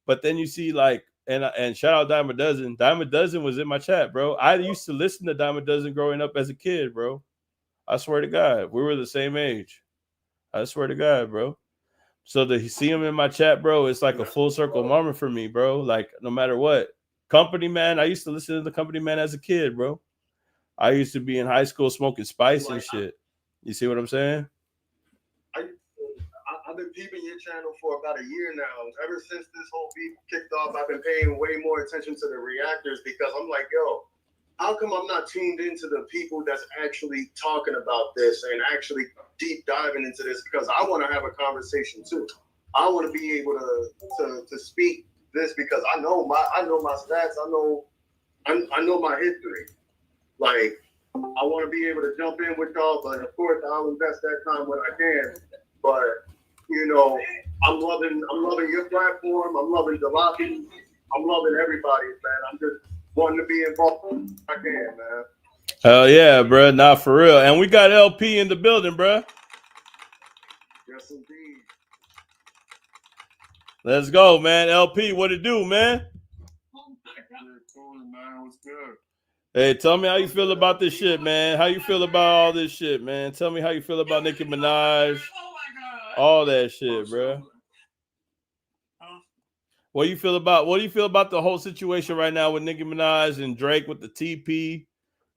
But then you see like, and shout out Dime a Dozen. Dime a Dozen was in my chat, bro. I used to listen to Dime a Dozen growing up as a kid, bro. I swear to God, we were the same age. I swear to God, bro. So to see him in my chat, bro, it's like a full circle moment for me, bro. Like no matter what. Company Man, I used to listen to the Company Man as a kid, bro. I used to be in high school smoking spice and shit. You see what I'm saying? I've been peeping your channel for about a year now. Ever since this whole beef kicked off, I've been paying way more attention to the reactors because I'm like, yo, how come I'm not tuned into the people that's actually talking about this and actually deep diving into this? Because I want to have a conversation too. I want to be able to speak this because I know my stats. I know my history. Like, I want to be able to jump in with y'all, but of course I'll invest that time when I can. But you know, I'm loving your platform. I'm loving Jalopy. I'm loving everybody, man. I'm just wanting to be involved. I can, man. Hell yeah, bro. Nah, for real. And we got LP in the building, bro. Yes, indeed. Let's go, man. LP, what it do, man? Man, what's good? Hey, tell me how you feel about this shit, man. How you feel about all this shit, man? Tell me how you feel about Nicki Minaj. All that shit, bro. What do you feel about the whole situation right now with Nicki Minaj and Drake with the TP?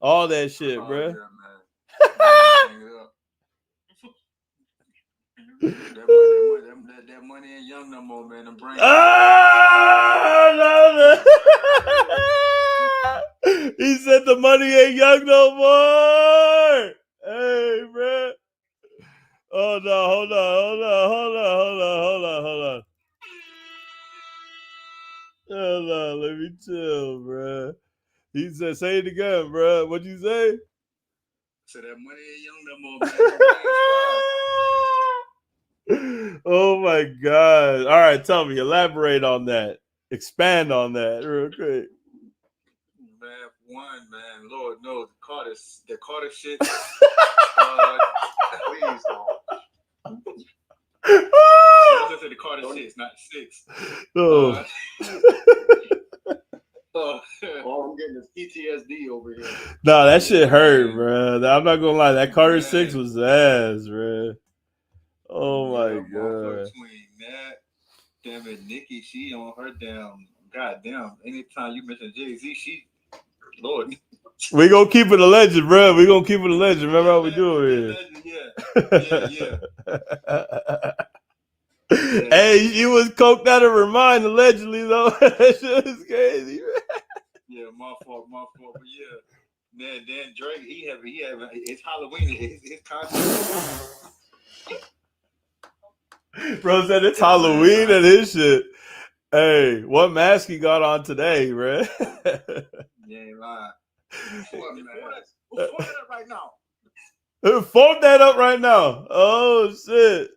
All that shit, bro. Yeah, that That money ain't young no more, man. I'm bringing. No. He said the money ain't young no more. Hey, bro. Oh no, hold on. Let me chill, bro. He said, say it again, bro. What'd you say? So that money ain't young no more, man. Oh my God. All right, tell me, elaborate on that. Expand on that real quick. Man, one, man, Lord knows the Carter shit. Please don't. I said the Carter shit, it's not 6. Oh. I'm getting this PTSD over here. Nah, that shit hurt, bro. I'm not gonna lie. That Carter 6 was ass, bro. Oh my God. Between that, damn it, Nicki, she on her damn. Goddamn. Anytime you mention Jay-Z, she, Lord. We gonna keep it a legend, bro. We gonna keep it a legend. Remember how we do it here. Yeah. Hey, you was coked out of her mind allegedly though. That shit is crazy. Yeah, my fault. But yeah, then Drake, he have it's Halloween. His concert. Bro said it's Halloween and his shit. Hey, what mask he got on today, bro? You ain't lying. Who's that right now? Fold that up right now. Oh shit.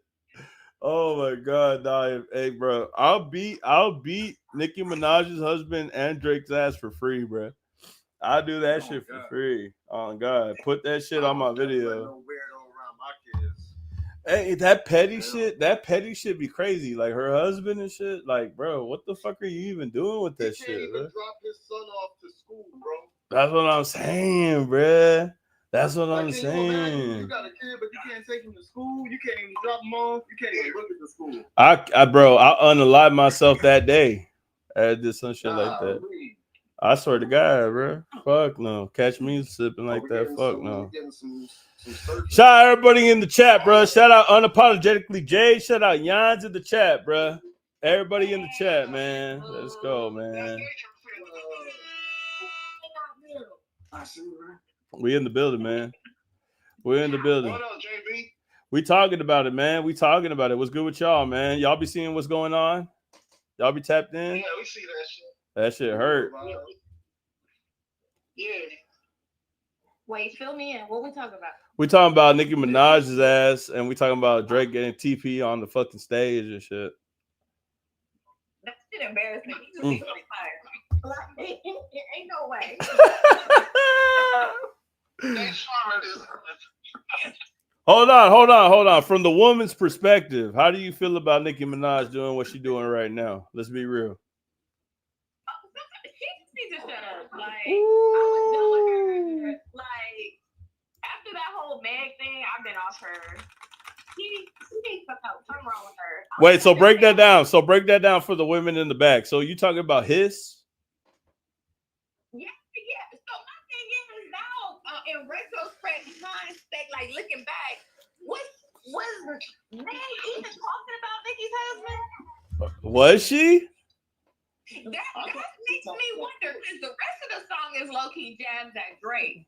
Oh my God, nah, hey bro, I'll beat Nicki Minaj's husband and Drake's ass for free, bro. I'll do that shit for free. Oh God, put that shit on my video. Hey, that petty shit be crazy. Like her husband and shit. Like, bro, what the fuck are you even doing with that shit, He can't bro? even drop his son off to school, bro. That's what I'm saying, bro. That's what I'm saying. You got a kid, but you can't take him to school. You can't even drop him off. You can't even look at the school. I unalived myself that day. I did some shit like that. I swear to God, bro. Fuck no. Catch me sipping like that. Fuck no. Shout out everybody in the chat, bro. Shout out Unapologetically Jay. Shout out Jans in the chat, bro. Everybody in the chat, man. Let's go, man. We in the building, man. We're in the building. What up, JB? We talking about it, man. We talking about it. What's good with y'all, man? Y'all be seeing what's going on? Y'all be tapped in? Yeah, we see that shit. That shit hurt. Yeah. Wait, fill me in. What we talking about? We talking about Nicki Minaj's ass, and we talking about Drake getting TP on the fucking stage and shit. That shit embarrassing. You just be fired. Like, ain't no way. Hold on. From the woman's perspective, how do you feel about Nicki Minaj doing what she's doing right now? Let's be real. She needs to shut up. Like, I was done with her. Like, after that whole Meg thing, I've been off her. She needs to cut. Something wrong with her. Wait, so break that down. So break that down for the women in the back. So you talking about his? Yeah. So my thing is now, in retrospect, like looking back, was Meg even talking about Nicki's husband? Was she? That makes me wonder because the rest of the song is low key jabs at Drake.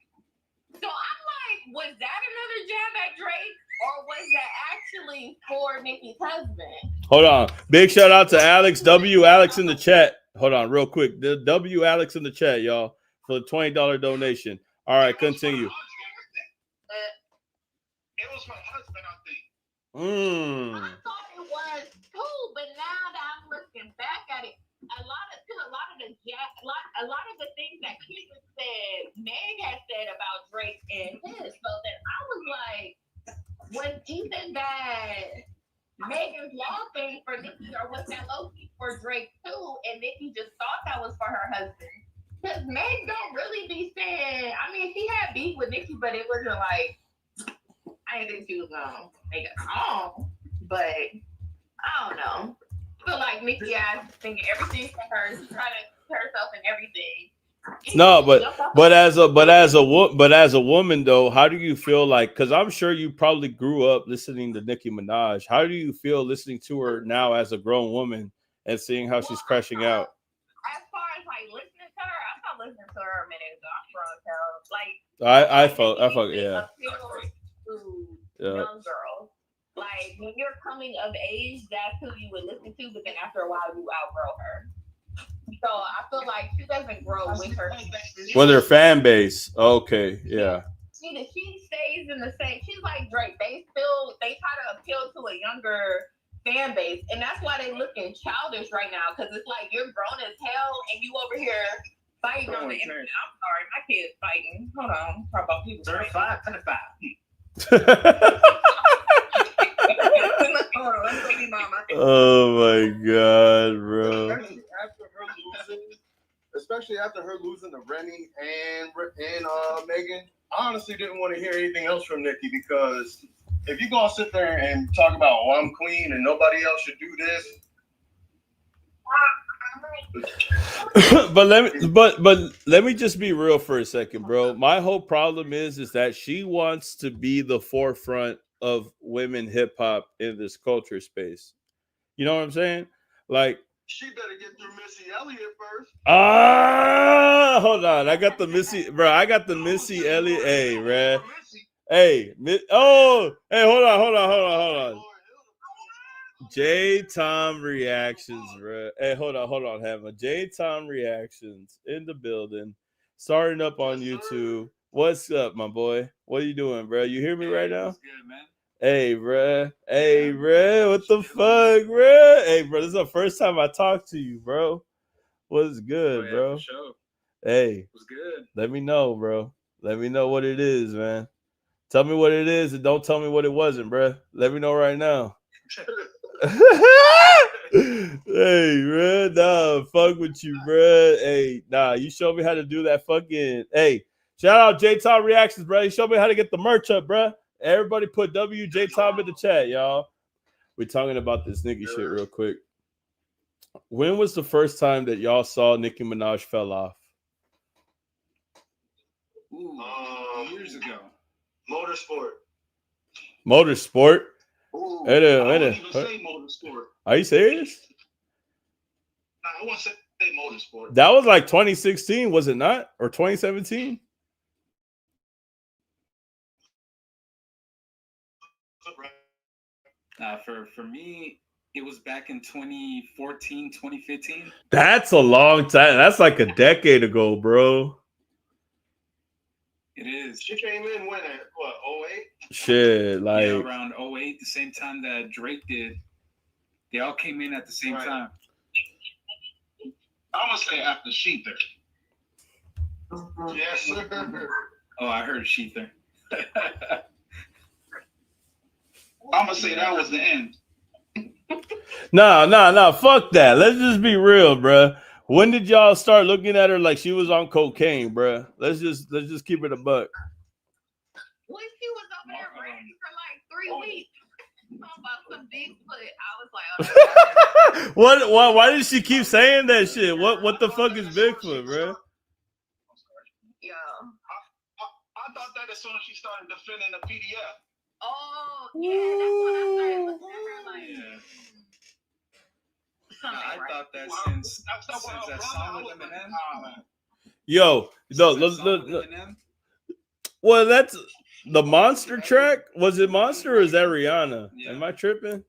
So I'm like, was that another jab at Drake, or was that actually for Nicki's husband? Hold on. Big shout out to Alex. Alex in the chat. Hold on, real quick. The Alex in the chat, y'all, for the $20 donation. All right, continue. It was my husband, I think. I thought it was too, but now that I'm looking back at it, a lot of the things that Keegan said, Meg had said about Drake and his. So then I was like, was even that Megan's Law thing for Nicki, or was that low-key for Drake too? And Nicki just thought that was for her husband. Because Meg don't really be saying, I mean, she had beef with Nicki, but it wasn't like, I didn't think she was gonna make a song, but I don't know. I feel like Nicki is thinking everything for her. She's trying to put herself in everything. No, but as a woman though, how do you feel like? Because I'm sure you probably grew up listening to Nicki Minaj. How do you feel listening to her now as a grown woman and seeing how she's crashing out? As far as like listening to her, I stopped listening to her a minute ago. I'm drunk, like I felt yeah. Young girls. Like when you're coming of age, that's who you would listen to, but then after a while you outgrow her. So I feel like she doesn't grow with her. With her fan base. Okay, yeah. She stays in the same. She's like Drake. They try to appeal to a younger fan base, and that's why they looking childish right now. Because it's like you're grown as hell, and you over here fighting on the internet. I'm sorry, my kid's fighting. Hold on, talk about people. 35, 25. Oh my god, bro. Especially after her losing to Remy and Megan, I honestly didn't want to hear anything else from Nicki, because if you're gonna sit there and talk about, oh, I'm queen and nobody else should do this. but let me just be real for a second, bro. My whole problem is that she wants to be the forefront of women hip hop in this culture space. You know what I'm saying? Like, she better get through Missy Elliott first. Hold on. I got the Missy Elliott. Hey, man. Hey, hold on. J Tom reactions, bro. Hey, hold on, Hammer. J Tom reactions in the building, starting up on YouTube. What's up, my boy? What are you doing, bro? You hear me right now? What's good, man? Hey, bro. Hey, bro. What the fuck, bro? Hey, bro. This is the first time I talked to you, bro. What's good, bro? For sure. Hey. What's good? Let me know, bro. Let me know what it is, man. Tell me what it is and don't tell me what it wasn't, bro. Let me know right now. Hey, bro. Nah, fuck with you, bro. Hey, nah, you showed me how to do that fucking. Hey, shout out J Tom Reactions, bro. You showed me how to get the merch up, bro. Everybody put WJ Tom in the chat, y'all. We're talking about this Nicki shit real quick. When was the first time that y'all saw Nicki Minaj fell off? Ooh, years ago. Motorsport? Ooh, I wouldn't even say motorsport. Are you serious? I won't say motorsport. That was like 2016, was it not? Or 2017? For me, it was back in 2014, 2015. That's a long time. That's like a decade ago, bro. It is. She came in when at what, 08? Shit, like around 08, the same time that Drake did. They all came in at the same time. I'm gonna say after Sheether. Yes, sir. Oh, I heard Sheether. I'm gonna say that was the end. No, fuck that. Let's just be real, bro. When did y'all start looking at her like she was on cocaine, bro? Let's just keep it a buck. When she was over there ready for like 3 weeks, talking about some Bigfoot, I was like, what? Why did she keep saying that shit? What the fuck is Bigfoot, bro? Yeah. I thought that as soon as she started defending the PDF. Oh, yeah, that's when I started looking at her like, I thought that since that song with Eminem. Yo, look. Well, that's the Monster track. Was it Monster or is that Rihanna? Yeah. Am I tripping?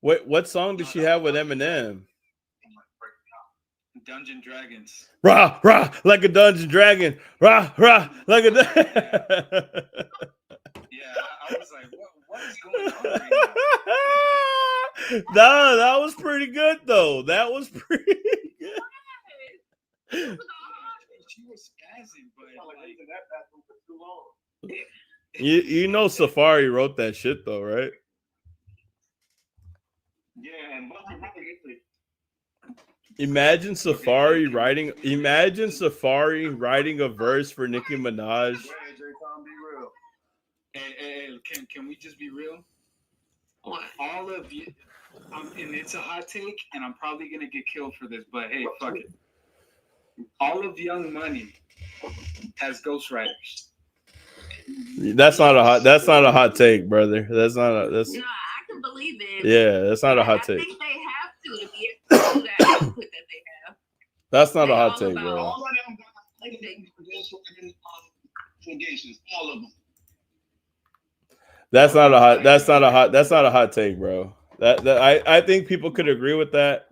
What? What song did she have with Eminem? Dungeon Dragons. Rah, rah, like a dungeon dragon. Rah, rah, like a Yeah, I was like, what is going on right now? No, that was pretty good though. That was pretty good. She was spazzing, but like, you know Safari wrote that shit though, right? Yeah, and Imagine Safari writing a verse for Nicki Minaj. Hey, can we just be real? All of you, and it's a hot take, and I'm probably gonna get killed for this, but hey, fuck it. All of Young Money has ghostwriters. That's not a hot take, brother. That's not a that's No, I can believe it. yeah, that's not a hot I take. think they have to be able to do that output that they have. That's not They a hot all take, about- bro. All of them got allegations. All of them. That's not a hot take, bro. I think people could agree with that.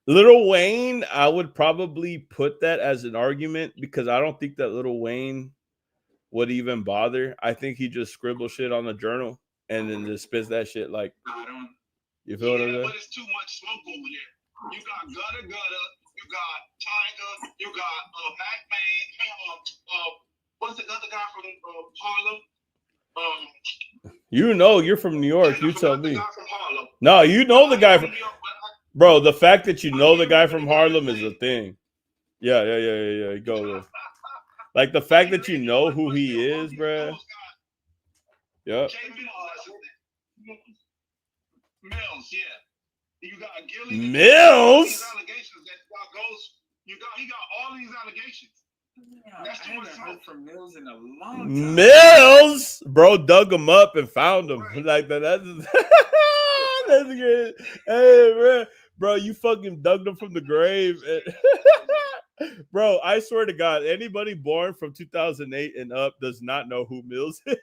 Lil Wayne, I would probably put that as an argument because I don't think that Lil Wayne would even bother. I think he just scribbles shit on the journal and then just spits that shit like. I don't. You feel what I'm saying? But it's too much smoke over there. You got Gutter, you got Tiger, you got Mac Man, what's the other guy from Harlem? You know, you're from New York. I You tell forgot the me. guy from Harlem. No, you know the guy from. New York, Bro, the fact that you know the guy from Harlem is a thing. Yeah. Go. Like the fact that you know who he is, bro. Yep. Mills, yeah. You got Gilly. Mills? He got all these allegations. That's I too much haven't smoke. heard from Mills in a long time. Mills, bro, dug him up and found him. Like that. That's good. Hey, bro, you fucking dug him from the grave. Bro, I swear to God, anybody born from 2008 and up does not know who Mills is.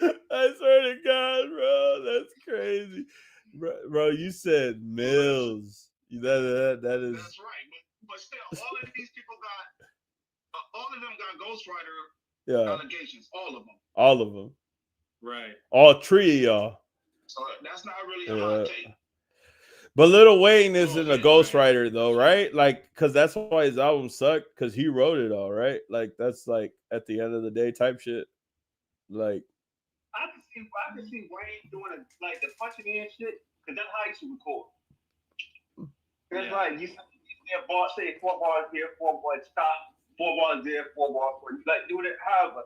I swear to God, bro, that's crazy, bro. You said Mills. That is. That's right, but still, all of these people got, all of them got ghostwriter allegations. All of them. Right. All three of y'all. So that's not really a hot take. But Lil Wayne isn't a ghostwriter though, right? Like, cause that's why his album sucked, cause he wrote it all, right? Like, that's like at the end of the day type shit. Like, I can see Wayne doing like the punching in shit, cause that's how he should record. It's like you say 4 bars here, 4 bars stop, 4 bars there, 4 bars for you. Like doing it however.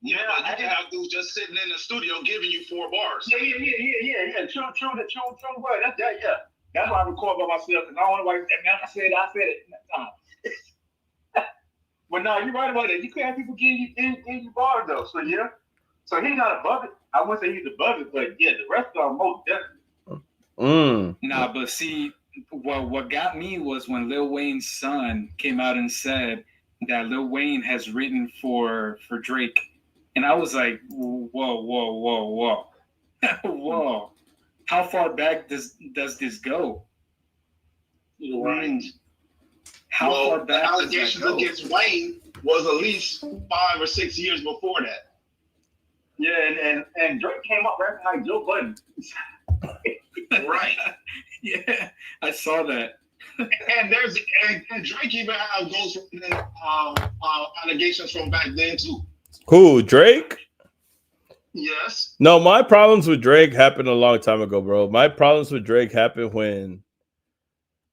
Yeah, but you can have dudes just sitting in the studio giving you 4 bars. Yeah. True word. That's that. Yeah, that's why I record by myself. Cause I don't want to. I said it. But no, you're right about it. You can't have people give you bars though. So yeah. So he's not above it. I wouldn't say he's above it, but yeah, the rest of them most definitely. Nah, but see, what got me was when Lil Wayne's son came out and said that Lil Wayne has written for Drake. And I was like, whoa. Whoa. How far back does this go? Right. How far back the allegations against Wayne was at least 5 or 6 years before that. Yeah, and Drake came up right behind Joe Budden. Right. Yeah, I saw that. And Drake even have those allegations from back then too. who, Drake? Yes. No, my problems with Drake happened a long time ago, bro. My problems with Drake happened when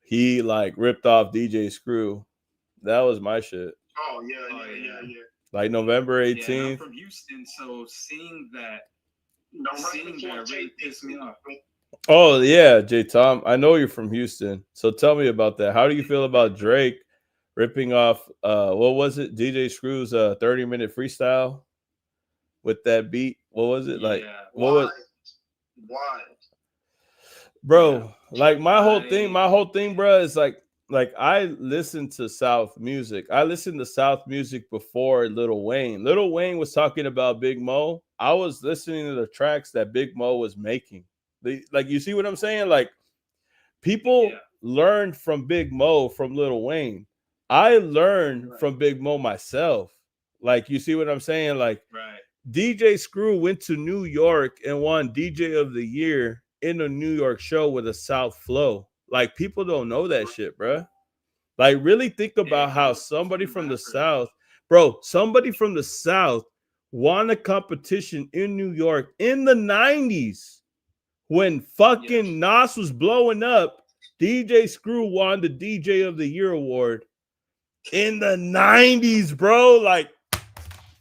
he like ripped off DJ Screw. That was my shit. Oh yeah. Like November 18th. Yeah, I'm from Houston, so seeing that really pissed me off. Oh yeah, J Tom. I know you're from Houston, so tell me about that. How do you feel about Drake ripping off? What was it? DJ Screw's 30-minute freestyle with that beat. What was it like? What was? Why? Bro, like my whole thing, bro, is like I listen to South music. I listened to South music before Lil Wayne. Lil Wayne was talking about Big Mo. I was listening to the tracks that Big Mo was making. Like, you see what I'm saying? Like, people learned from Big Mo from Lil Wayne. I learned from Big Mo myself. Like, you see what I'm saying? Like, DJ Screw went to New York and won DJ of the Year in a New York show with a South flow. Like, people don't know that shit, bro. Like, really think about how somebody from the South, somebody from the South won a competition in New York in the 90s when fucking Nas was blowing up. DJ Screw won the DJ of the Year award in the 90s, bro. Like,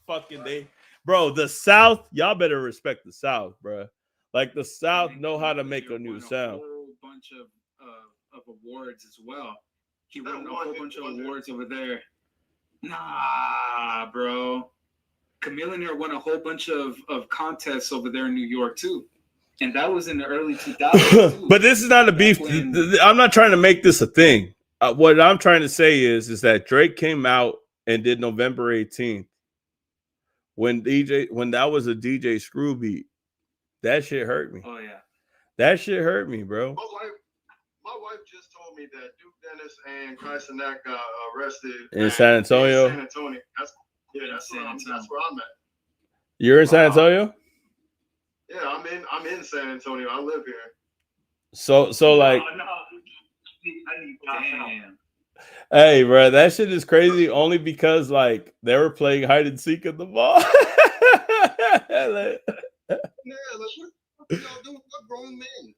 fucking bro. The South, y'all better respect the South, bro. Like the South know how to make a new sound. A whole bunch of awards as well. He won a whole bunch of awards over there. Nah, bro. Chameleonaire won a whole bunch of contests over there in New York too, and that was in the early 2000s. But this is not a beef. I'm not trying to make this a thing. What I'm trying to say is that Drake came out and did November 18th when that was a DJ Screw beat. That shit hurt me. Oh yeah, that shit hurt me, bro. My wife just told me that Duke Dennis and Kysonak got arrested in San Antonio. San Antonio. That's where I'm at. You're in San Antonio? Yeah, I'm in San Antonio. I live here. So like, damn. Hey, bro, that shit is crazy. Only because like they were playing hide and seek at the mall. What grown men?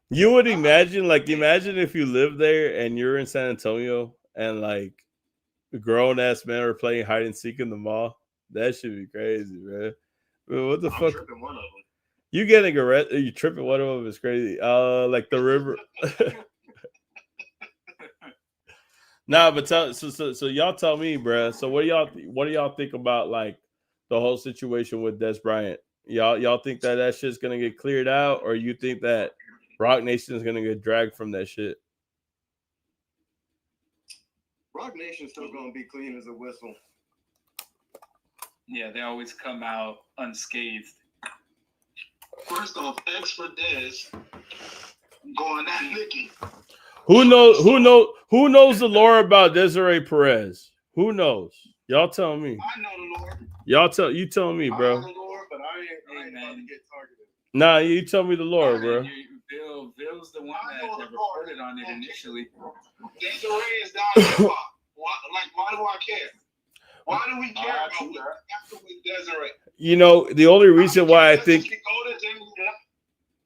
You would imagine if you live there and you're in San Antonio and like grown ass men are playing hide and seek in the mall. That should be crazy, man. What the fuck? One of them. You getting arrested? You tripping? One of them is crazy. Like the river. Nah, but so y'all tell me, bro. So what do y'all think about like the whole situation with Dez Bryant? Y'all think that shit's gonna get cleared out, or you think that Rock Nation is gonna get dragged from that shit? Rock Nation's still gonna be clean as a whistle. Yeah, they always come out unscathed. First off, X for Dez going at Nicki. Who knows the lore about Desiree Perez? Who knows? Y'all tell me. I know the lore. You tell me, bro. I know the lore, but I ain't about to get targeted. Nah, you tell me the lore, bro. Bill's the one that reported on it initially. Desiree is not hip hop. Why do I care? Why do we care about what happened with Desiree? You know, the only reason why I think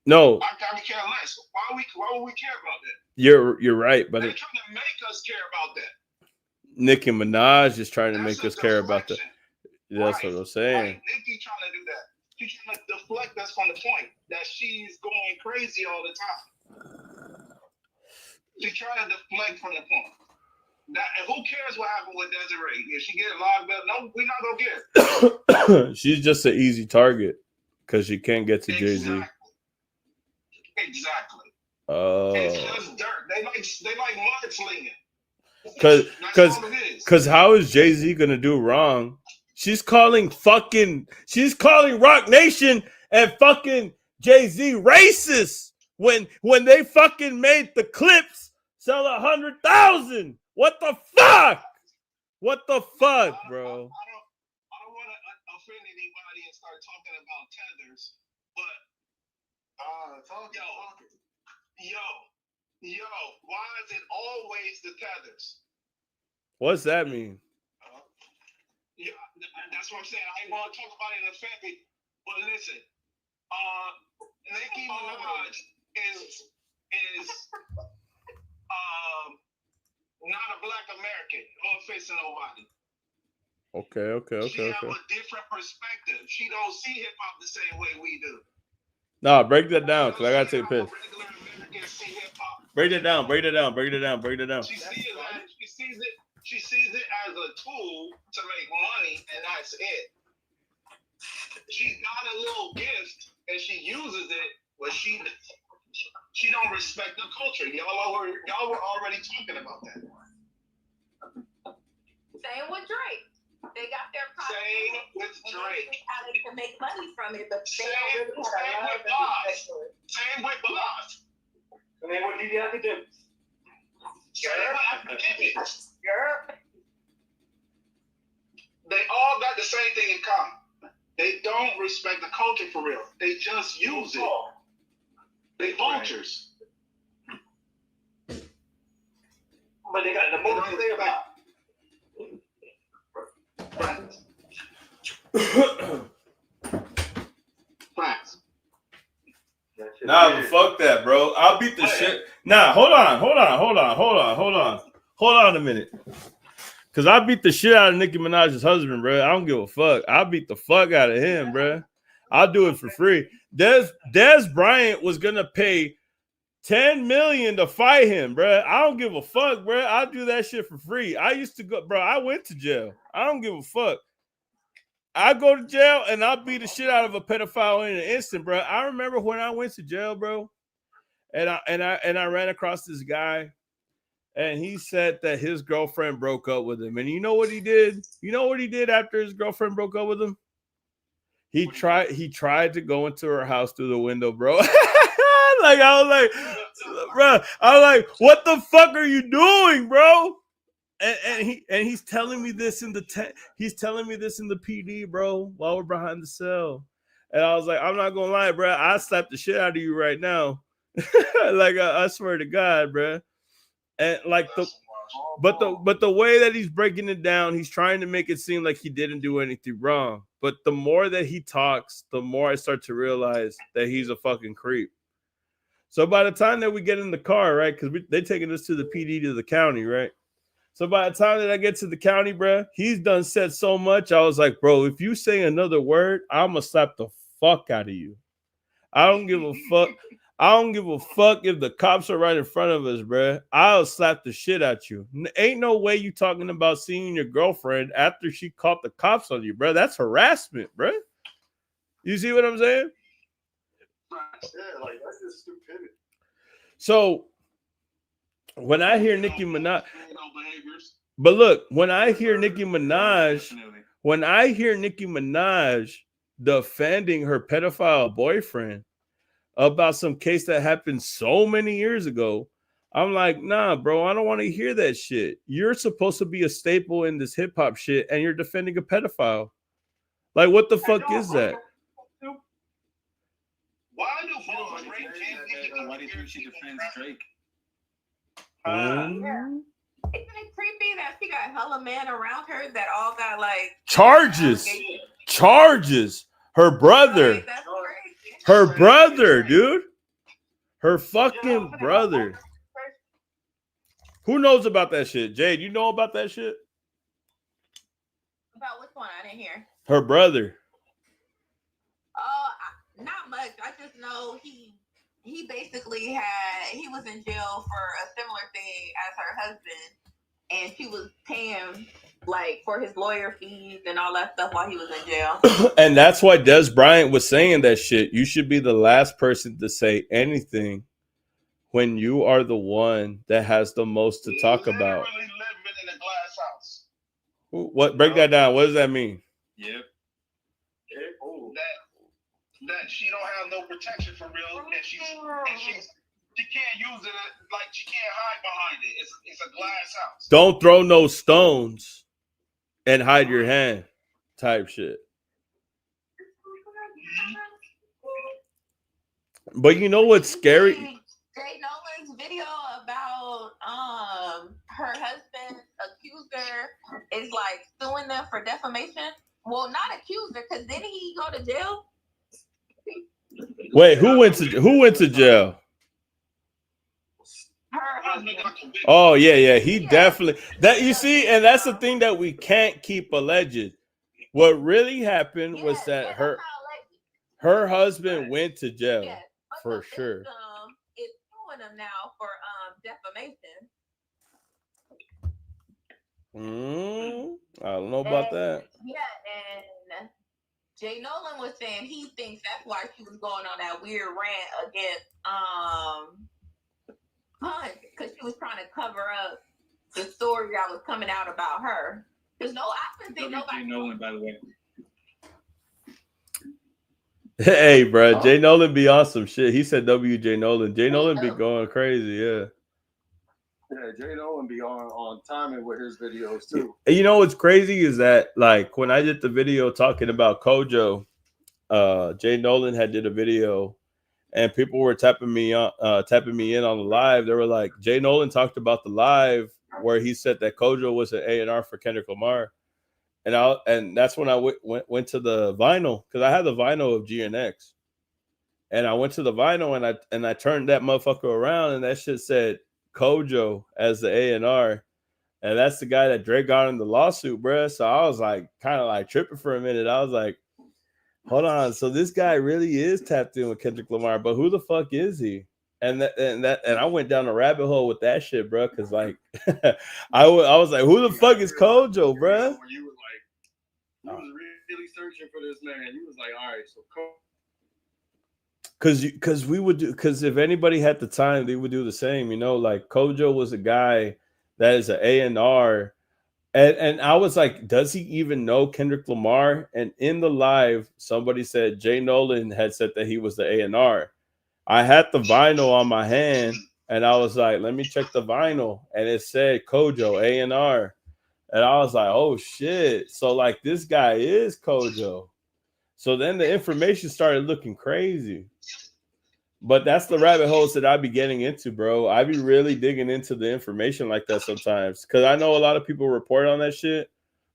no, I care less. Why would we care about that? You're right, but they're trying to make us care about that. Nicki Minaj is trying to make us care about that. That's what I'm saying. Right. Nicki trying to do that. She's trying to deflect us from the point that she's going crazy all the time. She's trying to deflect from the point. Who cares what happened with Desiree? If she get locked up, no, we're not gonna get. She's just an easy target because she can't get to Jay-Z. Exactly. Oh. It's just dirt. They like mudslinging. Because how is Jay-Z gonna do wrong? She's calling Rock Nation and fucking Jay-Z racist when they fucking made the clips sell 100,000. What the fuck? What the fuck, bro? I don't want to offend anybody and start talking about tethers, but yo, why is it always the tethers? What's that mean? Yeah, that's what I'm saying. I ain't going to talk about it in a family, but listen, Nicki Minaj is not a black American. No offense to nobody. Okay. She have a different perspective. She don't see hip hop the same way we do. Nah, break that down because I gotta take a piss. Break it down. She sees it as a tool to make money, and that's it. She got a little gift and she uses it, but she don't respect the culture. Y'all were already talking about that. Same with Drake. They got their product. Same with Drake. How they can make money from it, but they don't really same with Boss. Same with Boss. And then what did you have to do? They all got the same thing in common. They don't respect the culture for real. They just use it. They vultures. But they got the most to say about facts. Nah, but fuck that, bro. I'll beat the shit. Nah, hold on a minute. Cause I beat the shit out of Nicki Minaj's husband, bro. I don't give a fuck. I beat the fuck out of him, bro. I'll do it for free. Dez Bryant was gonna pay $10 million to fight him, bro. I don't give a fuck, bro. I'll do that shit for free. I used to go, bro. I went to jail. I don't give a fuck. I go to jail and I'll beat the shit out of a pedophile in an instant, bro. I remember when I went to jail, bro, and I ran across this guy. And he said that his girlfriend broke up with him. And you know what he did? You know what he did after his girlfriend broke up with him? He tried to go into her house through the window, bro. I was like, what the fuck are you doing, bro? And he's telling me this in the PD, bro, while we're behind the cell. And I was like, I'm not gonna lie, bro. I slapped the shit out of you right now. I swear to God, bro. And but the way that he's breaking it down, he's trying to make it seem like he didn't do anything wrong. But the more that he talks, the more I start to realize that he's a fucking creep. So by the time that we get in the car, right, because they're taking us to the PD to the county, right? So by the time that I get to the county, bro, he's done said so much. I was like, bro, if you say another word, I'm gonna slap the fuck out of you. I don't give a fuck. I don't give a fuck if the cops are right in front of us, bro. I'll slap the shit at you. Ain't no way you talking about seeing your girlfriend after she caught the cops on you, bro. That's harassment, bro. You see what I'm saying? Yeah, like that's just stupidity. So when I hear Nicki Minaj, but look, when I hear Nicki Minaj defending her pedophile boyfriend about some case that happened so many years ago, I'm like, nah, bro, I don't want to hear that shit. You're supposed to be a staple in this hip hop shit, and you're defending a pedophile. Like, what the fuck is that? Why do you think she defends Drake? Isn't it creepy that she got hella men around her that all got like charges? Her brother. Like, that's crazy. Her brother, dude. Her fucking brother. Who knows about that shit? Jade, you know about that shit? About which one? I didn't hear. Her brother. Not much. I just know he basically he was in jail for a similar thing as her husband, and she was paying like for his lawyer fees and all that stuff while he was in jail. And that's why Dez Bryant was saying that shit. You should be the last person to say anything when you are the one that has the most to talk about. Literally living in a glass house. What? Break that down. What does that mean? Yep. That she don't have no protection for real, and she can't use it like she can't hide behind it. It's a glass house. Don't throw no stones and hide your hand, type shit. But you know what's scary? Jay Nolan's video about her husband's accuser is like suing them for defamation. Well, not accuser, because didn't he go to jail? Wait, who went to jail? Her husband. Oh yeah. He definitely that you see, and that's the thing that we can't keep alleged. What really happened was that her husband went to jail for sure. Is suing him now for defamation. I don't know about that. Yeah, and Jay Nolan was saying he thinks that's why she was going on that weird rant against Hunt, because she was trying to cover up the story that was coming out about her. There's no, I didn't think nobody. Nolan, by the way. Hey, bro, Jay Nolan be on some shit. He said WJ Nolan. Jay Nolan be going crazy, yeah. Yeah, Jay Nolan be on timing with his videos too. And you know what's crazy is that like when I did the video talking about Kojo, Jay Nolan had did a video, and people were tapping me in on the live. They were like, Jay Nolan talked about the live where he said that Kojo was an A&R for Kendrick Lamar, and that's when I went to the vinyl, because I had the vinyl of GNX, and I went to the vinyl and I turned that motherfucker around, and that shit said Kojo as the A&R, And that's the guy that Drake got in the lawsuit, bro. So I was like, kind of like tripping for a minute. I was like, hold on. So this guy really is tapped in with Kendrick Lamar, but who the fuck is he? And I went down a rabbit hole with that shit, bro. Cause like, I was like, who the fuck is Kojo, bro? You were like, you was really searching for this man. You was like, all right, so Because if anybody had the time, they would do the same. You know, like Kojo was a guy that is an A&R. And I was like, does he even know Kendrick Lamar? And in the live, somebody said Jay Nolan had said that he was the A&R. I had the vinyl on my hand, and I was like, let me check the vinyl. And it said Kojo, A&R. And I was like, oh, shit. So, like, this guy is Kojo. So then the information started looking crazy. But that's the rabbit holes that I be getting into, bro. I be really digging into the information like that sometimes. Because I know a lot of people report on that shit.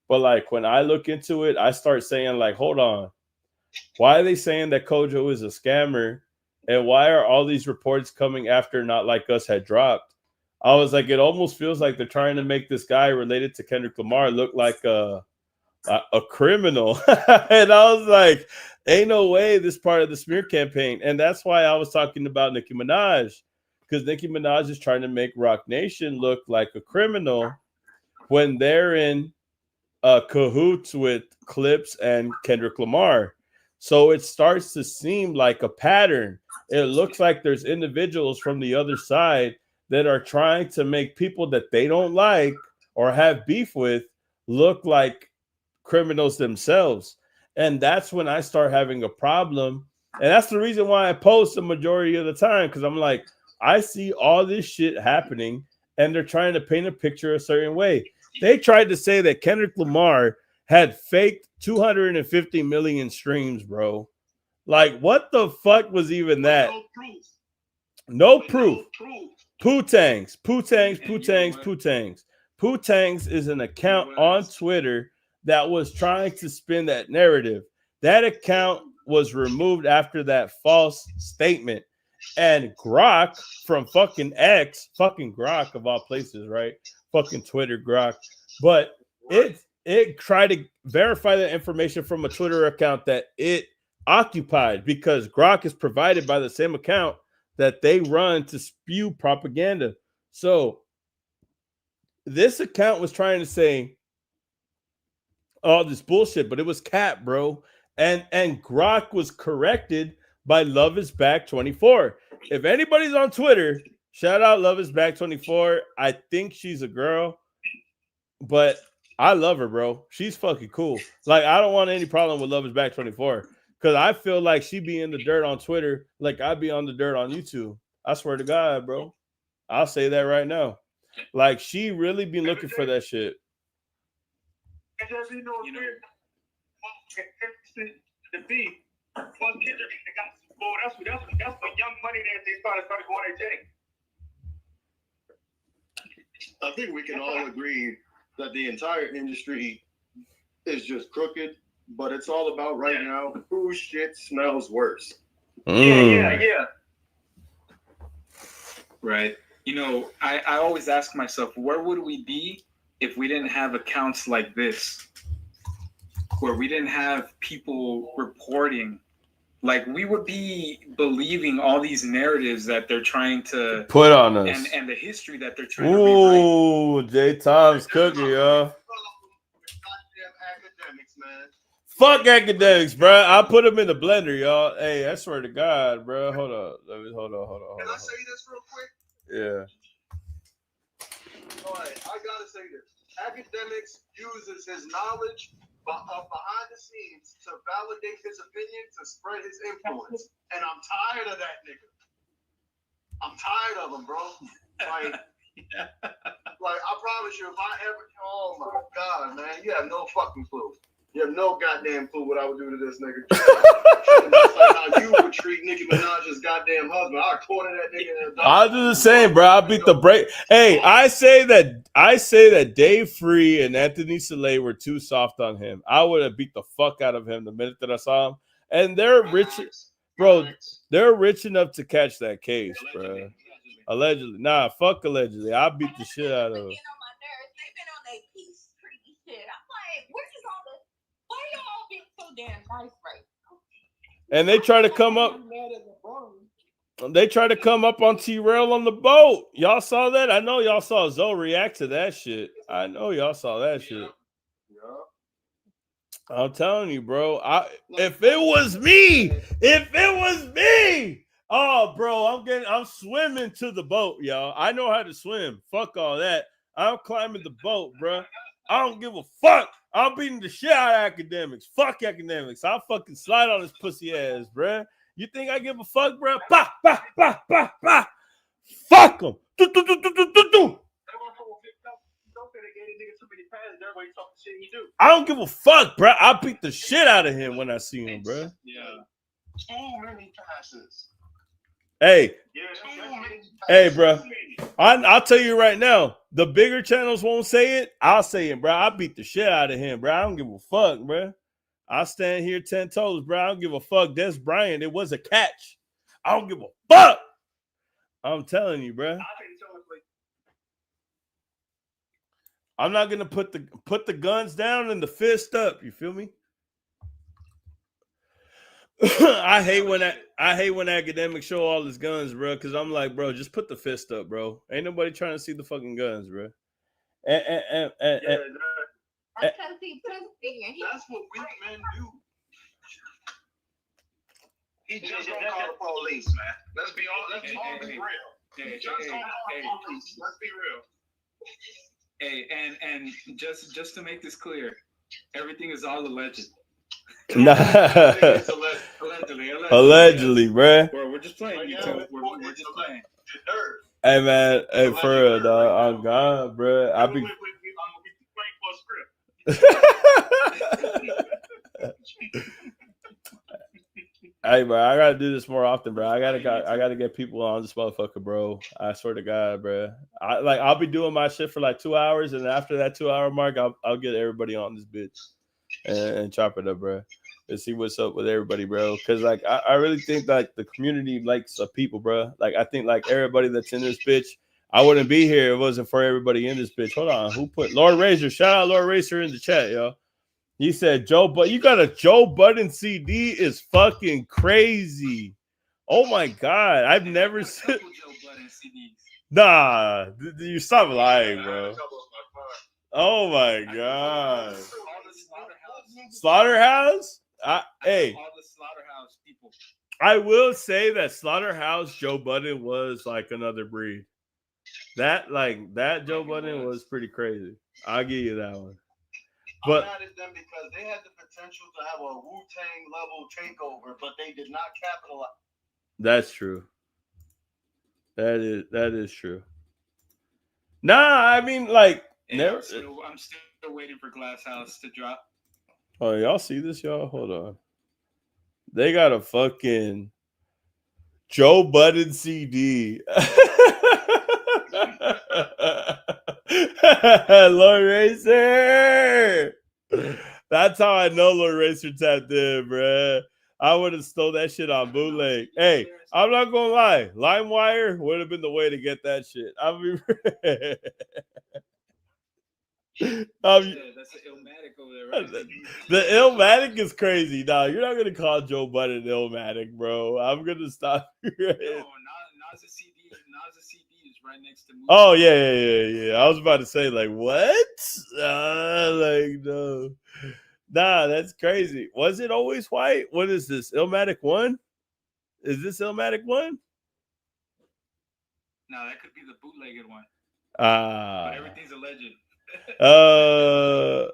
But, like, when I look into it, I start saying, like, hold on. Why are they saying that Kojo is a scammer? And why are all these reports coming after Not Like Us had dropped? I was like, it almost feels like they're trying to make this guy related to Kendrick Lamar look like a criminal. And I was like, ain't no way this part of the smear campaign. And that's why I was talking about Nicki Minaj, because Nicki Minaj is trying to make Rock Nation look like a criminal when they're in cahoots with Clips and Kendrick Lamar. So it starts to seem like a pattern. It looks like there's individuals from the other side that are trying to make people that they don't like or have beef with look like criminals themselves. And that's when I start having a problem. And that's the reason why I post the majority of the time, because I'm like, I see all this shit happening and they're trying to paint a picture a certain way. They tried to say that Kendrick Lamar had faked 250 million streams, bro. Like, what the fuck was even that? No proof. Pootangs. Pootangs is an account on Twitter that was trying to spin that narrative. That account was removed after that false statement. And Grok from fucking X, fucking Grok of all places, right? Fucking Twitter Grok. But it tried to verify the information from a Twitter account that it occupied, because Grok is provided by the same account that they run to spew propaganda. So this account was trying to say all this bullshit, but it was cap, bro. And Grok was corrected by Love Is Back 24. If anybody's on Twitter, shout out Love Is Back 24. I think she's a girl, but I love her, bro. She's fucking cool. Like, I don't want any problem with Love Is Back 24, because I feel like she be in the dirt on Twitter like I be on the dirt on YouTube. I swear to God, bro. I'll say that right now. Like, she really be looking for that shit. And just, you know, the beef. Fuck Kendrick, they got that's what young money that they started going at Jay. I think we can all agree that the entire industry is just crooked, but it's all about right now whose shit smells worse. Yeah. Right. You know, I always ask myself, where would we be if we didn't have accounts like this, where we didn't have people reporting? Like, we would be believing all these narratives that they're trying to put on us, and the history that they're trying to rewrite. Ooh, J Tom's cooking, yo. Fuck academics, bro. I put them in the blender, y'all. Hey, I swear to God, bro. Hold on. Hold on. Can I say this real quick? Yeah. All right, I gotta say this. Academics uses his knowledge behind the scenes to validate his opinion, to spread his influence. And I'm tired of that nigga. I'm tired of him, bro. Like, like, I promise you, if I ever, oh my God, man, you have no fucking clue. You have no goddamn clue what I would do to this nigga. Just like how you would treat Nicki Minaj's goddamn husband. I'd corner that nigga in the dog. I'll do the same, bro. I'll beat the break. Hey, I say that Dave Free and Anthony Soleil were too soft on him. I would have beat the fuck out of him the minute that I saw him. And they're rich, bro. They're rich enough to catch that case, bro. Allegedly. Nah, fuck allegedly. I'll beat the shit out of him. damn nice right. And they try to come up. They try to come up on T-Rail on the boat. Y'all saw that? I know y'all saw Zoe react to that shit. I know y'all saw that shit. I'm telling you, bro. If it was me, oh, bro, I'm swimming to the boat, y'all. I know how to swim. Fuck all that. I'm climbing the boat, bro. I don't give a fuck. I'm beating the shit out of academics. Fuck academics. I'll fucking slide on his pussy ass, bro. You think I give a fuck, bro? Bah, bah, bah, bah, bah. Fuck him. Do, do, do, do, do, do, do. I don't give a fuck, bro. I'll beat the shit out of him when I see him, bro. Yeah. Too many passes. Hey, bro. I'll tell you right now. The bigger channels won't say it. I'll say it, bro. I beat the shit out of him, bro. I don't give a fuck, bro. I stand here 10 toes, bro. I don't give a fuck. Dez Bryant, it was a catch. I don't give a fuck. I'm telling you, bro. I'm not gonna put the guns down and the fist up. You feel me? I hate when academics show all his guns, bro. Because I'm like, bro, just put the fist up, bro. Ain't nobody trying to see the fucking guns, bro. I'm trying to see pussy. That's what weak men do. He just don't call the police, man. Let's all be real. He just don't call the police. Let's be real. Hey, and just to make this clear, everything is all alleged. Nah. Allegedly, bruh. We're just playing. We're just playing. Hey, man. Hey, for real, dog. I'm gone, bruh. I be. Hey, bro, I gotta do this more often, bro. I gotta get people on this motherfucker, bro. I swear to God, bro. I'll be doing my shit for like 2 hours, and after that 2 hour mark, I'll get everybody on this bitch and chop it up, bro, and see what's up with everybody, bro. Because like I really think like the community likes people, bro. Like I think like everybody that's in this bitch, I wouldn't be here if it wasn't for everybody in this bitch. Hold on, who put Lord Razor? Shout out Lord Razor in the chat, yo. He said, Joe, but you got a Joe Budden CD is fucking crazy. Oh my God. I've never seen. Joe Budden CDs. Nah, you stop lying, bro. Oh my God. Slaughterhouse? Hey. All the Slaughterhouse people. I will say that Slaughterhouse Joe Budden was like another breed. That Joe Budden was pretty crazy. I'll give you that one. But I'm mad at them because they had the potential to have a Wu-Tang level takeover, but they did not capitalize. That's true. That is true. Nah, I mean like never. I'm still waiting for Glass House to drop. Oh, y'all see this, y'all? Hold on. They got a fucking Joe Budden CD. Lord Racer. That's how I know Lord Racer tapped in, bruh. I would have stole that shit on bootleg. Hey, I'm not gonna lie. LimeWire would have been the way to get that shit. That's the Illmatic over there, right? The Illmatic is crazy. Nah, you're not gonna call Joe Budden Illmatic, bro. I'm gonna stop you. No, Nas a CD. Nas a CD is right next to. Oh yeah. I was about to say like what? Like no. Nah, that's crazy. Was it always white? What is this? Illmatic 1? Is this Illmatic 1? No, that could be the bootlegged one. But everything's a legend.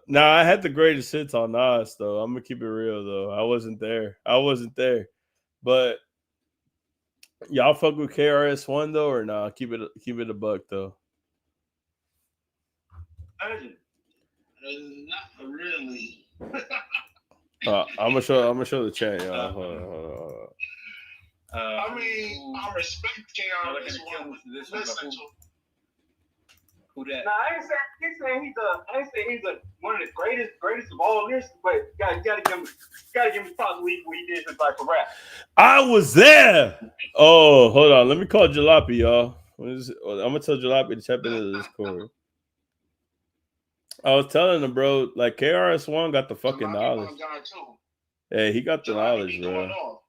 Nah, I had the greatest hits on Nas though. I'm gonna keep it real though. I wasn't there. But y'all fuck with KRS-One though, or nah? Keep it a buck though. Legend. Not really. I'm gonna show the chat, y'all. Hold on. I mean, I respect KRS-One. Listen to. Who that? Nah, I ain't saying he's one of the greatest of all this, but you gotta give him props what he did in like for rap. I was there. Oh, hold on. Let me call Jalopy, y'all. I'm gonna tell Jalopy to tap into this Discord. I was telling him, bro, like KRS-One got the fucking knowledge. Hey, he got the knowledge, bro. off.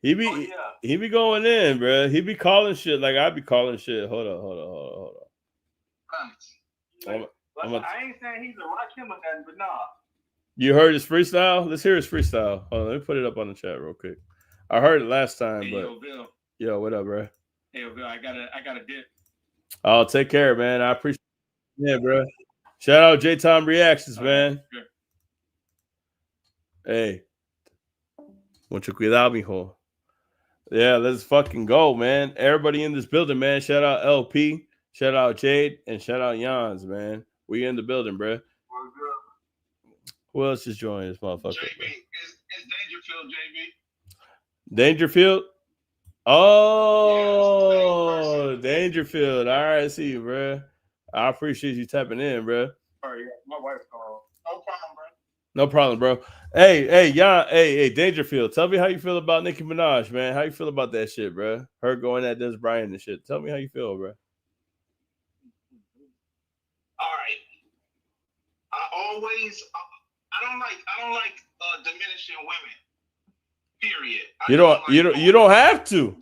He be Oh, yeah. he be going in, bro. He be calling shit like I be calling shit. Hold on. I'm I ain't saying he's a rock him or nothing, but nah. You heard his freestyle? Let's hear his freestyle. Hold on, let me put it up on the chat real quick. I heard it last time, Hey, but yo, Bill. yo, what up, bro? Hey, yo, Bill. I gotta dip. Oh, take care, man. I appreciate it. Yeah, bro. Shout out J Time Reactions, man. Sure. Hey. Mucho cuidado, mijo. Yeah, let's fucking go, man. Everybody in this building, man. Shout out LP, shout out Jade, and shout out Jans, man. We in the building, bro. Who else is joining this motherfucker? JB, it's Dangerfield, JB. Dangerfield? Oh, Dangerfield. All right, I see you, bro. I appreciate you tapping in, bro. Sorry, my wife called. No problem, bro. No problem, bro. Hey, Dangerfield. Tell me how you feel about Nicki Minaj, man. How you feel about that shit, bro? Her going at Dez Bryant and shit. Tell me how you feel, bro. All right. I don't like diminishing women. Period. You don't have to.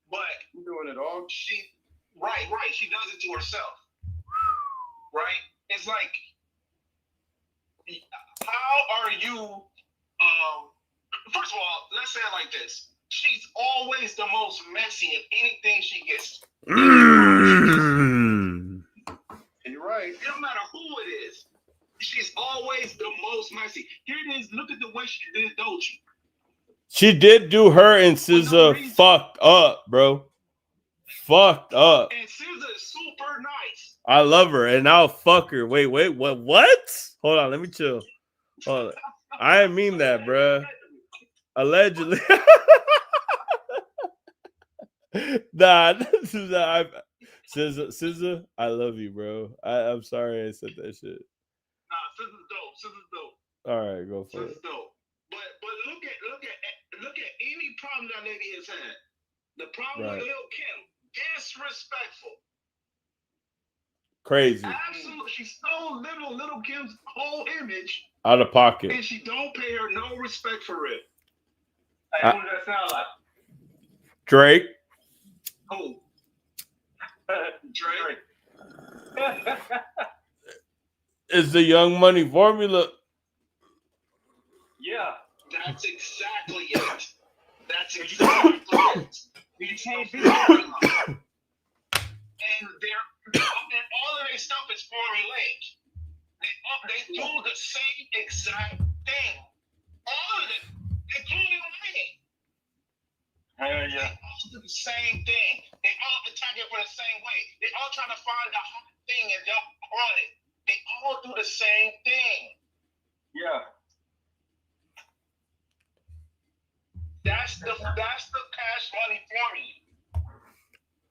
But You doing it all? she she does it to herself. Right? It's like, how are you first of all, let's say it like this. She's always the most messy in anything she gets. You're right. It don't matter who it is. She's always the most messy. Here it is. Look at the way she did Doechii. She did do her and SZA fucked up, bro. Fucked up. And SZA is super nice. I love her and I'll fuck her. Wait, what? Hold on, let me chill. Hold on. I didn't mean that, bro. Allegedly. Nah, SZA, I love you, bro. I'm sorry I said that shit. Nah, SZA's dope. SZA's dope. All right, go for SZA's it. dope. But look at any problem that lady has had. The problem Right. with Lil Kim, disrespectful. Crazy. Absolutely, she stole Little Kim's whole image, Out of pocket. and she don't pay her no respect for it. Hey, who does that sound like? Drake. Who? Drake. It's the Young Money formula. Yeah. That's exactly it. That's exactly it. You can't be. And all of their stuff is formulaic. They do the same exact thing. All of it, including Wayne. Hell They yeah. all do the same thing. They all attack it for the same way. They all trying to find the hot thing and jump on it. They all do the same thing. Yeah. That's the Cash Money formula.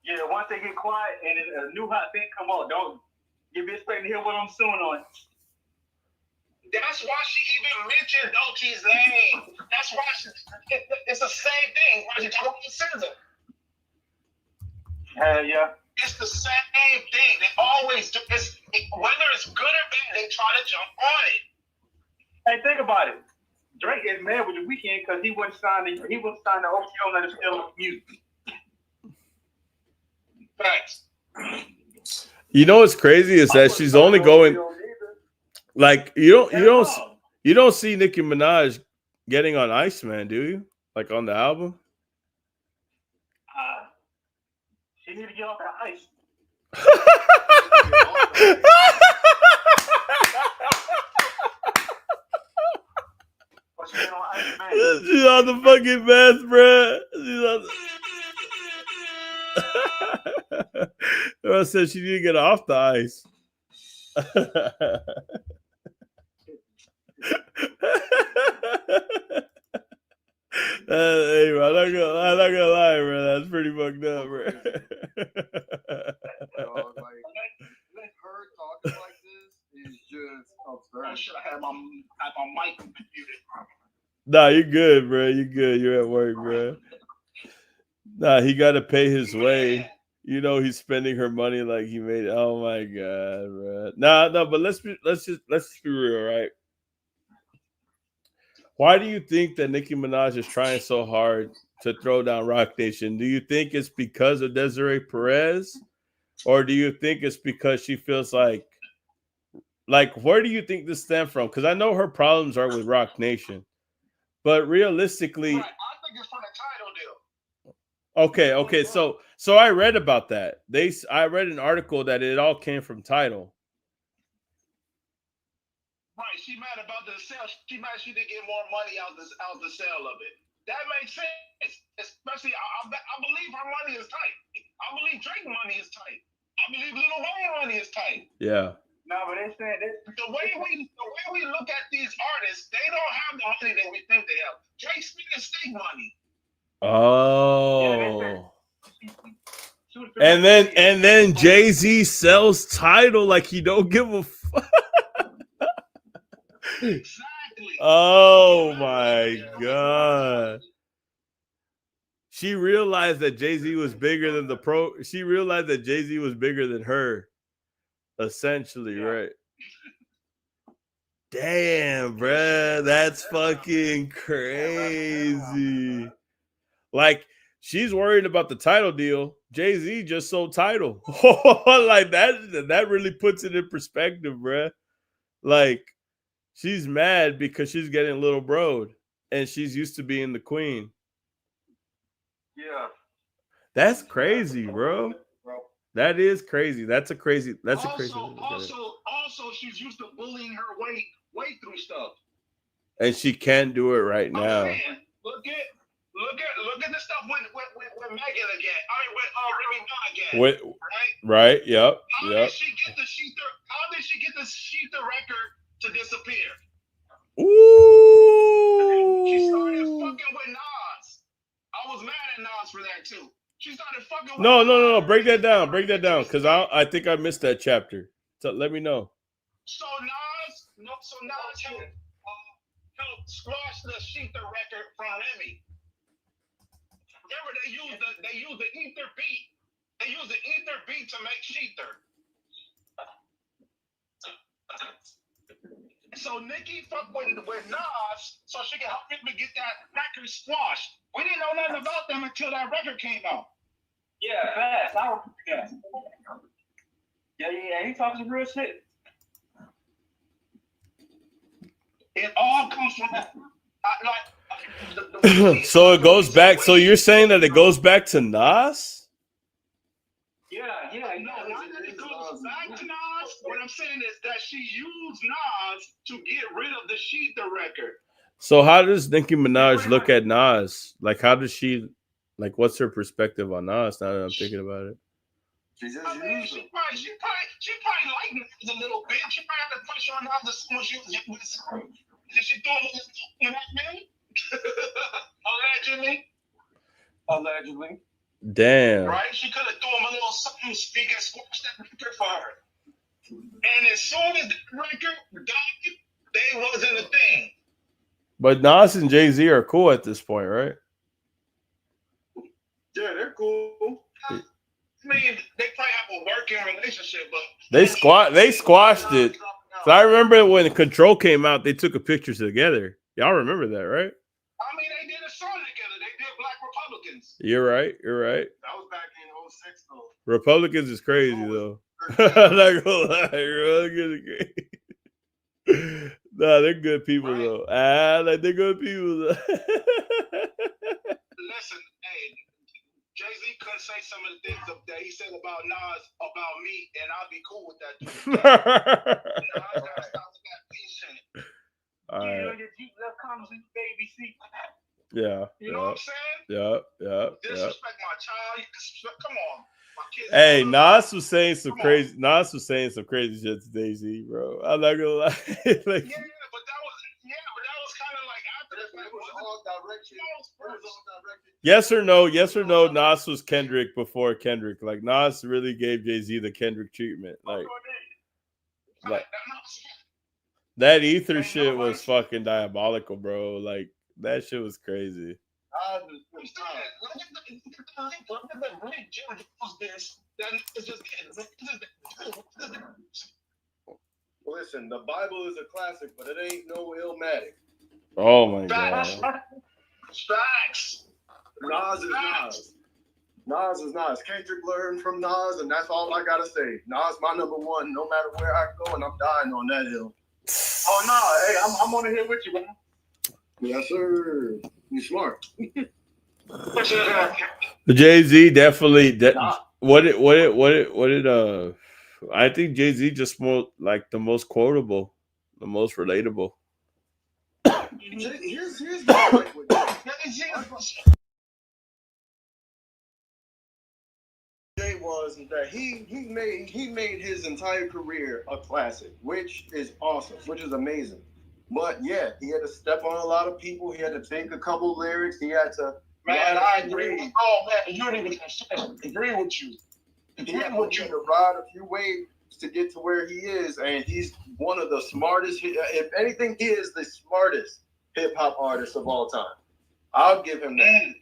Yeah, once they get quiet and a new hot thing come on, don't you be expecting to hear what I'm suing on. That's why she even mentioned Doechii's name. That's why it's the same thing. Why she talking about SZA? Hell yeah. It's the same thing. They always do. Whether it's good or bad, they try to jump on it. Hey, think about it. Drake is mad with the Weeknd because he wasn't signed to OTO and still music. Facts. You know what's crazy is that she's only going like you don't see Nicki Minaj getting on Iceman, do you? Like on the album? She need to get off that ice. She's on the fucking meth, bruh. She's on the... I said she need to get off the ice. Hey, bro, I'm not gonna lie, bro. That's pretty fucked up, bro. Let her talking like this is just absurd. I should have had my mic muted. Nah, you're good, bro. You're good. You're at work, bro. Nah, he got to pay his way. You know, he's spending her money like he made. Oh my god, bro. Nah, but let's just be real, right? Why do you think that Nicki Minaj is trying so hard to throw down Rock Nation? Do you think it's because of Desiree Perez? Or do you think it's because she feels like where do you think this stems from? Because I know her problems are with Rock Nation. But realistically, Right. I think it's from the title deal. okay. So I read about that. I read an article that it all came from Tidal. Right, she mad about the sale. She mad she didn't get more money out the sale of it. That makes sense. Especially, I believe her money is tight. I believe Drake money is tight. I believe Lil Wayne money is tight. Yeah. No, but they said that The way we look at these artists, they don't have the money that we think they have. Drake's making state money. Oh. And then Jay-Z sells Tidal like he don't give a fuck. Exactly. Oh my God. She realized that Jay-Z was bigger than she realized that Jay-Z was bigger than her. Essentially, right? Damn, bruh. That's fucking crazy. Like, she's worried about the Tidal deal. Jay-Z just sold Tidal. Like, that really puts it in perspective, bruh. Like, she's mad because she's getting little broed and she's used to being the queen. yeah. That's crazy, bro. That is crazy. That's a crazy. Also, she's used to bullying her way through stuff. And she can't do it right now. Man, look at the stuff with Megan again. I mean, with Remy Ma again. Right. Yep. How did she get the Sheetha record to disappear? Ooh. She started fucking with Nas. I was mad at Nas for that too. She started fucking with No. Break that down, because I think I missed that chapter. So let me know. So Nas helped squash the Sheetha record from Remy. Remember, they used the ether beat. They used the ether beat to make Sheetha. So Nicki fucked with Nas so she could help him to get that record squashed. We didn't know nothing about them until that record came out. Yeah, fast. I remember that. Yeah, he talks some real shit. It all comes from that. So it goes back. So you're saying that it goes back to Nas? Yeah. No, not that it goes back to Nas. What I'm saying is that she used Nas to get rid of the Sheetha record. So how does Nicki Minaj look at Nas? Like, how does she, like, what's her perspective on Nas now that I'm thinking about it? She probably liked it a little bit. She probably had to push on Nas as soon as she was with the did she throw him, you know what I mean? Allegedly. Damn. Right? She could have thrown him a little something, speak and squash that record for her. And as soon as the record died, they wasn't a thing. But Nas and Jay-Z are cool at this point, right? Yeah, they're cool. I mean, they probably have a working relationship, but They squashed it. So I remember when Control came out, they took a picture together. Y'all remember that, right? I mean, they did a song together. They did Black Republicans. You're right. That was back in 06, though. Republicans is crazy, though. I'm not gonna lie. Republicans are crazy. Nah, they're good people, though. Like, they're good people, though. Listen, hey, Jay-Z couldn't say some of the things that he said about Nas, about me, and I'll be cool with that. Nas gotta stop with that shit. All right. You know, your Jeep left comments in the baby seat. Yeah. You know what I'm saying? Yeah. Disrespect my child. You disrespect, come on. My kids. Hey, Nas was saying some crazy. Nas was saying some crazy shit to Daisy, bro. I'm not gonna lie. Like, but that was kind of like after the fact. It was all directed. Yes or no? Yes or no? Nas was Kendrick before Kendrick. Like, Nas really gave Jay-Z the Kendrick treatment. Like that ether shit was fucking diabolical, bro. Like, that shit was crazy. Listen, the Bible is a classic, but it ain't no Illmatic. Oh my god. Facts. Nas is Nas. Nas is Nas. Kendrick learned from Nas, and that's all I gotta say. Nas my number one, no matter where I go, and I'm dying on that hill. Oh no, hey, I'm on the hill with you, man. Yes, sir. You smart. Jay-Z definitely what did I think Jay-Z just more like the most quotable, the most relatable. Here's the point with Jay was that he made his entire career a classic, which is awesome, which is amazing. But yeah, he had to step on a lot of people. He had to think a couple lyrics. He had to. Man, I agree. Oh man, you don't even agree with you. He had to ride a few waves to get to where he is, and he's one of the smartest. If anything, he is the smartest hip hop artist of all time. I'll give him that.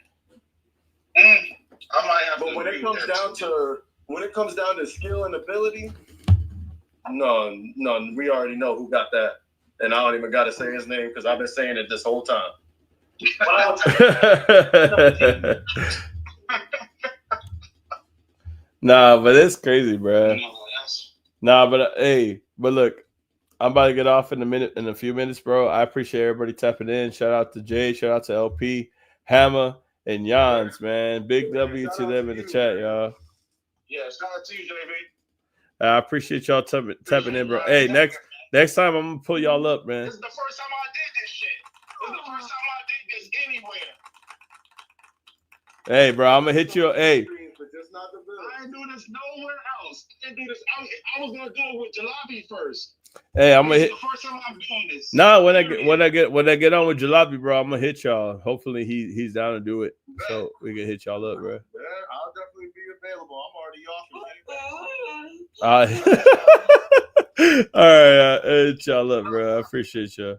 I might have but to when agree it comes with down to skill and ability, no, we already know who got that, and I don't even got to say his name because I've been saying it this whole time. Nah, but it's crazy, bro. Nah, but hey, but look, I'm about to get off in a few minutes, bro. I appreciate everybody tapping in. Shout out to Jay, shout out to LP, Hammer, and Jans, man. Big W to them in the chat, y'all. Yeah, shout out to you, JB. I appreciate y'all tapping in, bro. Hey, next time I'm gonna pull y'all up, man. This is the first time I did this shit. This is the first time I did this anywhere. Hey, bro, I'm gonna hit you. Hey, I ain't do this nowhere else. I didn't do this. I was gonna do it with Jalabi first. Hey, I'm gonna hit. The first time I'm doing this. Nah, when I get on with Jalabi, bro, I'm gonna hit y'all. Hopefully he's down to do it, so we can hit y'all up, bro. Yeah, I'll definitely be available. I'm already off. All right, hit y'all up, bro. I appreciate y'all.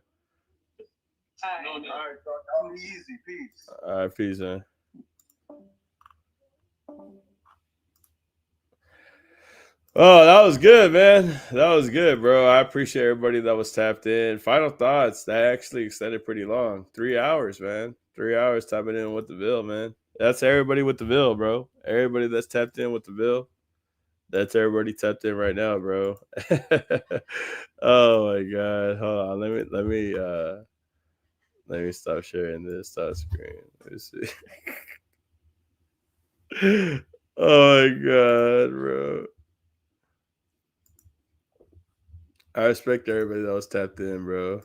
All right, y'all be easy. Peace. All right, peace, man. Oh, that was good, man. That was good, bro. I appreciate everybody that was tapped in. Final thoughts. That actually extended pretty long. 3 hours, man. 3 hours tapping in with the Ville, man. That's everybody with the Ville, bro. Everybody that's tapped in with the Ville. That's everybody tapped in right now, bro. Oh my god. Hold on. Let me stop sharing this screen. Let me see. Oh my god, bro. I respect everybody that was tapped in, bro.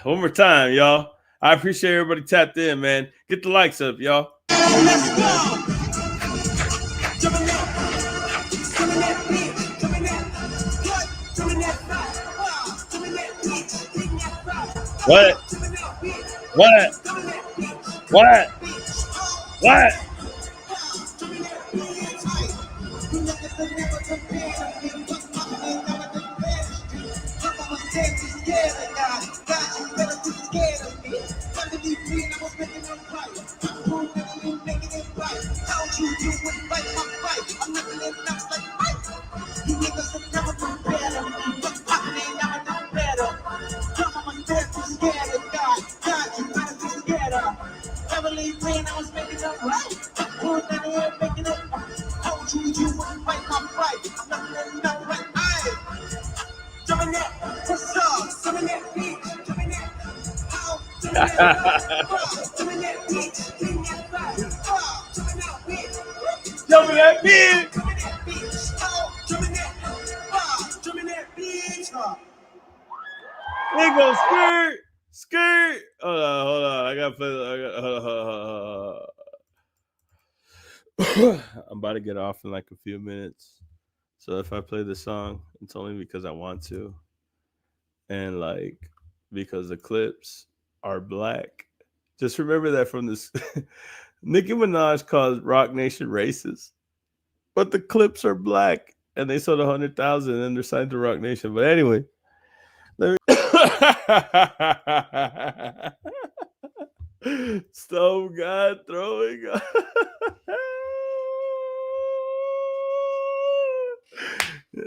One more time, y'all. I appreciate everybody tapped in, man. Get the likes up, y'all. What? Prove that you making it right. Told you you would fight my fight. I'm nothing enough like Mike. You niggas have never been better. But poppin' I'ma do better. Come on, my death is scared of God. God, you better be scared of. Heavily when I was making it right. Prove that I ain't making it right. Told you you would fight my fight. I'm nothing enough like Mike. Jumping that, what's up? Jumping that beat, jumping that. How? Jumping that beat, jumping that beat, jumping that beat, jumping that beat, Jumping that beat. jumping that beat, jumping that beat. They go skirt, skirt. Hold on. I gotta play. I'm about to get off in like a few minutes. So if I play this song, it's only because I want to. And like, because the clips are black. Just remember that from this. Nicki Minaj calls Rock Nation racist. But the clips are black. And they sold 100,000 and they're signed to Rock Nation. But anyway. Let me Stove God throwing.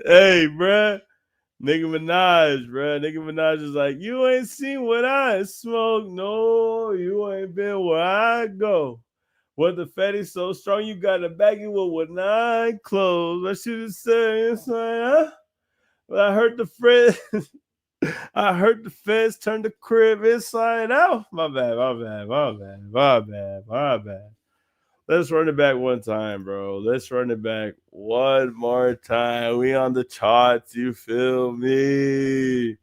Hey, bruh. Nicki Minaj, bruh. Nicki Minaj is like, you ain't seen what I smoke. No, you ain't been where I go. What the fatty's so strong, you got to bag it with nine clothes. I should have said, huh? But I heard the friends. I heard the feds turn the crib inside out. My bad. Let's run it back one time, bro. Let's run it back one more time. We on the charts, you feel me?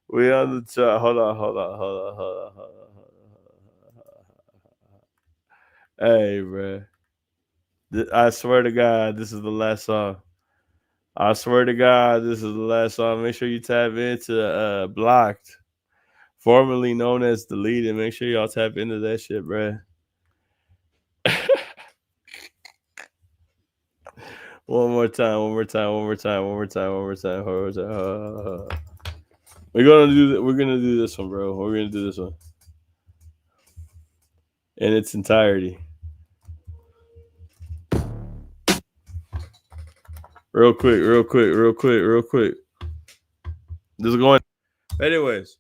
We on the chart. Hold on. Hey, bro. I swear to God, this is the last song. I swear to God, this is the last song. Make sure you tap into Blocked, formerly known as Deleted. Make sure y'all tap into that shit, bruh. One more time. We're gonna do this one, bro. We're gonna do this one in its entirety. Real quick. This is going. Anyways,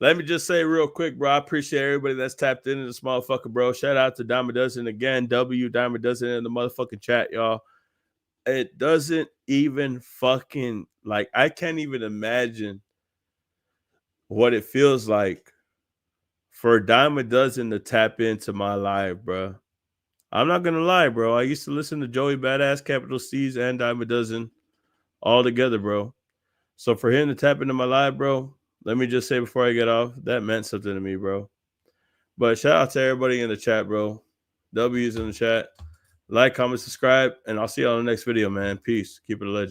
let me just say real quick, bro. I appreciate everybody that's tapped into this motherfucker, bro. Shout out to Dime a Dozen again. Dime a Dozen in the motherfucking chat, y'all. It doesn't even fucking, like, I can't even imagine what it feels like for Dime a Dozen to tap into my live, bro. I'm not gonna lie, bro. I used to listen to Joey Badass, Capital C's, and Dime a Dozen all together, bro. So for him to tap into my live, bro, let me just say before I get off, that meant something to me, bro. But shout out to everybody in the chat, bro. W's in the chat. Like, comment, subscribe, and I'll see you on the next video, man. Peace. Keep it a legend.